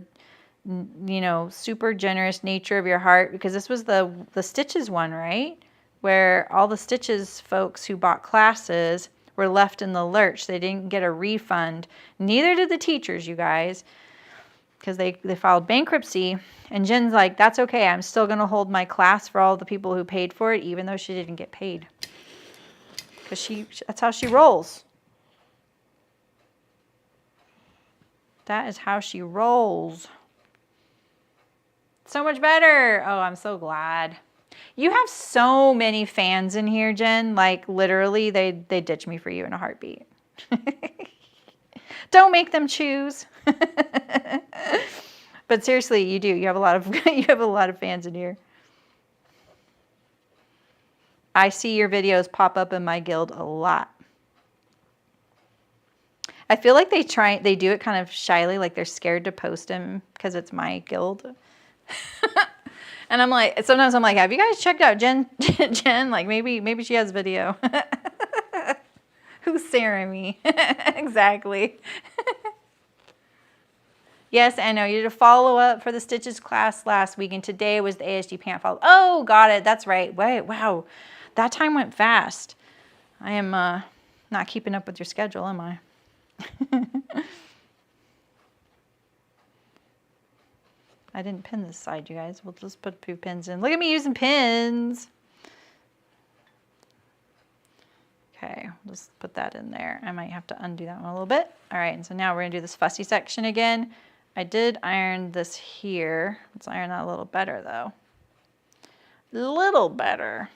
you know, super generous nature of your heart? Because this was the Stitches one, right? Where all the Stitches folks who bought classes were left in the lurch. They didn't get a refund. Neither did the teachers, you guys, because they filed bankruptcy. And Jen's like, that's okay. I'm still going to hold my class for all the people who paid for it, even though she didn't get paid. Because that's how she rolls. That is how she rolls. So much better. Oh, I'm so glad. You have so many fans in here, Jen. Like, literally, they ditch me for you in a heartbeat. Don't make them choose. But seriously, you do. You have a lot of fans in here. I see your videos pop up in my guild a lot. I feel like they do it kind of shyly, like they're scared to post them because it's my guild. And I'm like, sometimes I'm like, have you guys checked out Jen? Like maybe she has video. Who's Saremy? Exactly. Yes, I know. You did a follow-up for the Stitches class last week, and today was the ASD pant follow. Oh, got it. That's right. Wait, wow. That time went fast. I am Not keeping up with your schedule, am I? I didn't pin this side, you guys. We'll just put a few pins in. Look at me using pins. Okay, just put that in there. I might have to undo that one a little bit. All right, and so now we're gonna do this fussy section again. I did iron this here. Let's iron that a little better though. A little better.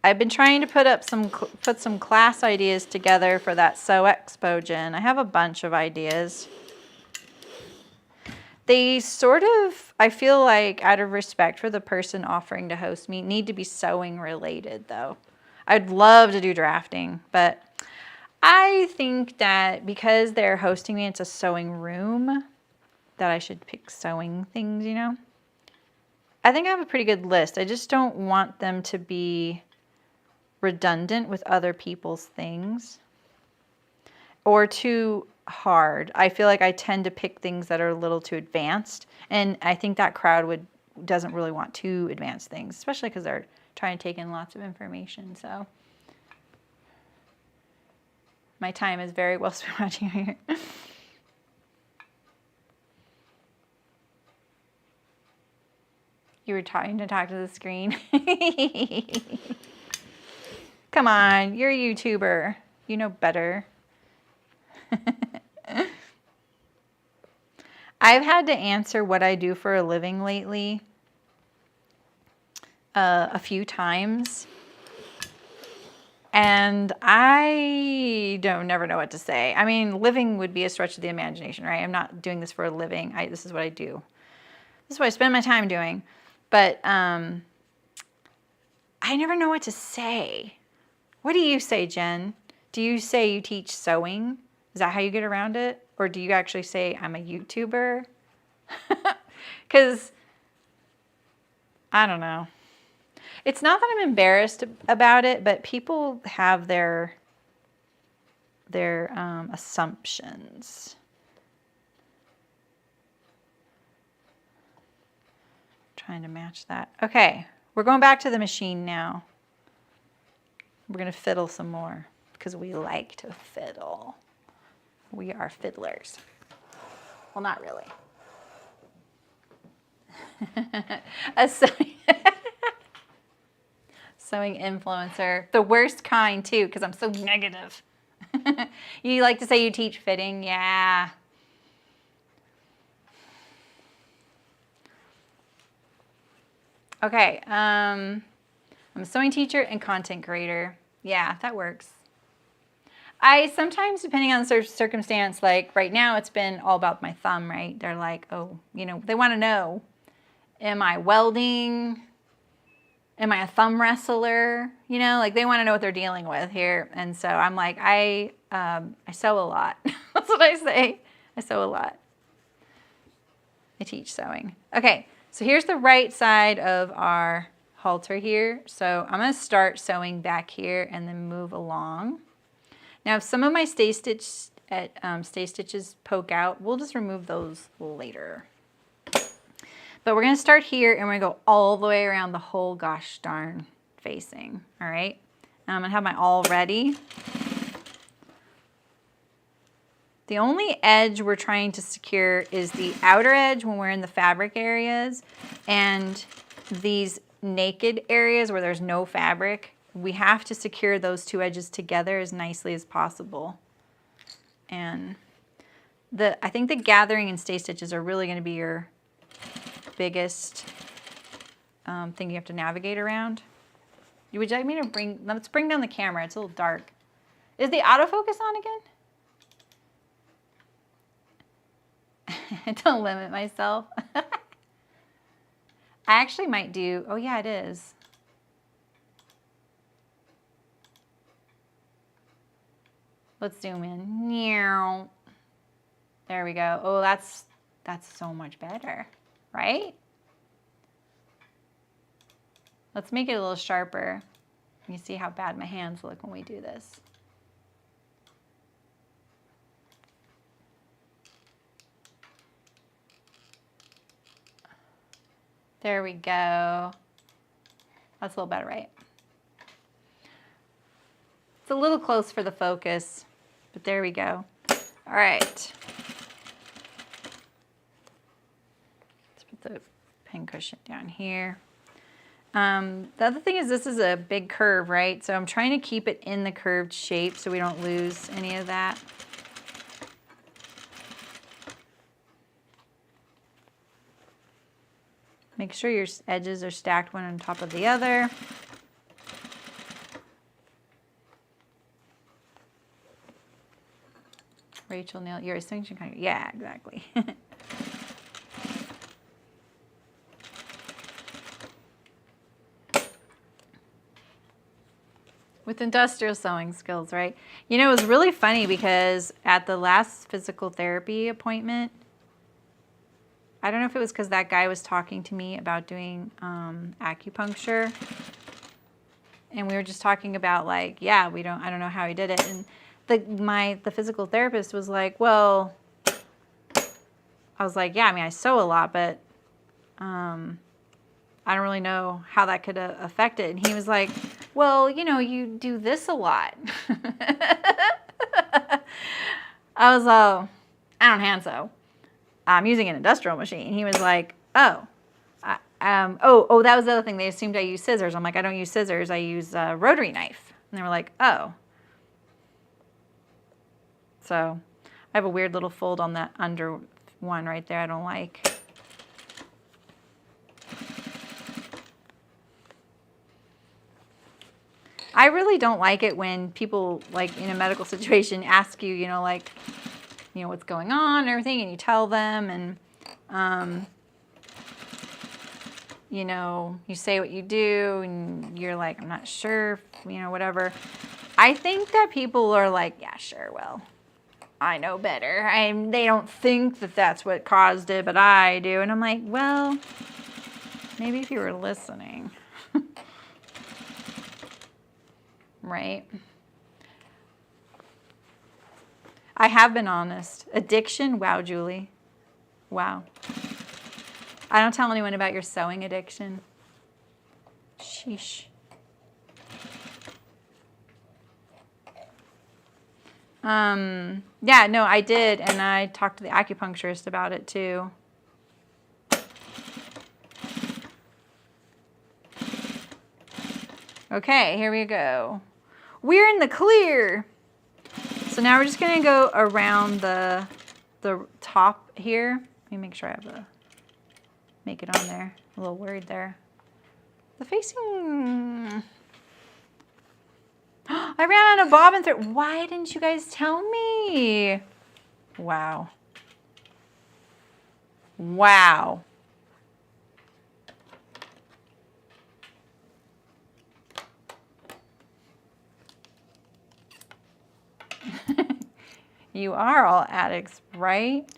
I've been trying to put some class ideas together for that Sew Expo, Jen. I have a bunch of ideas. They sort of, I feel like, out of respect for the person offering to host me, need to be sewing related though. I'd love to do drafting, but I think that because they're hosting me, it's a sewing room, that I should pick sewing things, you know? I think I have a pretty good list. I just don't want them to be redundant with other people's things or too hard. I feel like I tend to pick things that are a little too advanced, and I think that crowd doesn't really want too advanced things, especially because they're trying to take in lots of information. So my time is very well spent watching here. You were trying to talk to the screen. Come on, you're a YouTuber. You know better. I've had to answer what I do for a living lately a few times. And I never know what to say. I mean, living would be a stretch of the imagination, right? I'm not doing this for a living. This is what I do. This is what I spend my time doing. But I never know what to say. What do you say, Jen? Do you say you teach sewing? Is that how you get around it? Or do you actually say I'm a YouTuber? Because, I don't know. It's not that I'm embarrassed about it, but people have their assumptions. Trying to match that. Okay, we're going back to the machine now. We're going to fiddle some more because we like to fiddle. We are fiddlers. Well, not really. A sewing influencer. The worst kind, too, because I'm so negative. You like to say you teach fitting? Yeah. Okay. I'm a sewing teacher and content creator. Yeah, that works. I sometimes, depending on the circumstance, like right now it's been all about my thumb, right? They're like, oh, you know, they want to know, am I welding? Am I a thumb wrestler? You know, like they want to know what they're dealing with here. And so I'm like, I sew a lot. That's what I say. I sew a lot. I teach sewing. Okay, so here's the right side of our halter here. So I'm going to start sewing back here and then move along. Now, if some of my stay stitches poke out, we'll just remove those later. But we're going to start here and we're going to go all the way around the whole gosh darn facing. All right. And I'm going to have my all ready. The only edge we're trying to secure is the outer edge when we're in the fabric areas, and these naked areas where there's no fabric. We have to secure those two edges together as nicely as possible. And I think the gathering and stay stitches are really going to be your biggest thing you have to navigate around. Would you like me to let's bring down the camera. It's a little dark. Is the autofocus on again? Don't limit myself. I actually might do, oh yeah, it is. Let's zoom in. There we go. Oh, that's so much better, right? Let's make it a little sharper. You see how bad my hands look when we do this. There we go. That's a little better, right? a little close for the focus, but there we go. All right. Let's put the pin cushion down here. The other thing is this is a big curve, right? So I'm trying to keep it in the curved shape so we don't lose any of that. Make sure your edges are stacked one on top of the other. Rachel, Neil, your extension kind of, yeah, exactly. With industrial sewing skills, right? You know, it was really funny because at the last physical therapy appointment, I don't know if it was because that guy was talking to me about doing acupuncture. And we were just talking about like, yeah, I don't know how he did it. And the physical therapist was like, well, I was like, yeah, I mean, I sew a lot, but I don't really know how that could affect it. And he was like, well, you know, you do this a lot. I was like, I don't hand sew. I'm using an industrial machine. He was like, oh, that was the other thing. They assumed I use scissors. I'm like, I don't use scissors. I use a rotary knife. And they were like, oh. So I have a weird little fold on that under one right there I don't like. I really don't like it when people, like, in a medical situation ask you, you know, like, you know, what's going on and everything, and you tell them, and, you know, you say what you do, and you're like, I'm not sure, you know, whatever. I think that people are like, yeah, sure, well, I know better. They don't think that that's what caused it, but I do. And I'm like, well, maybe if you were listening. Right? I have been honest. Addiction? Wow, Julie. Wow. I don't tell anyone about your sewing addiction. Sheesh. Yeah, no, I did, and I talked to the acupuncturist about it too. Okay, here we go. We're in the clear. So now we're just gonna go around the top here. Let me make sure I make it on there. A little worried there. The facing. I ran out of bobbin thread. Why didn't you guys tell me? Wow. Wow. You are all addicts, right?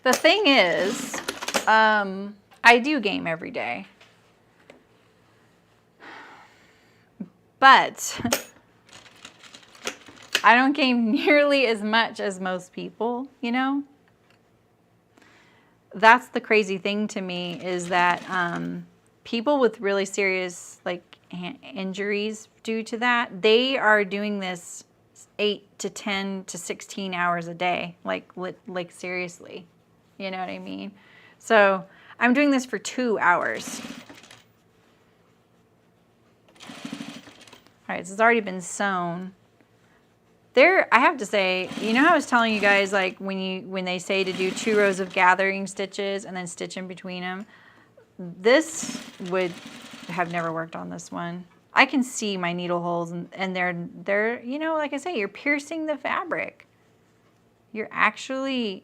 The thing is, I do game every day. But I don't game nearly as much as most people, you know? That's the crazy thing to me is that people with really serious like injuries due to that, they are doing this 8 to 10 to 16 hours a day, like seriously. You know what I mean? So I'm doing this for 2 hours. All right, so it's already been sewn. There, I have to say, you know how I was telling you guys, like when they say to do 2 rows of gathering stitches and then stitch in between them, this would have never worked on this one. I can see my needle holes, and they're you know, like I say, you're piercing the fabric. You're actually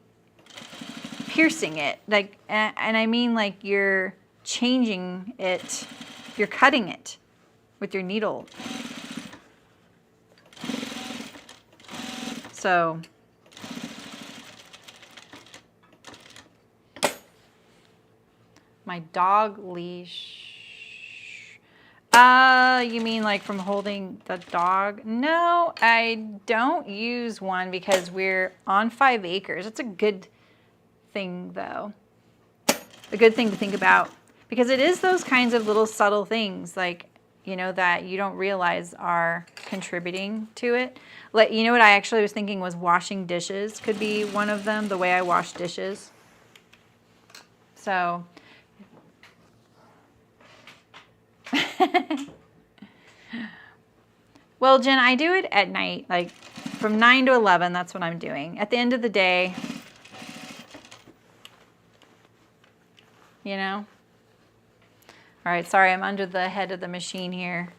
piercing it, like, and I mean like you're changing it, you're cutting it with your needle. So my dog leash. You mean like from holding the dog? No, I don't use one because we're on 5 acres. It's a good thing though. a good thing to think about, because it is those kinds of little subtle things, like, you know, that you don't realize are contributing to it. Like, you know what I actually was thinking was washing dishes could be one of them, the way I wash dishes. So well, Jen, I do it at night, like from 9 to 11, that's what I'm doing. At the end of the day, you know. All right, sorry, I'm under the head of the machine here,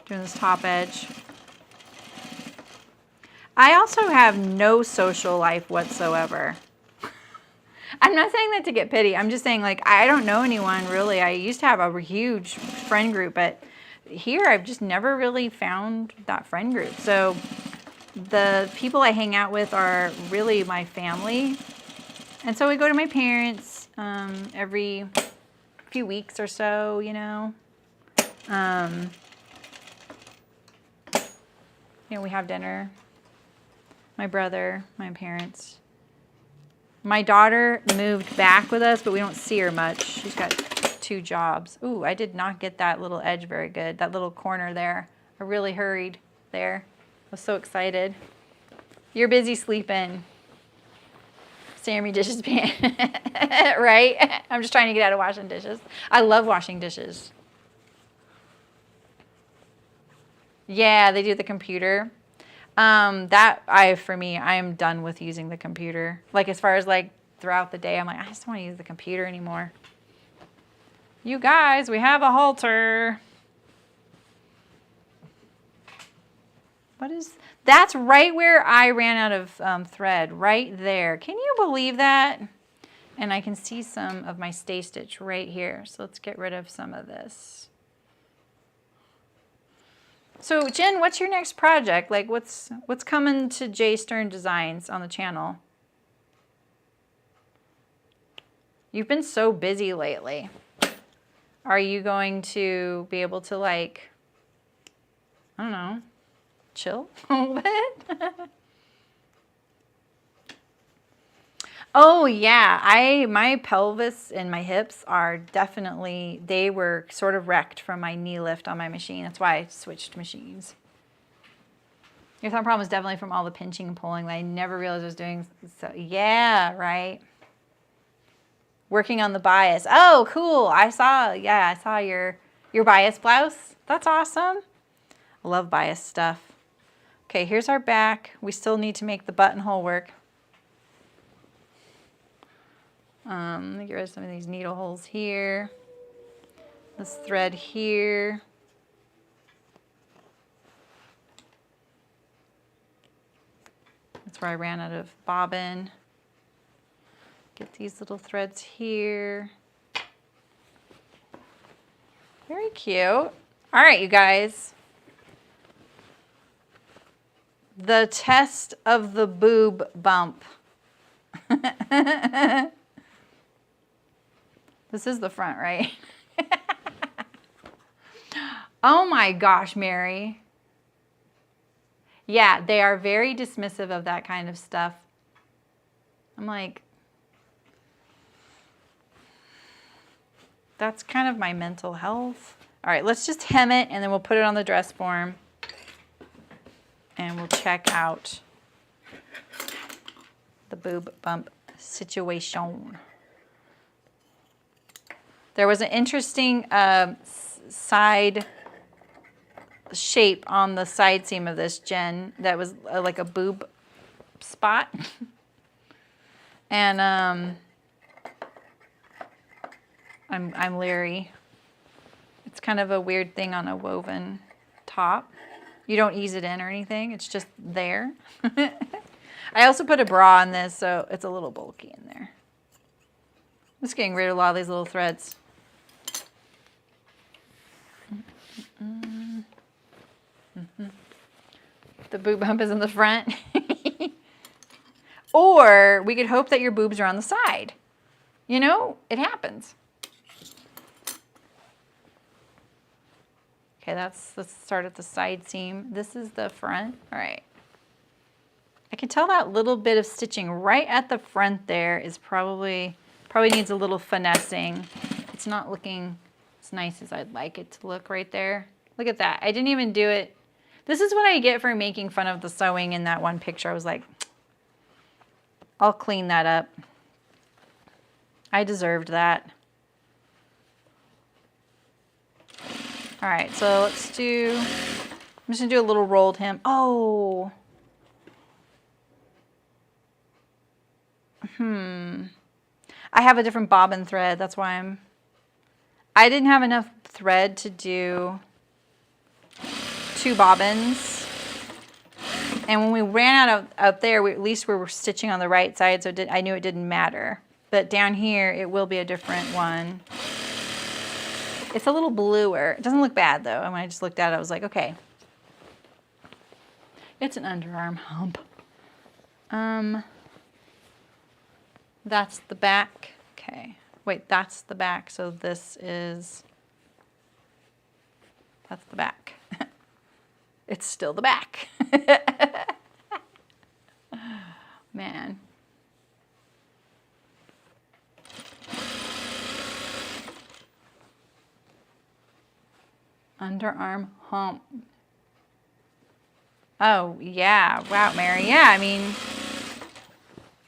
doing this top edge. I also have no social life whatsoever. I'm not saying that to get pity. I'm just saying, like, I don't know anyone really. I used to have a huge friend group, but here I've just never really found that friend group. So the people I hang out with are really my family. And so we go to my parents every few weeks or so, you know. You know, we have dinner. My brother, my parents. My daughter moved back with us, but we don't see her much. She's got 2 jobs. Ooh, I did not get that little edge very good, that little corner there. I really hurried there. I was so excited. You're busy sleeping. Saremy dishes pan, right? I'm just trying to get out of washing dishes. I love washing dishes. Yeah, they do the computer. For me, I am done with using the computer. Like, as far as like throughout the day, I'm like, I just don't want to use the computer anymore. You guys, we have a halter. That's right where I ran out of thread, right there. Can you believe that? And I can see some of my stay stitch right here. So let's get rid of some of this. So Jen, what's your next project? Like, what's coming to J Stern Designs on the channel? You've been so busy lately. Are you going to be able to, like, I don't know, chill a little bit? Oh yeah, my pelvis and my hips are definitely, they were sort of wrecked from my knee lift on my machine. That's why I switched machines. Your thumb problem is definitely from all the pinching and pulling that I never realized I was doing. So yeah, right. Working on the bias. Oh, cool. I saw your bias blouse. That's awesome. I love bias stuff. Okay, here's our back. We still need to make the buttonhole work. Let me get rid of some of these needle holes here. This thread here. That's where I ran out of bobbin. Get these little threads here. Very cute. All right, you guys. The test of the boob bump. This is the front, right? Oh my gosh, Mary. Yeah, they are very dismissive of that kind of stuff. I'm like, that's kind of my mental health. All right, let's just hem it and then we'll put it on the dress form. And we'll check out the boob bump situation. There was an interesting side shape on the side seam of this, Jen, that was like a boob spot. And I'm leery. It's kind of a weird thing on a woven top. You don't ease it in or anything. It's just there. I also put a bra on this, so it's a little bulky in there. I'm just getting rid of a lot of these little threads. The boob bump is in the front. Or we could hope that your boobs are on the side. You know, it happens. Okay, let's start at the side seam. This is the front. All right. I can tell that little bit of stitching right at the front there is probably Probably needs a little finessing. It's not looking as nice as I'd like it to look right there. Look at that. I didn't even do it. This is what I get for making fun of the sewing in that one picture. I was like, I'll clean that up. I deserved that. All right, so let's do, I'm just gonna do a little rolled hem. Oh. I have a different bobbin thread. That's why I didn't have enough thread to do 2 bobbins. And when we ran out there, at least we were stitching on the right side, so I knew it didn't matter. But down here, it will be a different one. It's a little bluer. It doesn't look bad though. And when I just looked at it, I was like, okay. It's an underarm hump. That's the back. Okay. Wait, that's the back. So this is, that's the back. It's still the back. Man. Underarm hump. Oh, yeah. Wow, Mary. Yeah, I mean,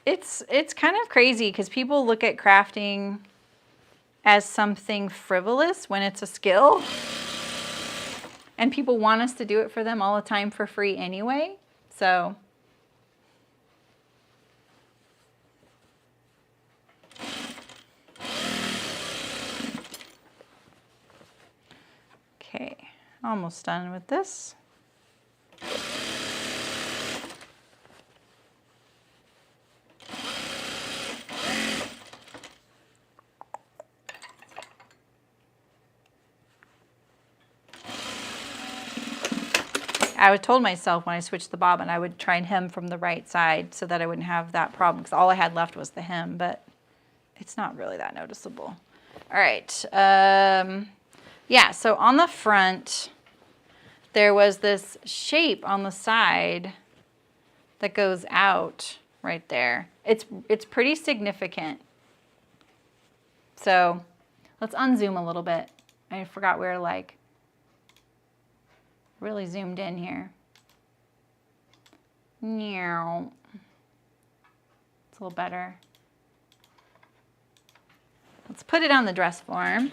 it's kind of crazy because people look at crafting as something frivolous when it's a skill. And people want us to do it for them all the time for free anyway. So okay, almost done with this. I told myself when I switched the bobbin, I would try and hem from the right side so that I wouldn't have that problem, because all I had left was the hem, but it's not really that noticeable. All right. Yeah, so on the front, there was this shape on the side that goes out right there. It's pretty significant. So let's unzoom a little bit. I forgot where, like, really zoomed in here. Meow. It's a little better. Let's put it on the dress form.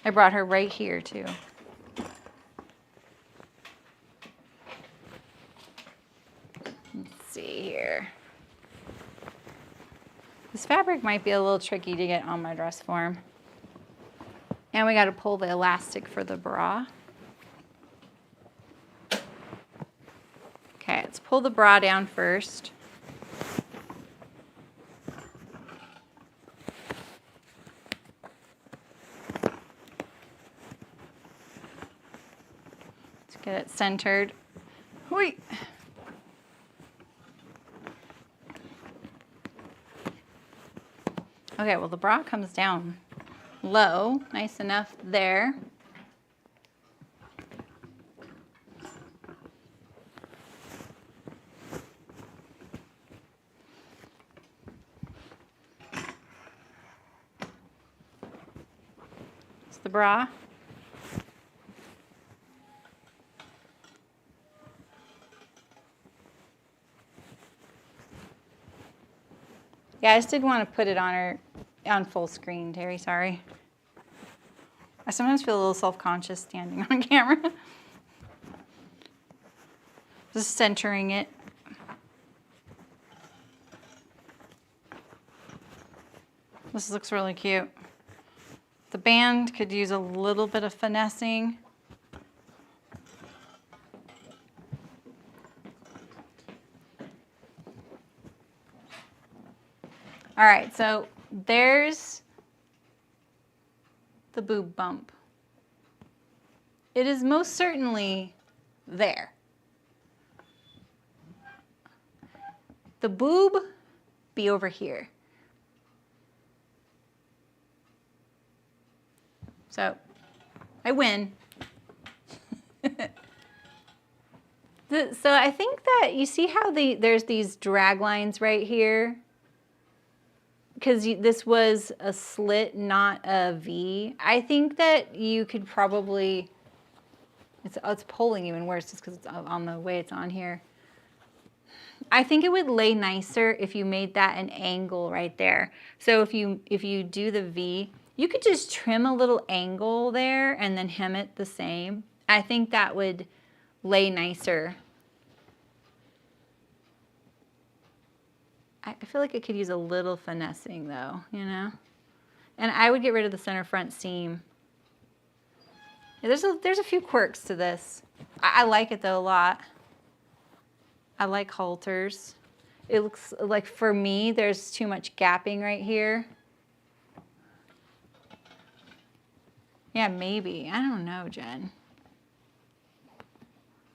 I brought her right here too. Let's see here. This fabric might be a little tricky to get on my dress form. And we got to pull the elastic for the bra. Okay, let's pull the bra down first. Let's get it centered. Whee! Okay, well the bra comes down low, nice enough there. The bra. Yeah, I just didn't want to put it on her on full screen, Terry, sorry. I sometimes feel a little self-conscious standing on camera. Just centering it. This looks really cute. The band could use a little bit of finessing. All right, so there's the boob bump. It is most certainly there. The boob be over here. So I win. So I think that you see how there's these drag lines right here. because this was a slit, not a V, I think that you could probably, it's pulling even worse just because it's on the way it's on here. I think it would lay nicer if you made that an angle right there. So if you do the V, you could just trim a little angle there and then hem it the same. I think that would lay nicer. I feel like it could use a little finessing though, you know? And I would get rid of the center front seam. Yeah, there's a few quirks to this. I like it though a lot. I like halters. It looks like, for me, there's too much gapping right here. Yeah, maybe. I don't know, Jen.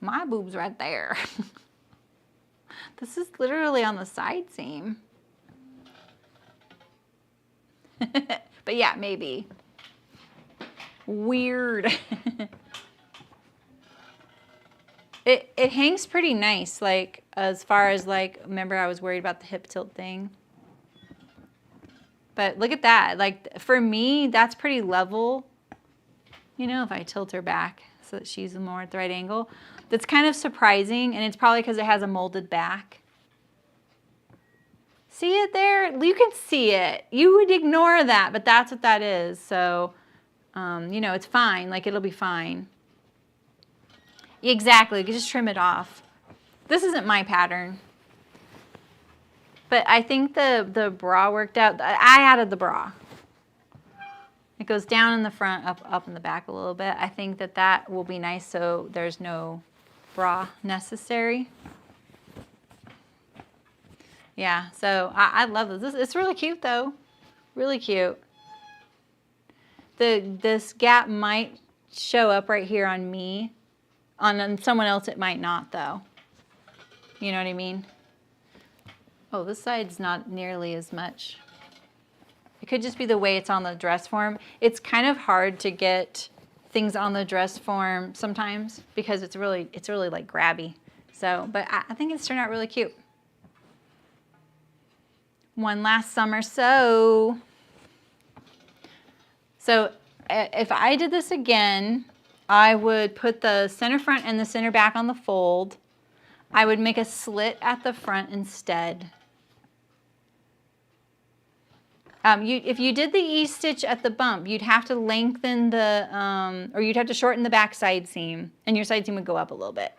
My boob's right there. This is literally on the side seam. But yeah, maybe. Weird. It hangs pretty nice, like, as far as, like, remember I was worried about the hip tilt thing. But look at that. Like, for me, that's pretty level. You know, if I tilt her back so that she's more at the right angle. That's kind of surprising, and it's probably because it has a molded back. See it there? You can see it. You would ignore that, but that's what that is. So, you know, it's fine. Like, it'll be fine. Exactly, you can just trim it off. This isn't my pattern. But I think the bra worked out. I added the bra. It goes down in the front, up in the back a little bit. I think that will be nice so there's no bra necessary. Yeah, so I love this. It's really cute though. Really cute. This gap might show up right here on me. On someone else it might not though. You know what I mean? Oh, this side's not nearly as much. It could just be the way it's on the dress form. It's kind of hard to get things on the dress form sometimes because it's really like grabby. So, but I think it's turned out really cute. One last summer sew. So if I did this again, I would put the center front and the center back on the fold. I would make a slit at the front instead. If you did the E-stitch at the bump, you'd have to lengthen the, or you'd have to shorten the back side seam, and your side seam would go up a little bit.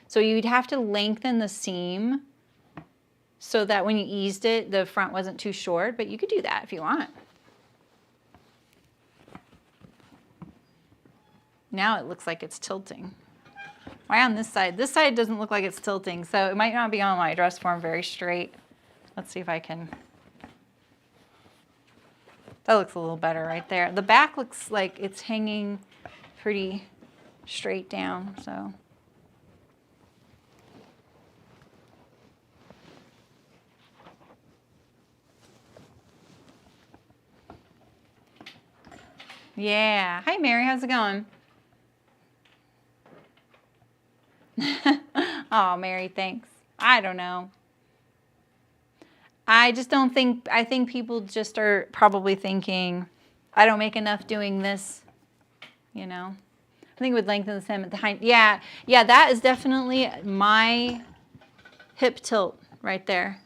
So you'd have to lengthen the seam so that when you eased it, the front wasn't too short, but you could do that if you want. Now it looks like it's tilting. Why on this side? This side doesn't look like it's tilting, so it might not be on my dress form very straight. Let's see if I can. That looks a little better right there. The back looks like it's hanging pretty straight down, so. Yeah. Hi, Mary. How's it going? Oh, Mary, thanks. I don't know. I just don't think, I think people just are probably thinking, I don't make enough doing this, you know. I think it would lengthen the hem at the hind. Yeah, that is definitely my hip tilt right there.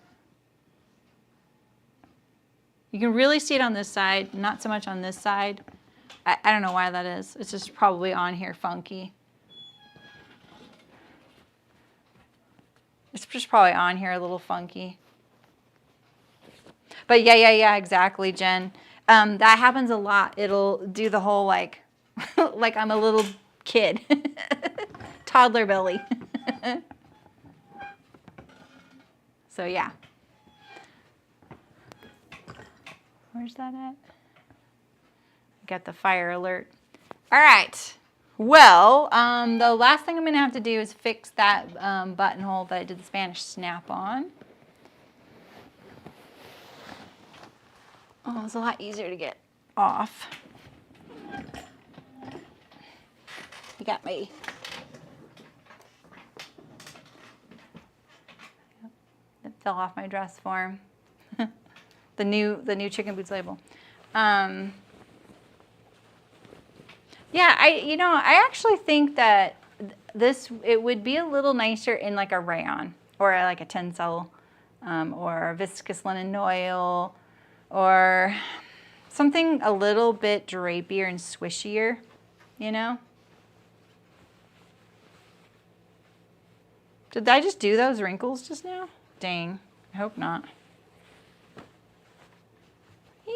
You can really see it on this side, not so much on this side. I don't know why that is. It's just probably on here funky. It's just probably on here a little funky. But yeah, exactly, Jen. That happens a lot. It'll do the whole like, like I'm a little kid. Toddler belly. So yeah. Where's that at? Got the fire alert. All right. Well, the last thing I'm going to have to do is fix that buttonhole that I did the Spanish snap on. Oh, it's a lot easier to get off. You got me. It fell off my dress form. The new chicken boots label. Yeah, I actually think that it would be a little nicer in like a rayon or like a tencel or a viscous linen oil or something a little bit drapier and swishier, you know? Did I just do those wrinkles just now? Dang, I hope not.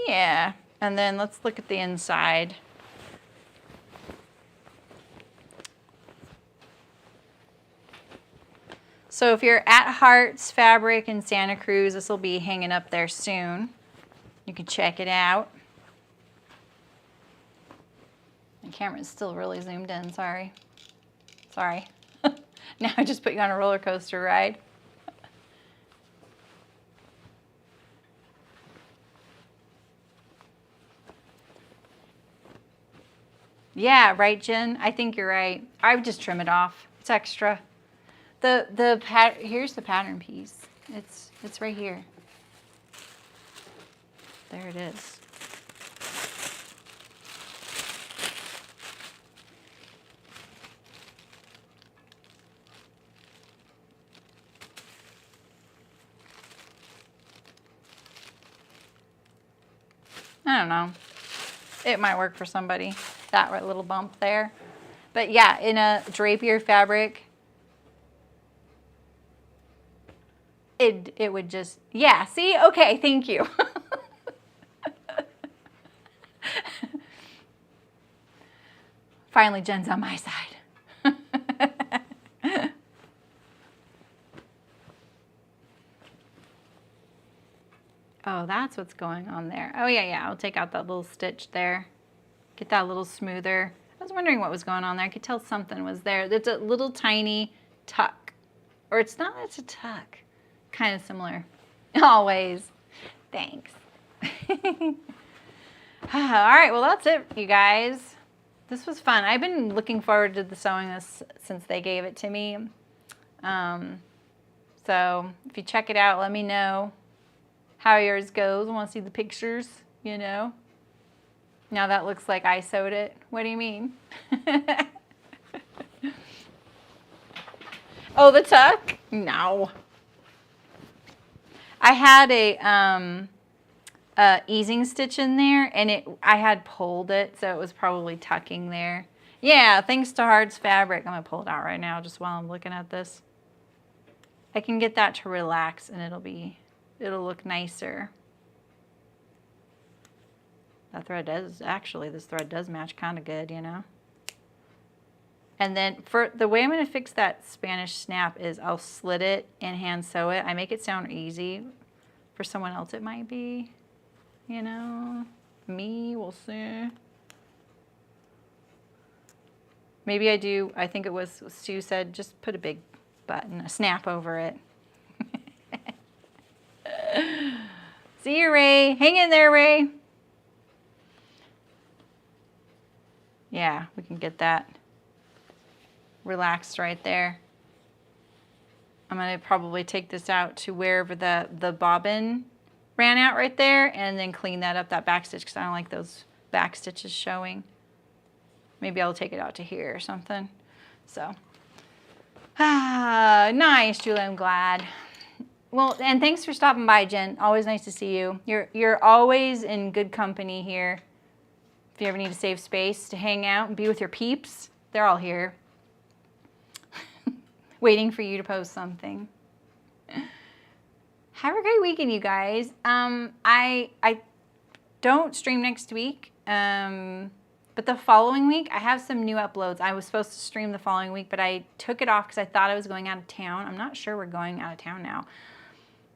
Yeah, and then let's look at the inside. So if you're at Hearts Fabric in Santa Cruz, this will be hanging up there soon. You can check it out. The camera's still really zoomed in, sorry. Sorry. Now I just put you on a roller coaster ride. Yeah, right, Jen? I think you're right. I would just trim it off. It's extra. Here's the pattern piece. It's right here. There it is. I don't know. It might work for somebody, that little bump there. But yeah, in a drapier fabric, it would just, yeah, see? Okay, thank you. Finally, Jen's on my side. Oh, that's what's going on there. Oh, yeah, I'll take out that little stitch there. Get that a little smoother. I was wondering what was going on there. I could tell something was there. There's a little tiny tuck. Or it's not, it's a tuck. Kind of similar. Always. Thanks. All right, well, that's it, you guys. This was fun. I've been looking forward to the sewing this since they gave it to me. So if you check it out, let me know how yours goes. I want to see the pictures, you know. Now that looks like I sewed it. What do you mean? Oh, the tuck? No. I had a easing stitch in there, and I had pulled it, so it was probably tucking there. Yeah, thanks to Hearts Fabric. I'm going to pull it out right now just while I'm looking at this. I can get that to relax, and it'll look nicer. That thread does, actually, this thread does match kind of good, you know. And then for the way I'm going to fix that Spanish snap is I'll slit it and hand sew it. I make it sound easy. For someone else it might be, you know. Me, we'll see. Maybe I do, I think it was Stu said, just put a big button, a snap over it. See you, Ray. Hang in there, Ray. Yeah, we can get that relaxed right there. I'm going to probably take this out to wherever the bobbin ran out right there and then clean that up, that back stitch, because I don't like those back stitches showing. Maybe I'll take it out to here or something. So, nice, Julie, I'm glad. Well, and thanks for stopping by, Jen. Always nice to see you. You're always in good company here. If you ever need to save space to hang out and be with your peeps, they're all here. Waiting for you to post something. Have a great weekend, you guys. I don't stream next week, but the following week I have some new uploads. I was supposed to stream the following week, but I took it off because I thought I was going out of town. I'm not sure we're going out of town now.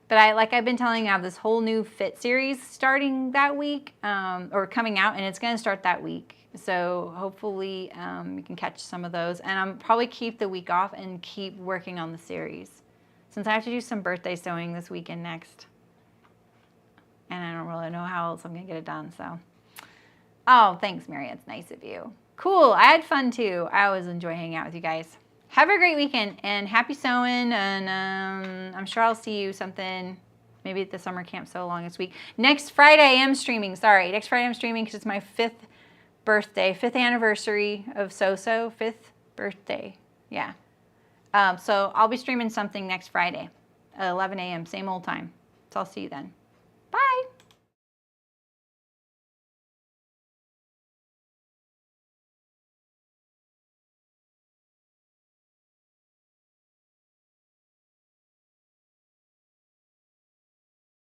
But like I've been telling you, I have this whole new fit series starting that week, or coming out, and it's going to start that week. So hopefully you can catch some of those. And I'm probably keep the week off and keep working on the series, since I have to do some birthday sewing this weekend next. And I don't really know how else I'm going to get it done. So, oh, thanks, Mary. It's nice of you. Cool. I had fun too. I always enjoy hanging out with you guys. Have a great weekend and happy sewing. And I'm sure I'll see you something Maybe at the summer camp so long this week. Next Friday I am streaming. Sorry, next Friday I'm streaming because it's my 5th birthday, 5th anniversary of So-So, 5th birthday. Yeah. So I'll be streaming something next Friday at 11 a.m. Same old time. So I'll see you then.